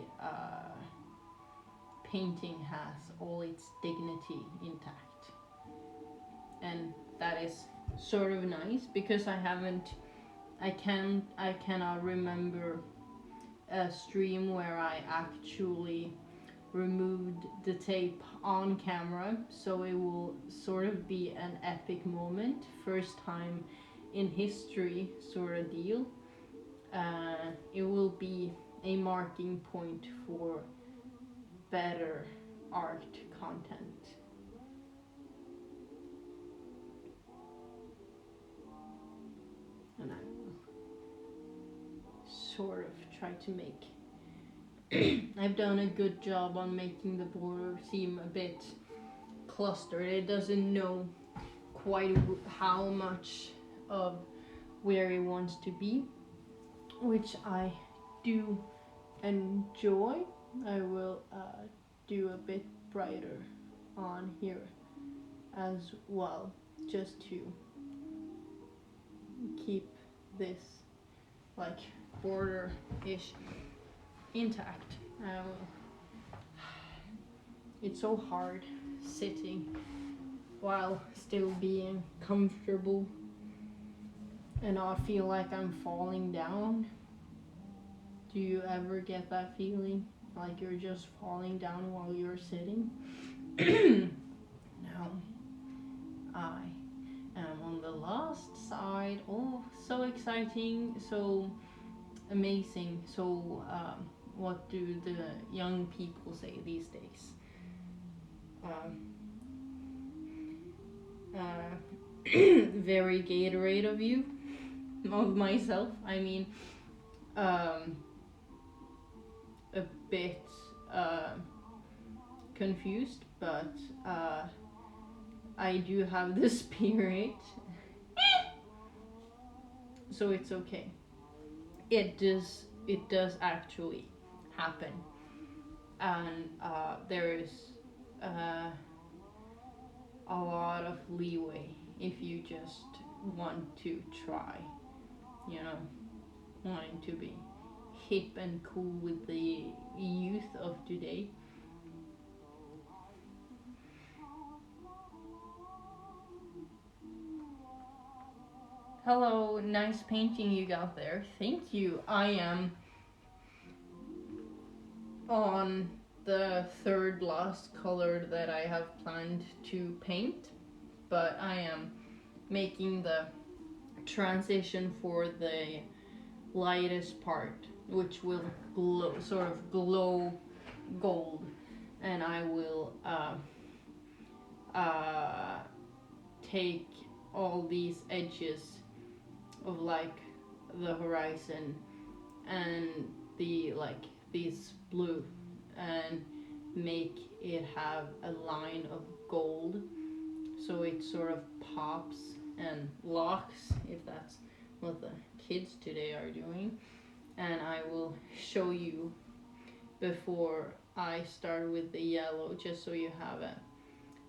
painting has all its dignity intact. And that is sort of nice because I cannot remember a stream where I actually removed the tape on camera, so it will sort of be an epic moment, first time in history sort of deal. It will be a marking point for better art content. And I will sort of try to make I've done a good job on making the border seem a bit clustered. It doesn't know quite how much of where it wants to be, which I do enjoy. I will do a bit brighter on here as well, just to keep this like border-ish intact. It's so hard sitting while still being comfortable and not feel like I'm falling down. Do you ever get that feeling like you're just falling down while you're sitting? No, I am on the last side. Oh, so exciting, so amazing. So what do the young people say these days? Very Gatorade of you, of myself. I mean, a bit confused, but I do have the spirit, so it's okay. It does actually happen, and there is a lot of leeway if you just want to try, wanting to be hip and cool with the youth of today. Hello, nice painting you got there. Thank you. I am on the third last color that I have planned to paint, but I am making the transition for the lightest part, which will glow gold, and I will take all these edges of like the horizon and the like these blue and make it have a line of gold, so it sort of pops and locks, if that's what the kids today are doing. And I will show you before I start with the yellow, just so you have an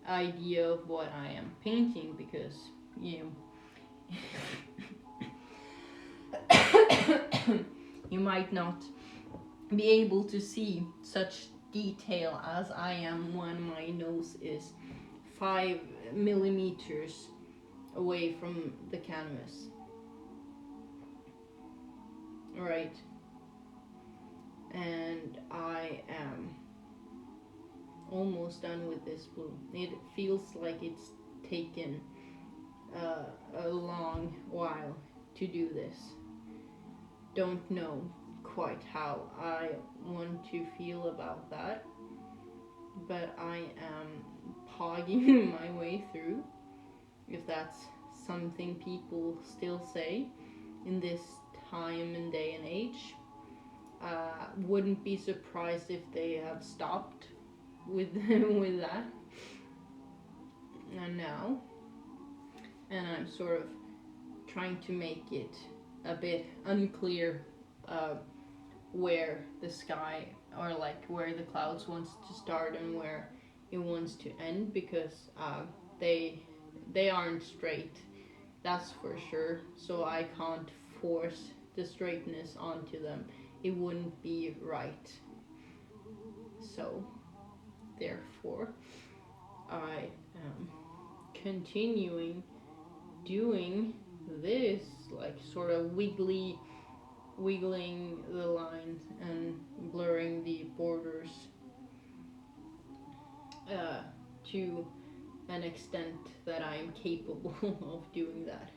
idea of what I am painting, because you might not be able to see such detail as I am when my nose is 5 millimeters away from the canvas. Right, and I am almost done with this blue. It feels like it's taken a long while to do this. Don't know quite how I want to feel about that, but I am pogging my way through, if that's something people still say in this time and day and age. Wouldn't be surprised if they have stopped with with that. And now, and I'm sort of trying to make it a bit unclear where the sky, or like where the clouds wants to start and where it wants to end, because they they aren't straight, that's for sure. So I can't force the straightness onto them. It wouldn't be right. So therefore, I am continuing doing this, like sort of wiggling the lines and blurring the borders to an extent that I'm capable of doing that.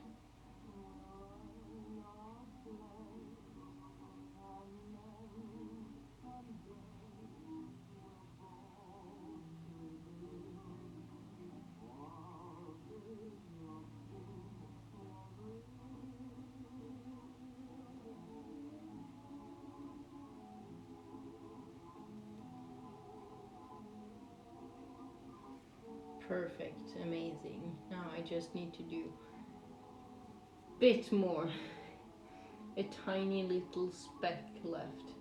Perfect, amazing. Now I just need to do a bit more. A tiny little speck left.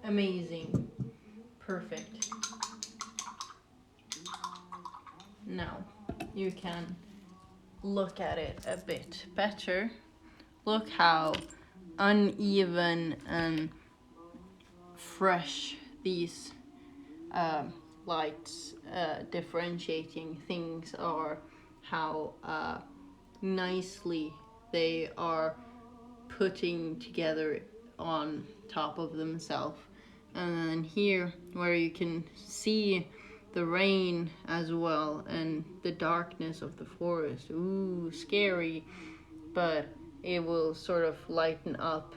Amazing. Perfect. Now you can look at it a bit better. Look how uneven and fresh these lights differentiating things are, how nicely they are putting together on top of themselves. And then here where you can see the rain as well and the darkness of the forest. Ooh, scary, but it will sort of lighten up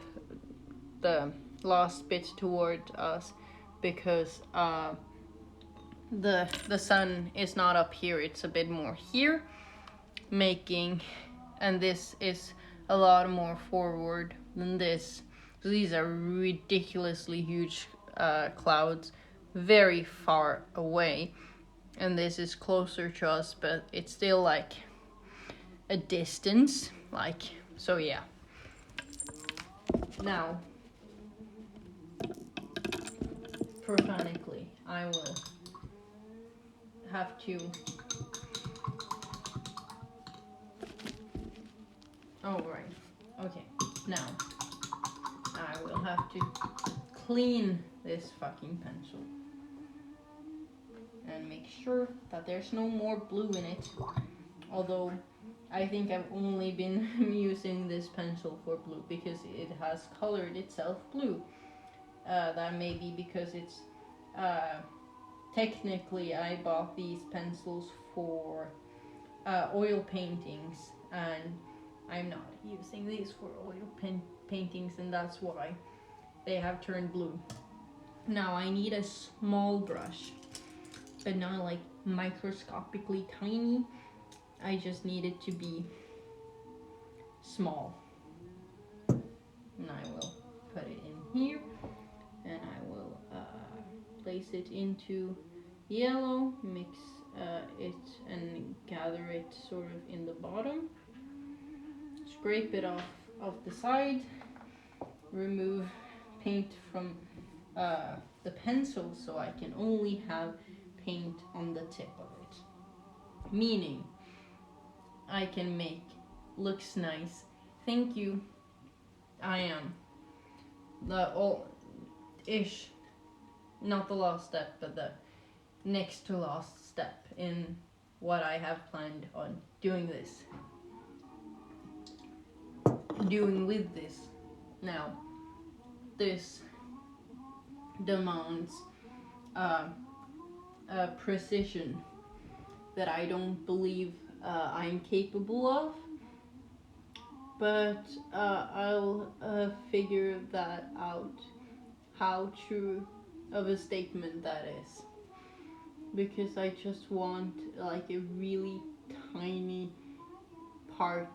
the last bit toward us, because the sun is not up here, it's a bit more here, making, and this is a lot more forward than this. So these are ridiculously huge clouds, very far away, and this is closer to us, but it's still like a distance, like, so yeah. Now, prophetically, I will have to, oh right, okay, now I will have to clean this fucking pencil and make sure that there's no more blue in it, although I think I've only been using this pencil for blue because it has colored itself blue. That may be because it's technically I bought these pencils for oil paintings, and I'm not using these for oil paintings, and that's why they have turned blue. Now I need a small brush, but not like microscopically tiny. I just need it to be small. And I will put it in here, and I will place it into yellow, mix it and gather it sort of in the bottom, scrape it off of the side, remove paint from the pencil so I can only have paint on the tip of it, meaning I can make looks nice. Thank you. I am the ish, not the last step, but the next to last step in what I have planned on doing with this. Now, this demands a precision that I don't believe I'm capable of, but I'll figure that out, how true of a statement that is, because I just want like a really tiny part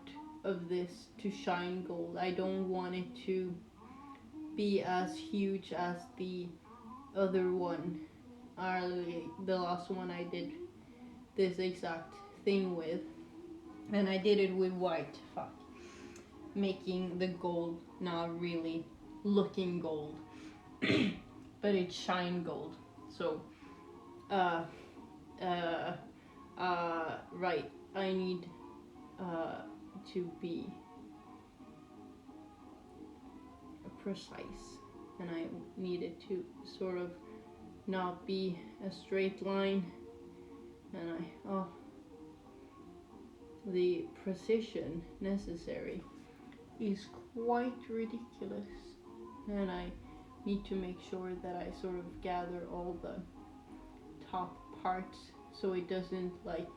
of this to shine gold. I don't want it to be as huge as the other one, or the last one I did this exact thing with, and I did it with white. Fuck, making the gold not really looking gold, but it's shine gold. So, uh, uh, right. I need to be precise, and I need it to sort of not be a straight line, and the precision necessary is quite ridiculous, and I need to make sure that I sort of gather all the top parts so it doesn't like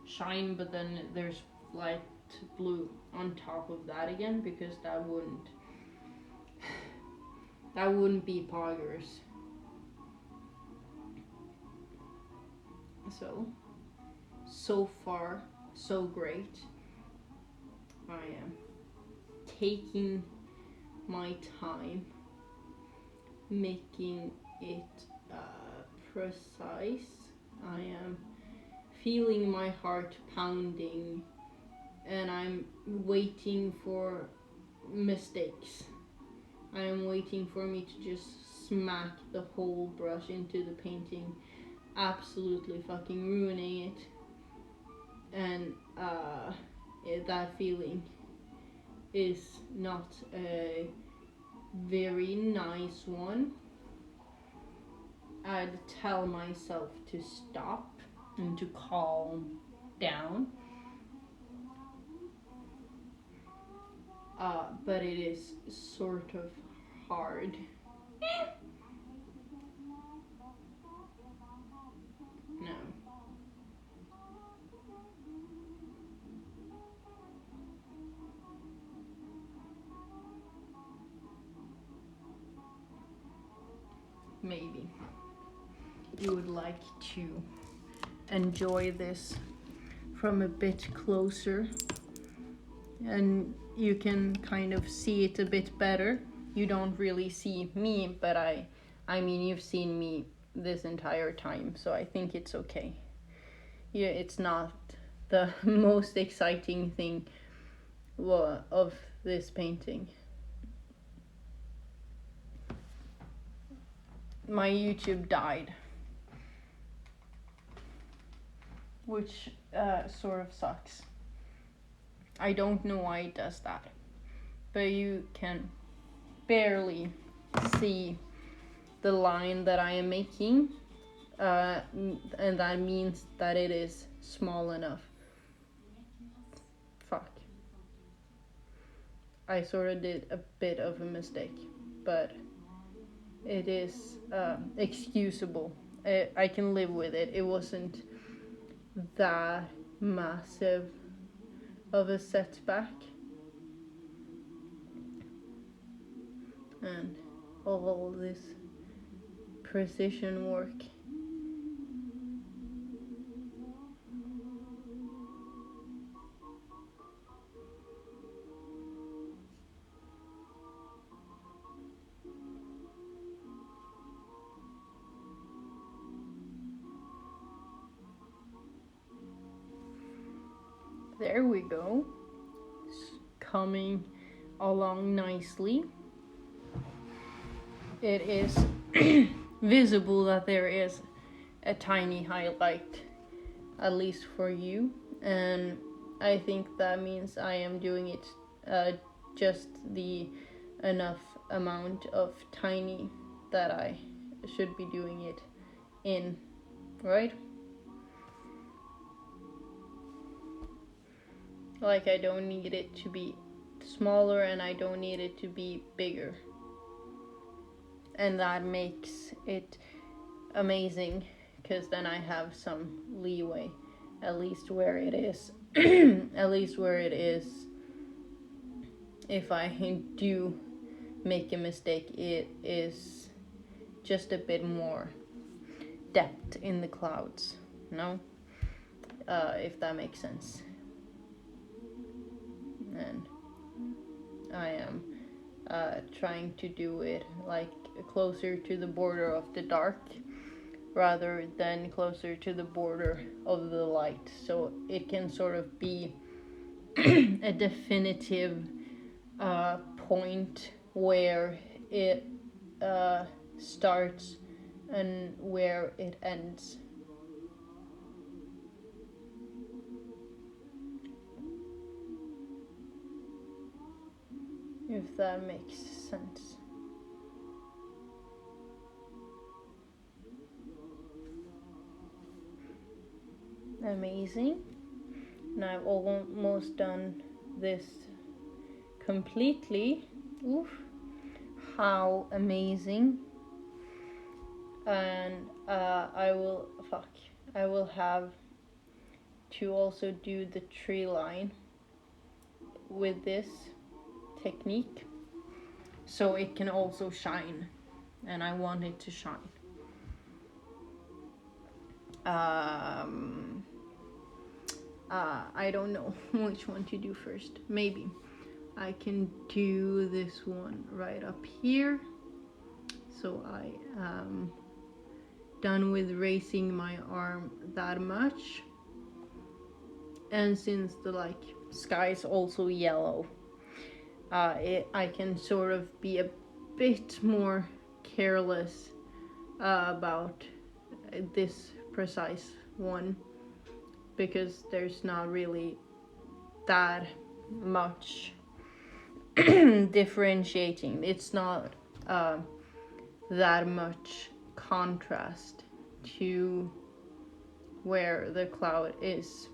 shine but then there's light blue on top of that again, because that wouldn't be poggers. So far so great. I am taking my time making it precise. I am feeling my heart pounding, and I'm waiting for mistakes. I am waiting for me to just smack the whole brush into the painting, absolutely fucking ruining it. And that feeling is not a very nice one. I'd tell myself to stop and to calm down. But it is sort of hard. No. Maybe you would like to enjoy this from a bit closer, and you can kind of see it a bit better. You don't really see me, but I mean, you've seen me this entire time, so I think it's okay. Yeah, it's not the most exciting thing of this painting. My YouTube died, which sort of sucks. I don't know why it does that, but you can barely see the line that I am making, and that means that it is small enough. Fuck. I sort of did a bit of a mistake, but it is excusable. I can live with it. It wasn't that massive of a setback. And all this precision work. There we go. It's coming along nicely. It is visible that there is a tiny highlight, at least for you, and I think that means I am doing it just the enough amount of tiny that I should be doing it in, right? Like, I don't need it to be smaller and I don't need it to be bigger. And that makes it amazing, because then I have some leeway, at least where it is if I do make a mistake, it is just a bit more depth in the clouds, no? If that makes sense. And I am trying to do it like closer to the border of the dark rather than closer to the border of the light, so it can sort of be a definitive point where it starts and where it ends. If that makes sense. Amazing. And I've almost done this completely. Oof. How amazing. And I will have to also do the tree line with this technique, so it can also shine, and I want it to shine. I don't know which one to do first. Maybe I can do this one right up here. So I am done with raising my arm that much. And since the sky is also yellow, I can sort of be a bit more careless about this precise one, because there's not really that much differentiating. It's not that much contrast to where the cloud is,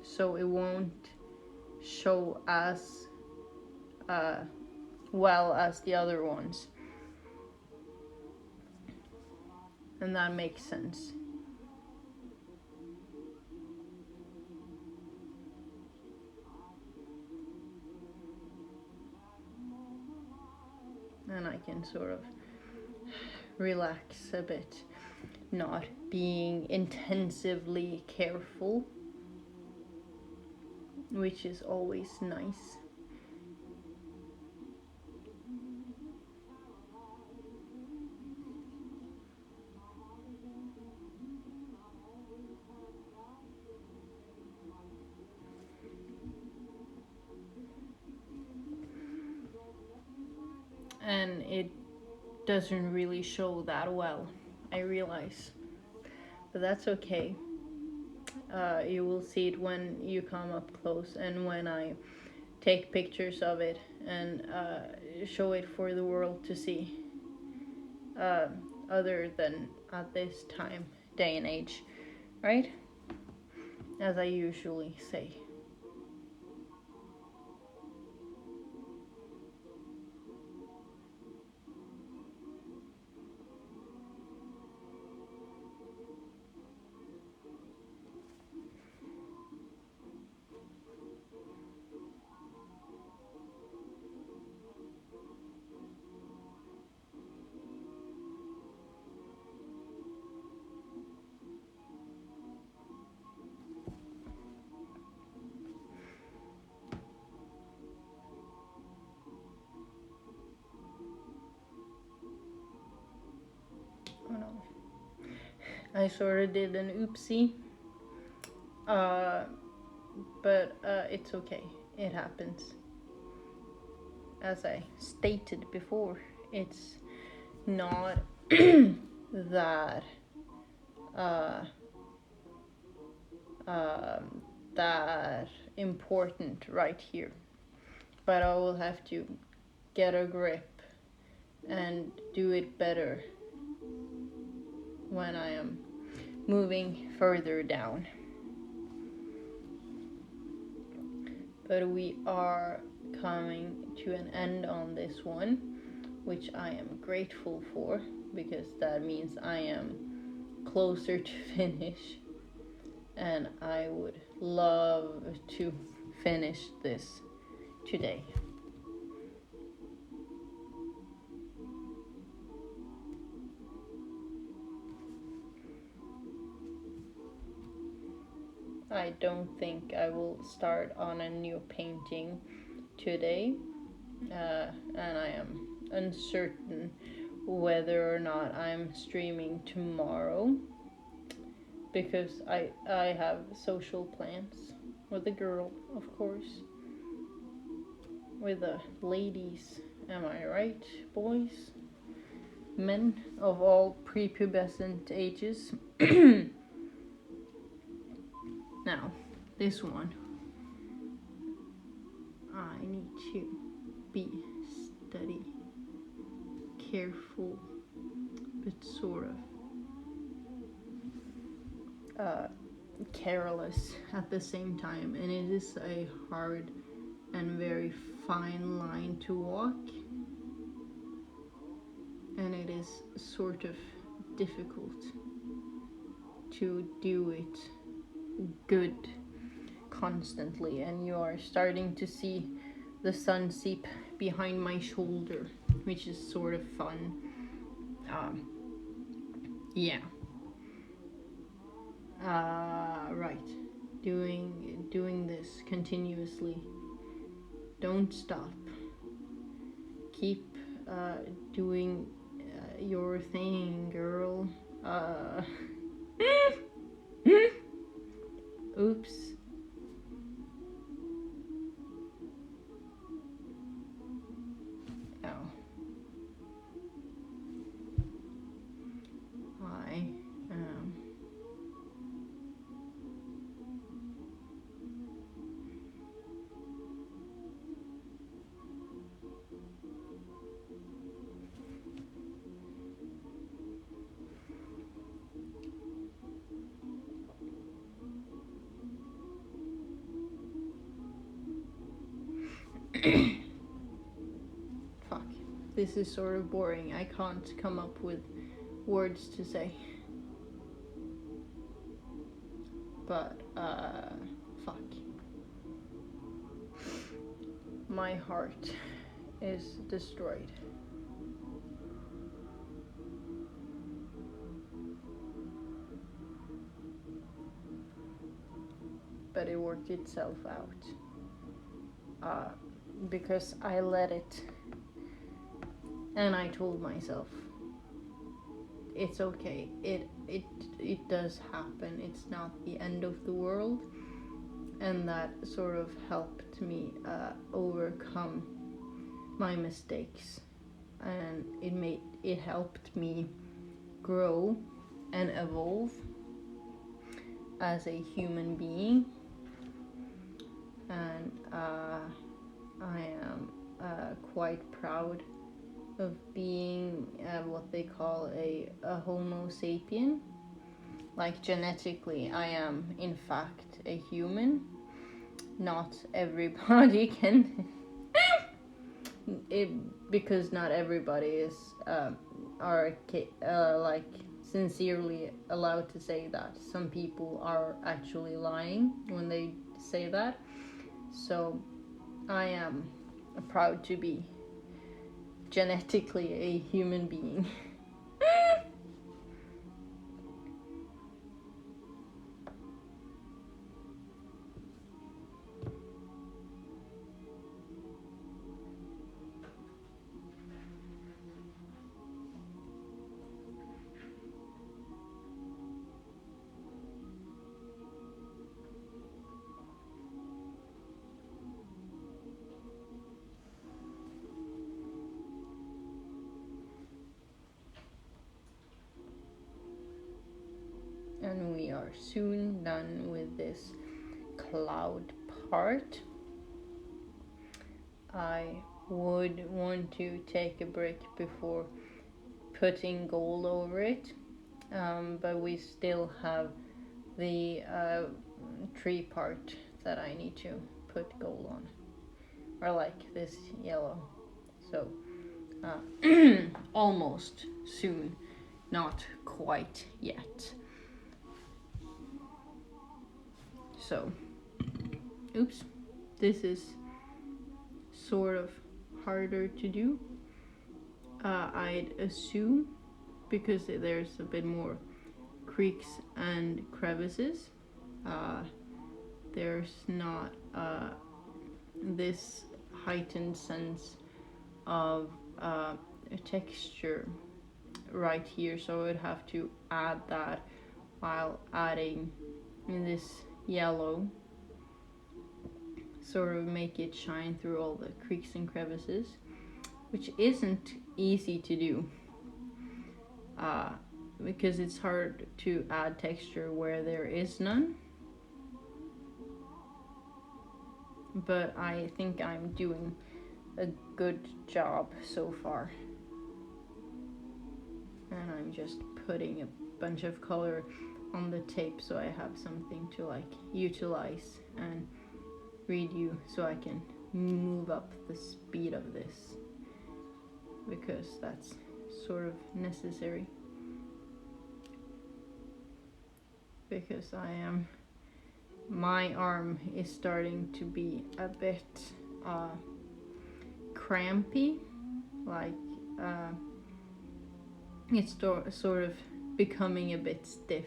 so it won't show as well as the other ones, and that makes sense. And I can sort of relax a bit, not being intensively careful, which is always nice. And it doesn't really show that well, I realize, but that's okay. You will see it when you come up close and when I take pictures of it and show it for the world to see, other than at this time, day and age, right? As I usually say. Oh no. I sort of did an oopsie. But it's okay. It happens. As I stated before, it's not that that important right here. But I will have to get a grip and do it better when I am moving further down. But we are coming to an end on this one, which I am grateful for, because that means I am closer to finish, and I would love to finish this today. I don't think I will start on a new painting today, and I am uncertain whether or not I'm streaming tomorrow, because I have social plans with a girl, of course, with the ladies. Am I right, boys? Men of all prepubescent ages. Now, this one, I need to be steady, careful, but sort of careless at the same time, and it is a hard and very fine line to walk, and it is sort of difficult to do it good constantly, and you are starting to see the sun seep behind my shoulder, which is sort of fun. Yeah. Right. Doing this continuously. Don't stop. Keep doing your thing, girl. Oops. Oh. I fuck. This is sort of boring. I can't come up with words to say. But, fuck. My heart is destroyed. But it worked itself out. Because I let it. And I told myself, it's okay. It does happen. It's not the end of the world. And that sort of helped me overcome my mistakes, and it helped me grow and evolve as a human being. And I am quite proud of being what they call a Homo sapien. Like, genetically, I am in fact a human. Not everybody can because not everybody is like sincerely allowed to say that. Some people are actually lying when they say that. So I am proud to be genetically a human being. And we are soon done with this cloud part. I would want to take a break before putting gold over it, but we still have the tree part that I need to put gold on, or like this yellow. So almost soon, not quite yet. So, oops. this is sort of harder to do, I'd assume, because there's a bit more creeks and crevices. There's not this heightened sense of a texture right here, so I'd have to add that while adding this yellow, sort of make it shine through all the creeks and crevices, which isn't easy to do, because it's hard to add texture where there is none. But I think I'm doing a good job so far. And I'm just putting a bunch of color on the tape so I have something to like utilize and read you, so I can move up the speed of this, because that's sort of necessary, because my arm is starting to be a bit crampy, like it's sort of becoming a bit stiff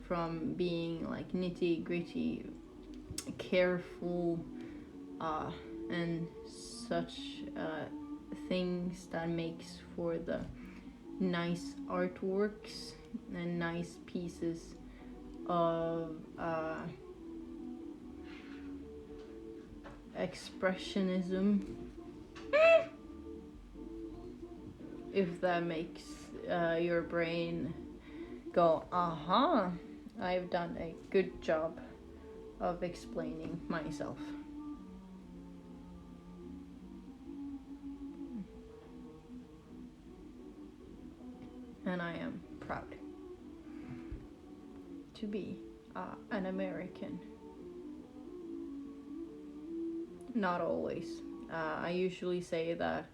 from being like nitty gritty, careful, and such things that makes for the nice artworks and nice pieces of expressionism, if that makes your brain go, aha, I've done a good job of explaining myself. And I am proud to be an American. Not always. I usually say that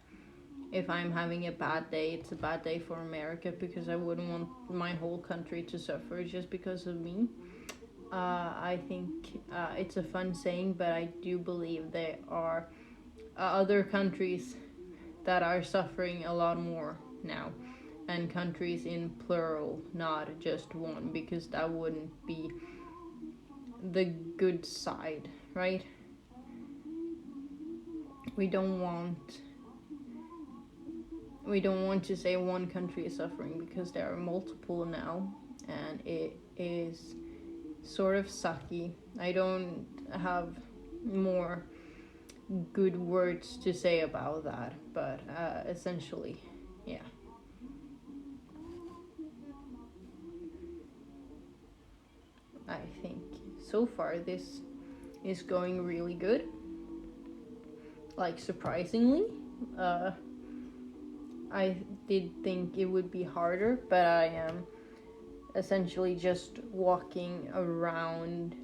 if I'm having a bad day, it's a bad day for America, because I wouldn't want my whole country to suffer just because of me. I think it's a fun saying, but I do believe there are other countries that are suffering a lot more now, and countries in plural, not just one, because that wouldn't be the good side, right? We don't want to say one country is suffering, because there are multiple now, and it is sort of sucky. I don't have more good words to say about that, but essentially, yeah. I think so far this is going really good, like surprisingly. I did think it would be harder, but I am essentially just walking around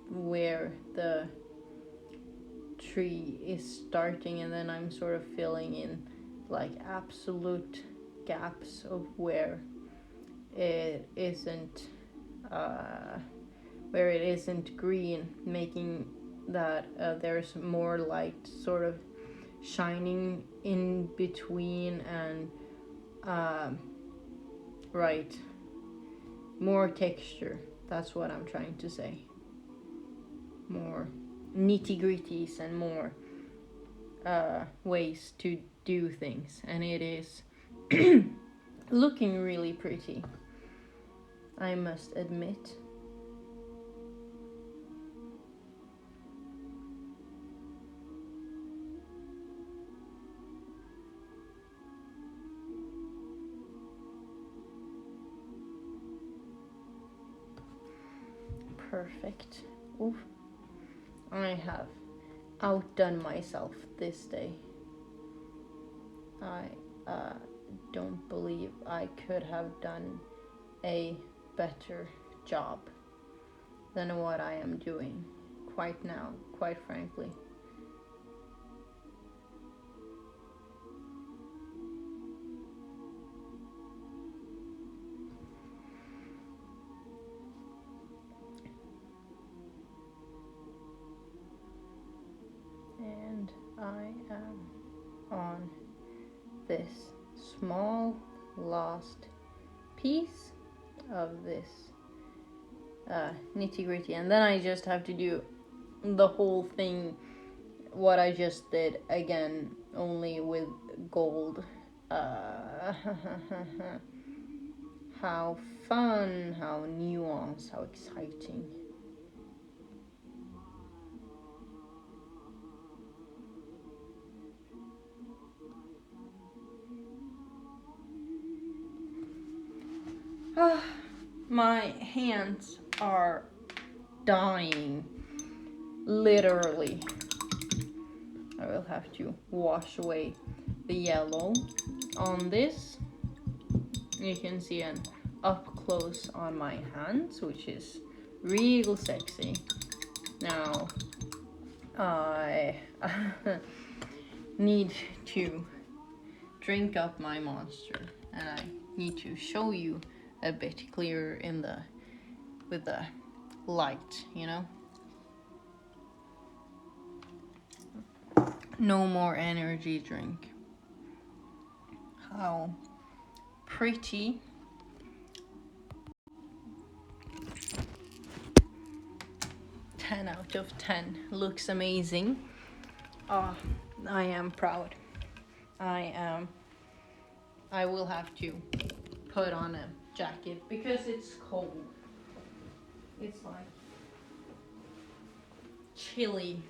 where the tree is starting, and then I'm sort of filling in like absolute gaps of where it isn't green, making that there's more light sort of shining in between, and right, more texture. That's what I'm trying to say. More nitty-gritties and more ways to do things, and it is looking really pretty, I must admit. Perfect. Oof. I have outdone myself this day. I don't believe I could have done a better job than what I am doing quite now, quite frankly. I am on this small last piece of this nitty gritty, and then I just have to do the whole thing what I just did again, only with gold. How fun, how nuanced, how exciting. My hands are dying. Literally. I will have to wash away the yellow on this. You can see an up close on my hands, which is real sexy. Now, I need to drink up my monster, and I need to show you a bit clearer in the with the light, you know. No more energy drink. How pretty. 10 out of 10. Looks amazing. Oh, I am proud. I will have to put on a jacket because it's cold. It's like chilly.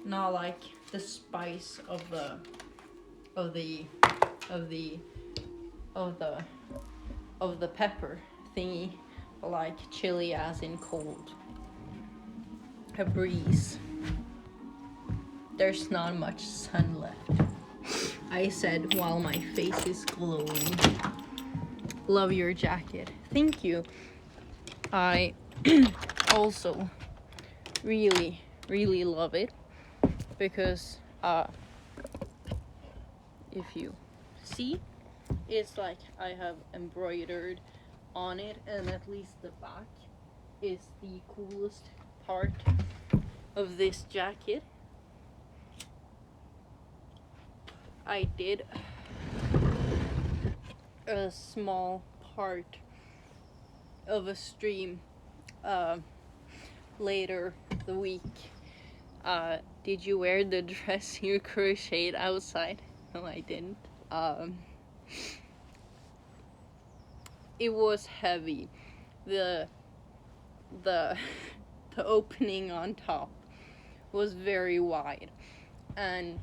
Not like the spice of the pepper thingy, but like chilly as in cold. A breeze. There's not much sun left. I said while my face is glowing. Love your jacket. Thank you. I also really love it because if you see, it's like I have embroidered on it, and at least the back is the coolest part of this jacket. I did a small part of a stream later the week. Did you wear the dress you crocheted outside? No, I didn't. It was heavy. The opening on top was very wide, and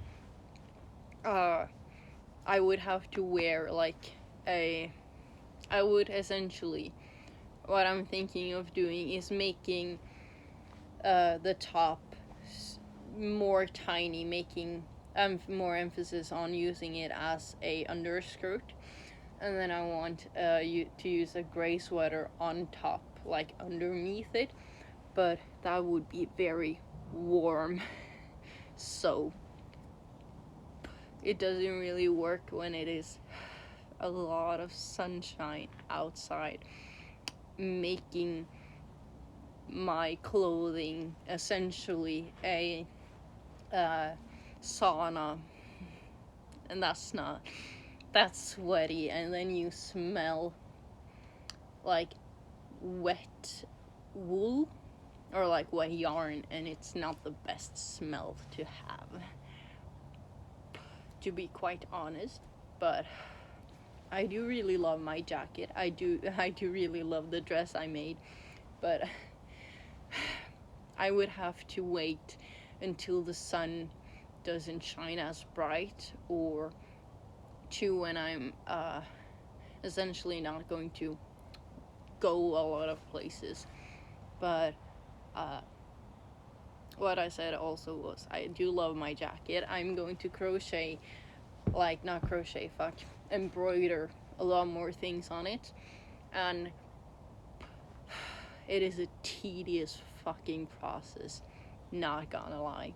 I would have to wear I would essentially, what I'm thinking of doing is making the top more tiny, making more emphasis on using it as a underskirt, and then I want you to use a gray sweater on top, like underneath it, but that would be very warm, so it doesn't really work when it is a lot of sunshine outside, making my clothing essentially a sauna, and that's sweaty, and then you smell like wet wool or like wet yarn, and it's not the best smell to have, to be quite honest. But I do really love my jacket. I do really love the dress I made, but I would have to wait until the sun doesn't shine as bright, or to when I'm essentially not going to go a lot of places. But what I said also was I do love my jacket. I'm going to embroider a lot more things on it, and it is a tedious fucking process, not gonna lie.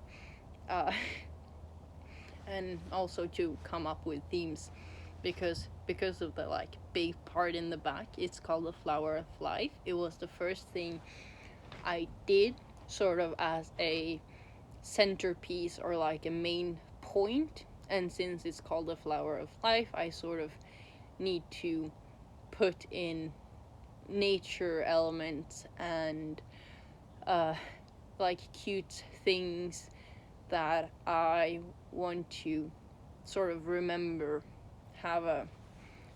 And also to come up with themes, because of the like big part in the back, it's called the Flower of Life. It was the first thing I did sort of as a centerpiece or like a main point. And since it's called the flower of life, I sort of need to put in nature elements and like cute things that I want to sort of remember, have a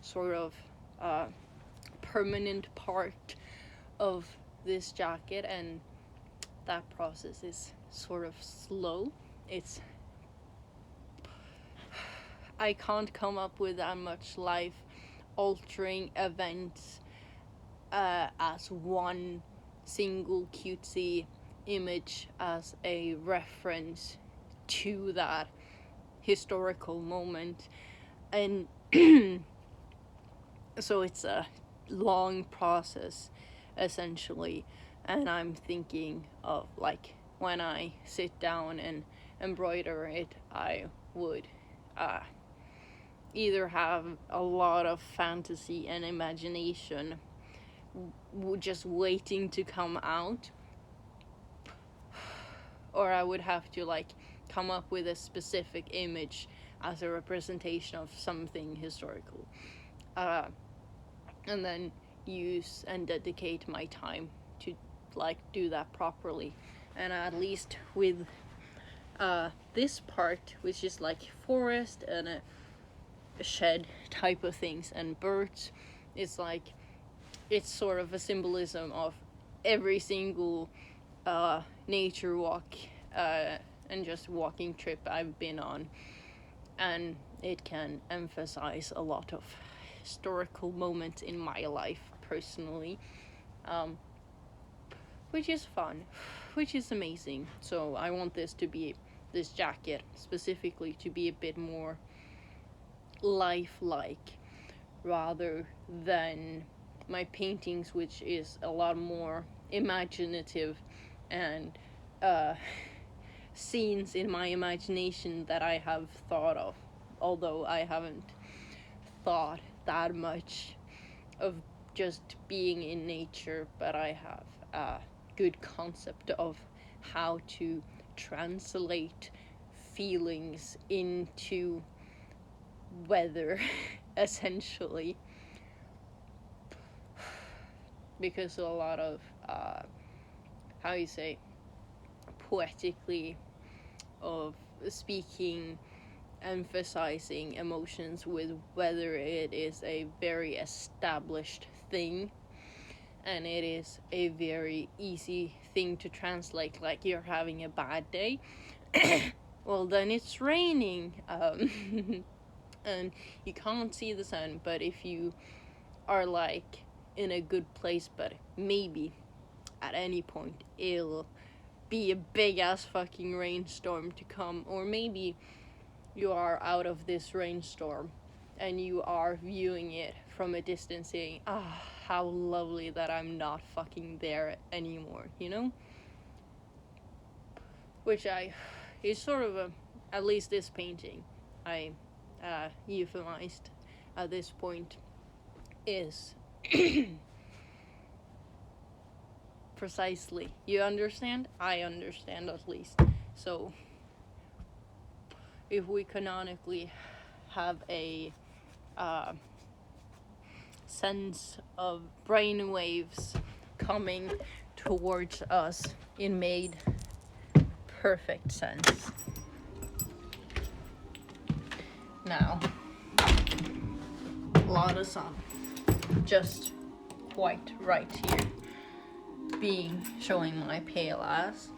sort of permanent part of this jacket. And that process is sort of slow. I can't come up with that much life altering events as one single cutesy image as a reference to that historical moment. And so it's a long process essentially. And I'm thinking of like when I sit down and embroider it, I would either have a lot of fantasy and imagination just waiting to come out, or I would have to like come up with a specific image as a representation of something historical, and then use and dedicate my time to like do that properly. And at least with this part, which is like forest and a shed type of things and birds, it's like it's sort of a symbolism of every single nature walk and just walking trip I've been on, and it can emphasize a lot of historical moments in my life personally, which is fun, which is amazing. So I want this jacket specifically to be a bit more lifelike rather than my paintings, which is a lot more imaginative and scenes in my imagination that I have thought of, although I haven't thought that much of just being in nature, but I have a good concept of how to translate feelings into weather essentially, because a lot of how you say poetically of speaking, emphasizing emotions with weather, it is a very established thing, and it is a very easy thing to translate. Like, you're having a bad day, well then it's raining, and you can't see the sun. But if you are like in a good place, but maybe at any point it'll be a big ass fucking rainstorm to come, or maybe you are out of this rainstorm and you are viewing it from a distance saying, how lovely that I'm not fucking there anymore, you know? Which is sort of at least this painting I euphemized at this point is precisely. You understand? I understand, at least. So if we canonically have a sense of brainwaves coming towards us, it made perfect sense. Now, a lot of sun, just quite right here, showing my pale ass,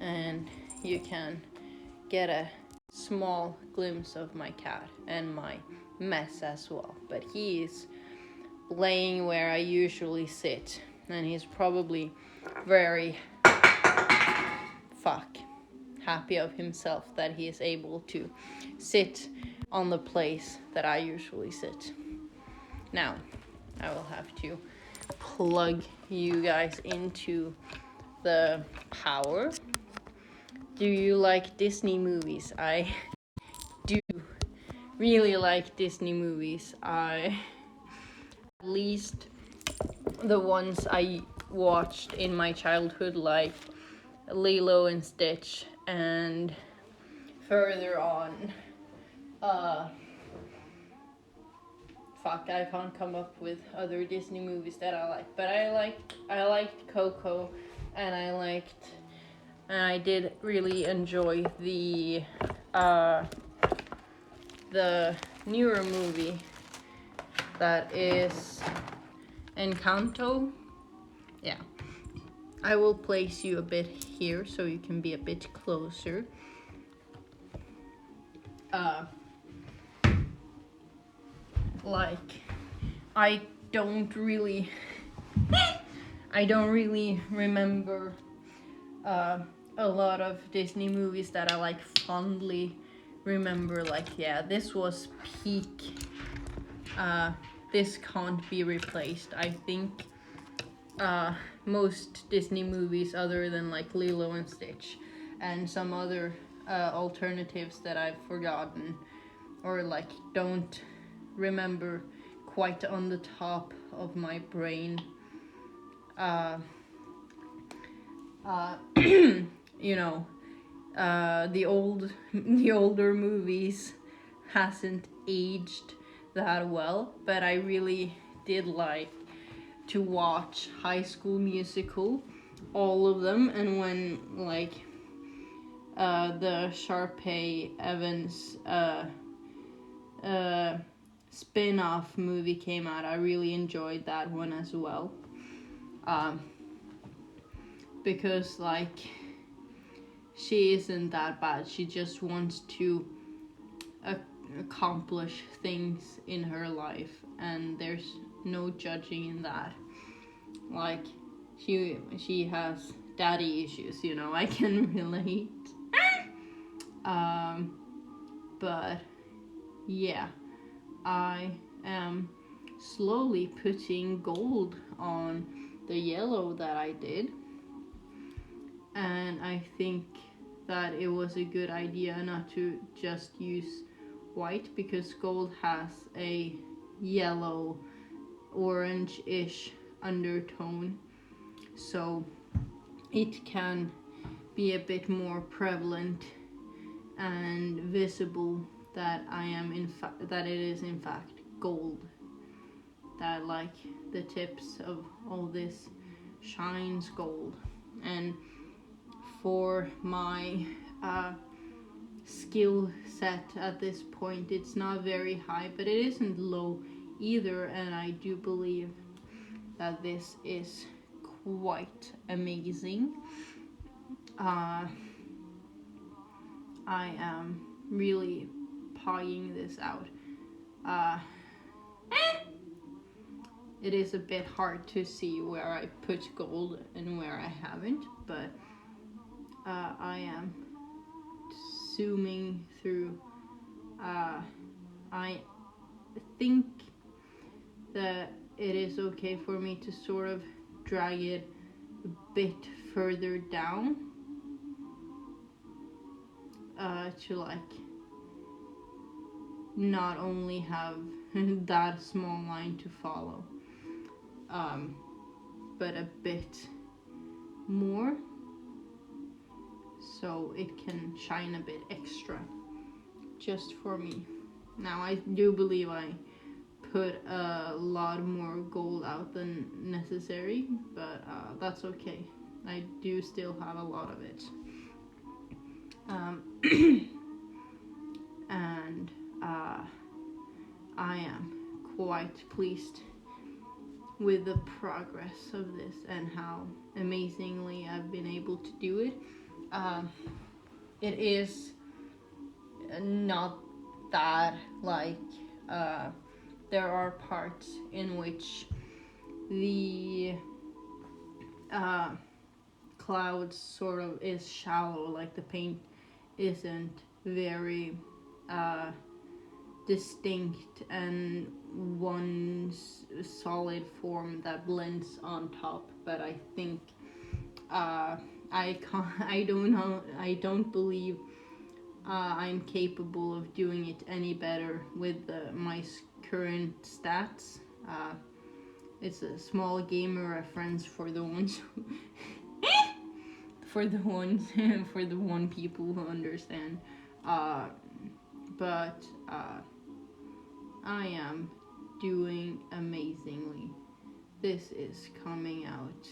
and you can get a small glimpse of my cat and my mess as well. But he is laying where I usually sit, and he's probably very happy of himself that he is able to sit on the place that I usually sit. Now, I will have to plug you guys into the power. Do you like Disney movies? I do really like Disney movies. At least the ones I watched in my childhood, like Lilo and Stitch, and further on, fuck, I can't come up with other Disney movies that I like, but I liked Coco, and I did really enjoy the newer movie that is Encanto. Yeah. I will place you a bit here so you can be a bit closer. Like, I don't really remember a lot of Disney movies that I like fondly remember. Like, yeah, this was peak. This can't be replaced. I think most Disney movies, other than like Lilo and Stitch and some other alternatives that I've forgotten or like don't remember quite on the top of my brain. You know, the older movies hasn't aged that well, but I really did like to watch High School Musical, all of them, and when like the Sharpay Evans spin-off movie came out, I really enjoyed that one as well. Because like she isn't that bad. She just wants to accomplish things in her life, and there's no judging in that. Like she has daddy issues, you know. I can relate. But yeah, I am slowly putting gold on the yellow that I did, and I think that it was a good idea not to just use white, because gold has a yellow orange-ish undertone, so it can be a bit more prevalent and visible that that it is in fact gold, that like the tips of all this shines gold. And for my skill set at this point, it's not very high, but it isn't low either, and I do believe that this is quite amazing. I am really pieing this out. It is a bit hard to see where I put gold and where I haven't, but I am zooming through. I think that it is okay for me to sort of drag it a bit further down to like not only have that small line to follow, but a bit more, so it can shine a bit extra just for me. Now I do believe I put a lot more gold out than necessary, but that's okay. I do still have a lot of it. And I am quite pleased with the progress of this and how amazingly I've been able to do it. It is not that like there are parts in which the clouds sort of is shallow, like the paint isn't very distinct and one solid form that blends on top. But I think I don't believe I'm capable of doing it any better with my current stats. It's a small gamer reference for the ones who for the ones for the one people who understand. But I am doing amazingly. This is coming out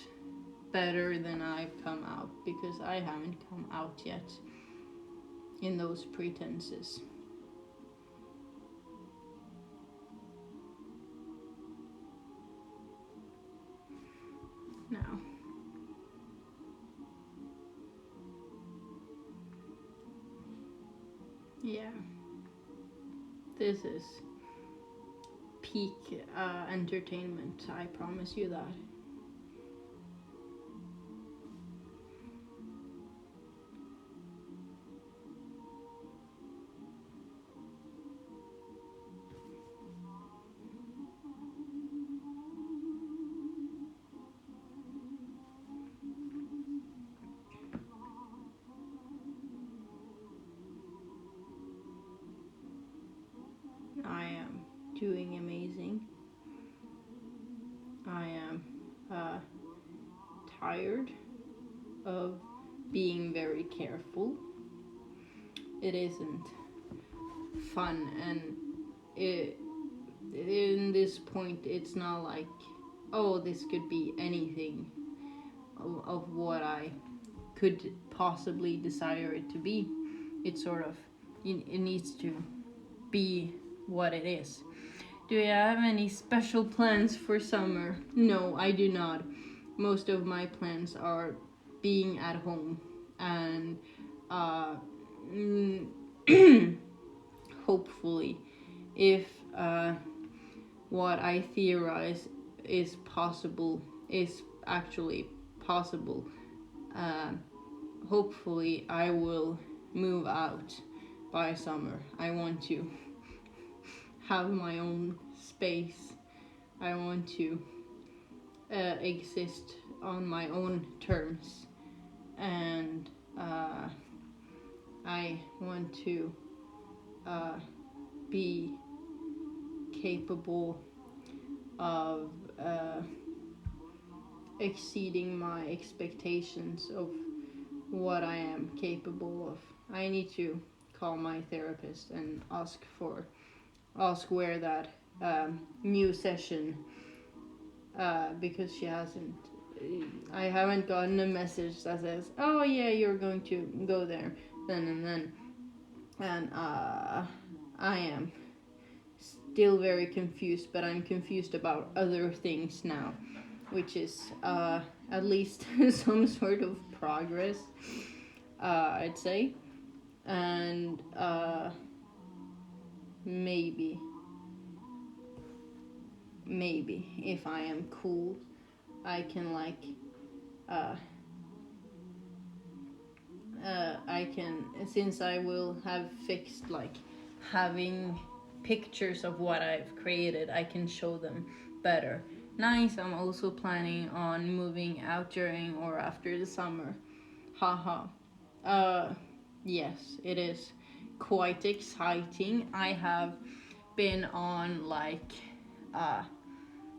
better than I've come out, because I haven't come out yet in those pretenses. Now, yeah, this is peak entertainment, I promise you that. I am doing amazing. I am tired of being very careful. It isn't fun, and in this point it's not like, oh, this could be anything of what I could possibly desire it to be. It's sort of, it needs to be what it is. Do you have any special plans for summer? No, I do not. Most of my plans are being at home and hopefully, if what I theorize is possible is actually possible, hopefully I will move out by summer. I want to have my own space. I want to exist on my own terms, and I want to be capable of exceeding my expectations of what I am capable of. I need to call my therapist and ask where that new session, because she hasn't. I haven't gotten a message that says, "Oh yeah, you're going to go there then and then," and I am still very confused. But I'm confused about other things now, which is at least some sort of progress, I'd say, and maybe if I am cool, I can I can, since I will have fixed having pictures of what I've created, I can show them better. Nice. I'm also planning on moving out during or after the summer. Haha. Yes, it is quite exciting. I have been on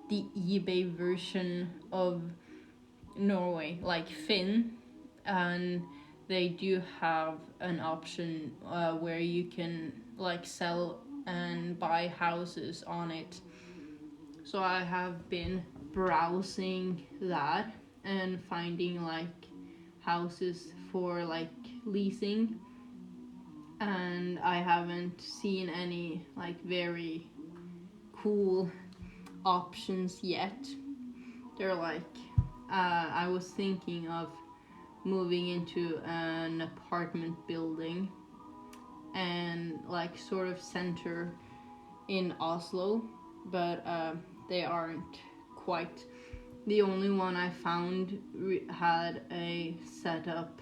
the eBay version of Norway, like Finn, and they do have an option where you can sell and buy houses on it. So I have been browsing that and finding houses for leasing, and I haven't seen any very cool options yet. They're I was thinking of moving into an apartment building and sort of center in Oslo, but they aren't quite. The only one I found had a setup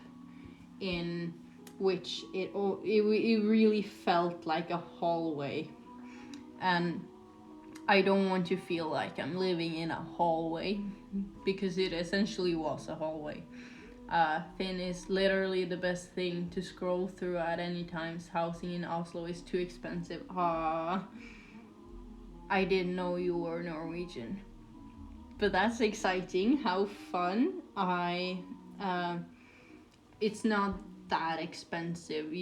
in which it really felt like a hallway, and I don't want to feel like I'm living in a hallway, because it essentially was a hallway. Finn is literally the best thing to scroll through at any time. Housing in Oslo is too expensive. I didn't know you were Norwegian. But that's exciting. How fun. it's not that expensive.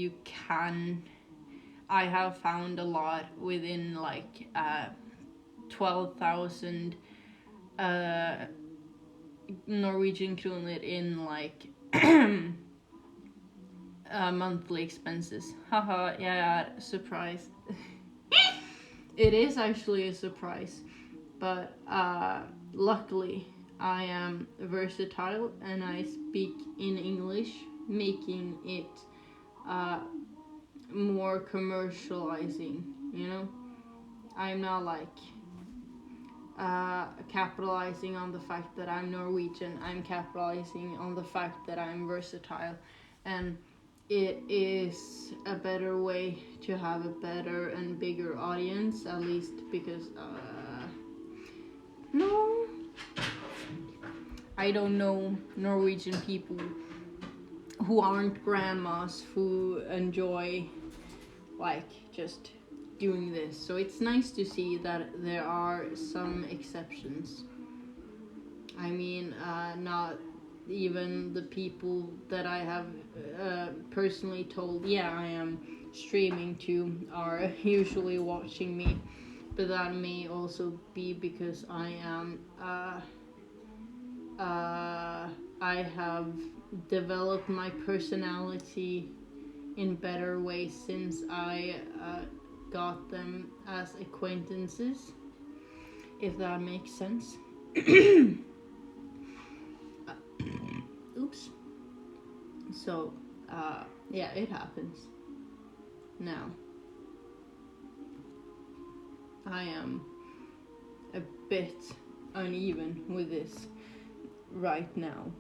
I have found a lot within like 12,000 Norwegian kroner in like monthly expenses. Haha, yeah, surprise. It is actually a surprise, but luckily I am versatile and I speak in English, making it more commercializing, you know? I'm not like capitalizing on the fact that I'm Norwegian. I'm capitalizing on the fact that I'm versatile, and it is a better way to have a better and bigger audience, at least because no, I don't know Norwegian people who aren't grandmas who enjoy like just doing this. So it's nice to see that there are some exceptions. I mean, not even the people that I have personally told, yeah, I am streaming to, are usually watching me. But that may also be because I have developed my personality in better ways since I got them as acquaintances, if that makes sense. Oops. So, yeah, it happens. Now, I am a bit uneven with this right now.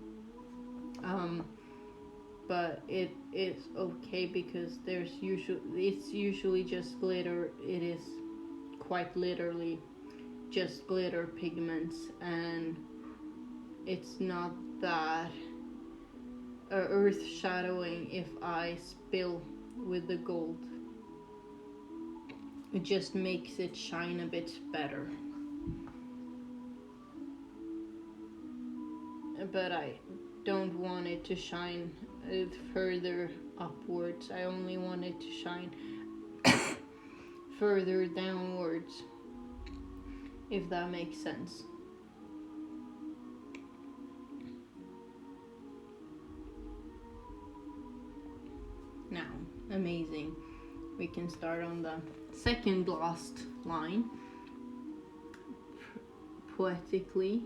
But it is okay because it's usually just glitter. It is quite literally just glitter pigments, and it's not that earth shadowing if I spill with the gold. It just makes it shine a bit better. But I don't want it to shine further upwards. I only want it to shine further downwards, if that makes sense. Now, amazing. We can start on the second last line. Poetically.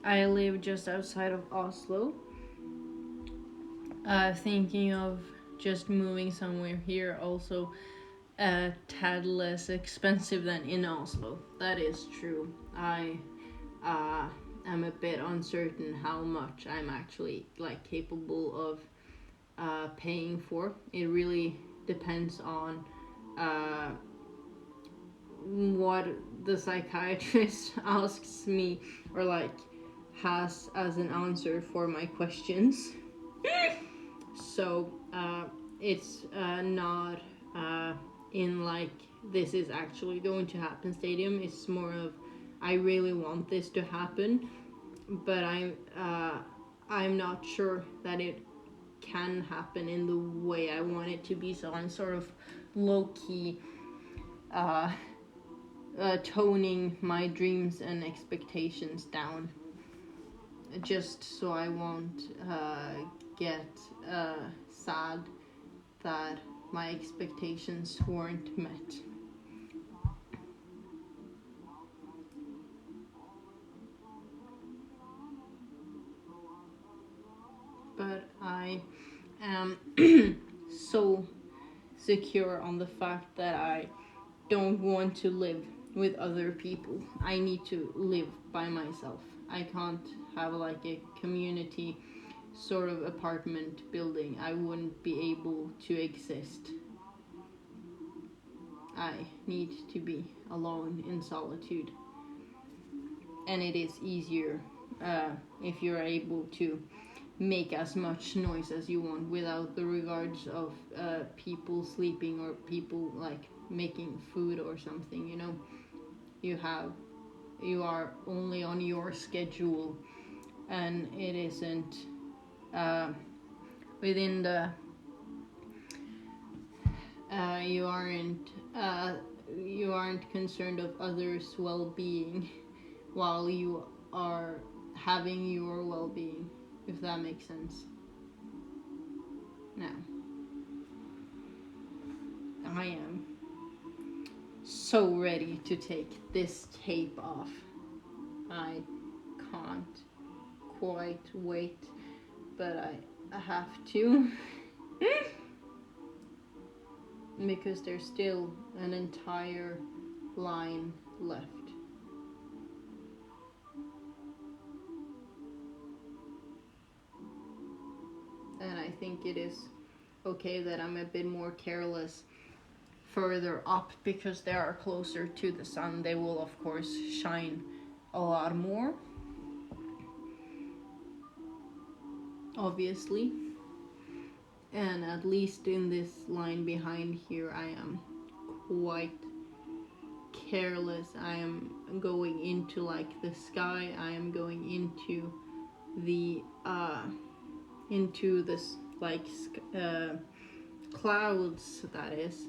I live just outside of Oslo. Thinking of just moving somewhere here, also a tad less expensive than in Oslo. That is true. I am a bit uncertain how much I'm actually like capable of paying for. It really depends on what the psychiatrist asks me or like has as an answer for my questions. So it's not in like this is actually going to happen stadium. It's more of I really want this to happen, but I'm not sure that it can happen in the way I want it to be. So I'm sort of low key toning my dreams and expectations down, just so I won't get sad that my expectations weren't met. But I am so secure on the fact that I don't want to live with other people. I need to live by myself. I can't have like a community sort of apartment building. I wouldn't be able to exist. I need to be alone in solitude. And it is easier if you're able to make as much noise as you want without the regards of people sleeping or people like making food or something, you know. You are only on your schedule, and it isn't within the you aren't concerned of others' well-being while you are having your well-being, if that makes sense. Now, I am so ready to take this tape off. I can't quite wait, but I have to. Because there's still an entire line left. And I think it is okay that I'm a bit more careless further up, because they are closer to the sun. They will of course shine a lot more, obviously. And at least in this line behind here, I am quite careless. I am going into like the sky. I am going into this like clouds, that is,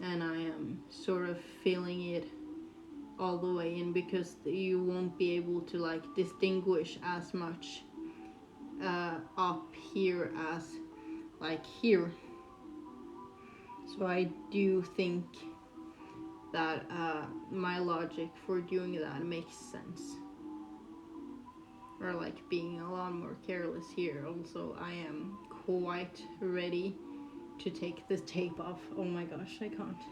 and I am sort of feeling it all the way in, because you won't be able to like distinguish as much up here as like here. So I do think that my logic for doing that makes sense, or like being a lot more careless here. Also, I am quite ready to take this tape off. Oh my gosh, I can't.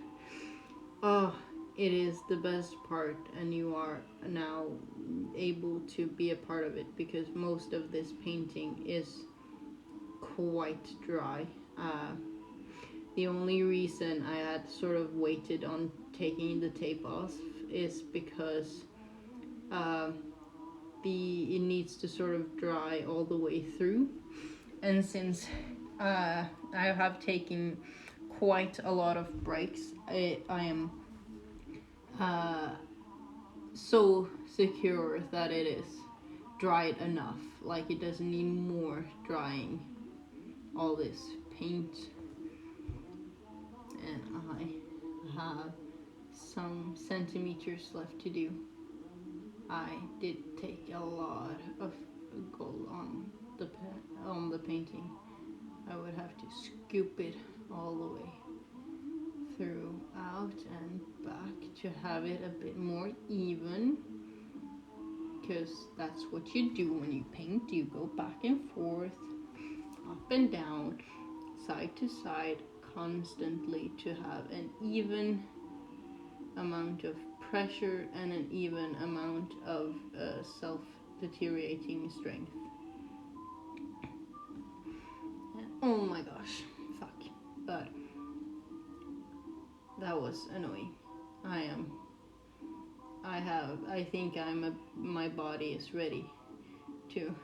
Oh, it is the best part, and you are now able to be a part of it, because most of this painting is quite dry. The only reason I had sort of waited on taking the tape off is because it needs to sort of dry all the way through, and since I have taken quite a lot of breaks, I am so secure that it is dried enough. Like, it doesn't need more drying, all this paint. And I have some centimeters left to do. I did take a lot of gold on the painting. I would have to scoop it all the way throughout and back to have it a bit more even, because that's what you do when you paint. You go back and forth, up and down, side to side, constantly, to have an even amount of pressure and an even amount of self-deteriorating strength. And, oh my gosh, fuck. But that was annoying. I think my body is ready to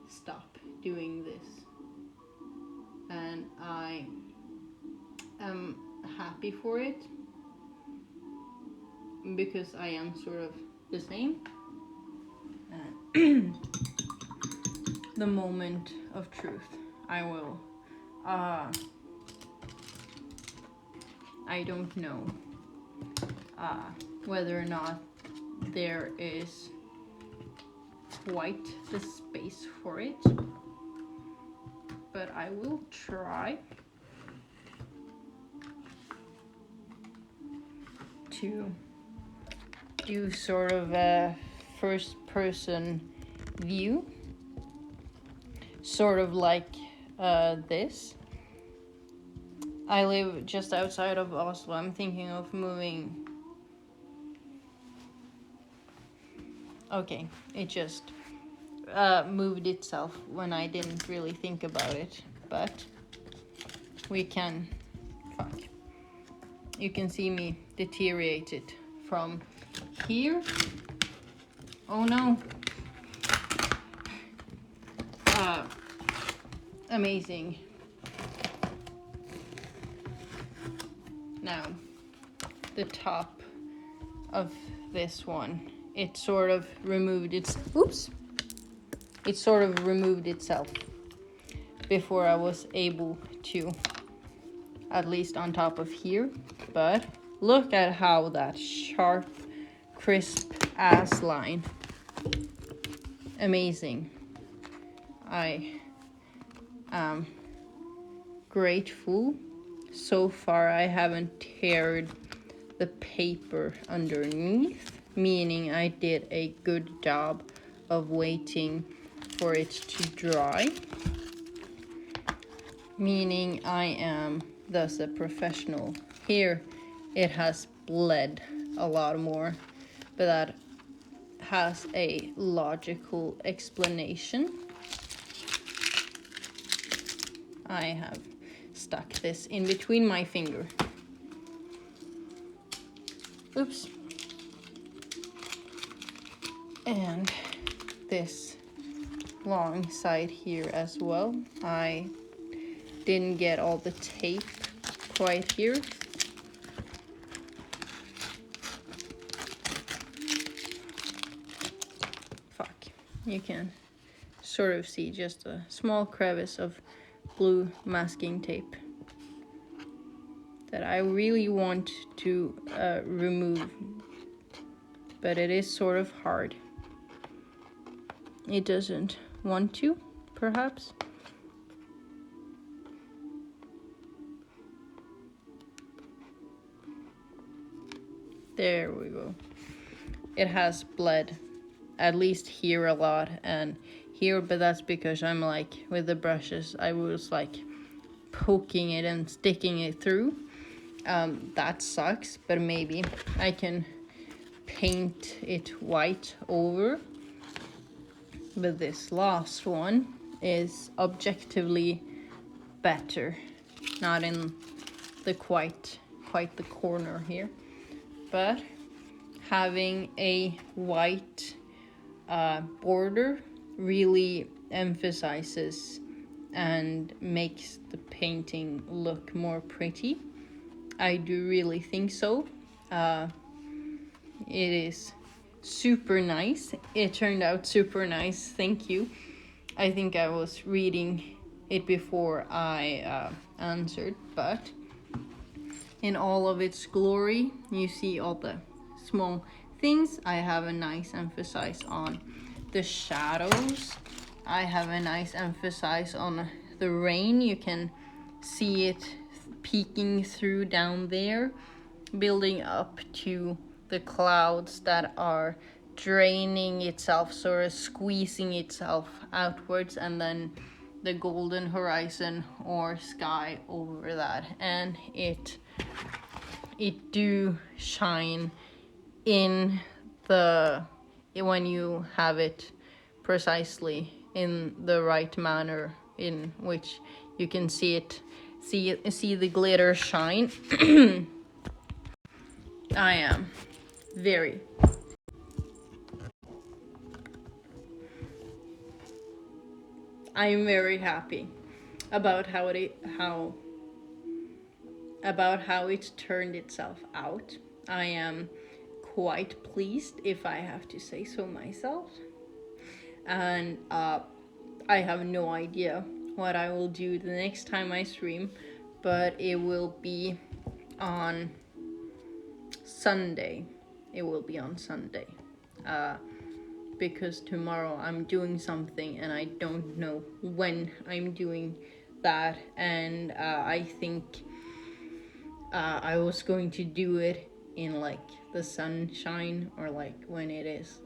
stop doing this. And I am happy for it, because I am sort of the same. The moment of truth, I will I don't know whether or not there is quite the space for it, but I will try to do sort of a first person view, sort of like this. I live just outside of Oslo. I'm thinking of moving. Okay, it just moved itself when I didn't really think about it, but we can, fuck. You can see me deteriorate it from here. Oh no. amazing. Now, the top of this one, it sort of removed itself before I was able to, at least on top of here. But look at how that sharp, crisp ass line. Amazing. I am grateful. So far I haven't teared the paper underneath, meaning I did a good job of waiting for it to dry, meaning I am thus a professional. Here it has bled a lot more, but that has a logical explanation. I have stuck this in between my finger. Oops. And this long side here as well. I didn't get all the tape quite here. Fuck. You can sort of see just a small crevice of blue masking tape that I really want to remove, but it is sort of hard. It doesn't want to, perhaps. There we go. It has bled, at least here a lot and here, but that's because I'm like, with the brushes, I was like poking it and sticking it through. That sucks, but maybe I can paint it white over. But this last one is objectively better. Not in the quite the corner here, but having a white border really emphasizes and makes the painting look more pretty. I do really think so. It is super nice. It turned out super nice. Thank you. I think I was reading it before I answered, but in all of its glory, you see all the small things. I have a nice emphasis on the shadows. I have a nice emphasis on the rain. You can see it peeking through down there, building up to the clouds that are draining itself, sort of squeezing itself outwards, and then the golden horizon or sky over that. And it do shine in the, when you have it precisely in the right manner, in which you can see the glitter shine. I'm very happy about how it turned itself out. I am quite pleased, if I have to say so myself. And I have no idea what I will do the next time I stream, but it will be on Sunday. Because tomorrow I'm doing something and I don't know when I'm doing that, and I think I was going to do it in like the sunshine, or like when it is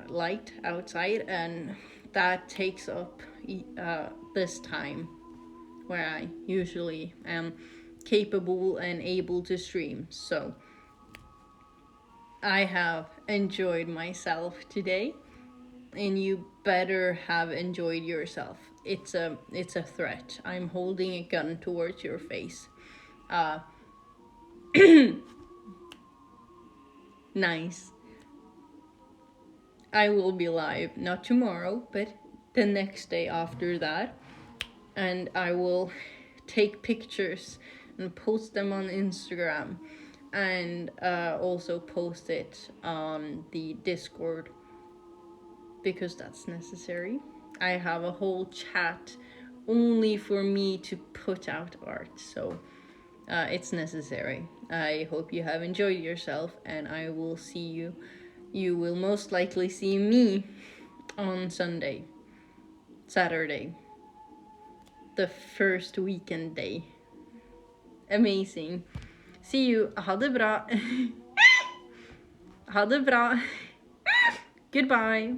light outside, and that takes up this time where I usually am capable and able to stream. So I have enjoyed myself today, and you better have enjoyed yourself. It's a threat. I'm holding a gun towards your face. Nice. I will be live, not tomorrow, but the next day after that, and I will take pictures and post them on Instagram, and also post it on the Discord, because that's necessary. I have a whole chat only for me to put out art, so it's necessary. I hope you have enjoyed yourself, and I will see you. You will most likely see me on Saturday, the first weekend day. Amazing. See you. Ha det bra. Ha det bra. Goodbye.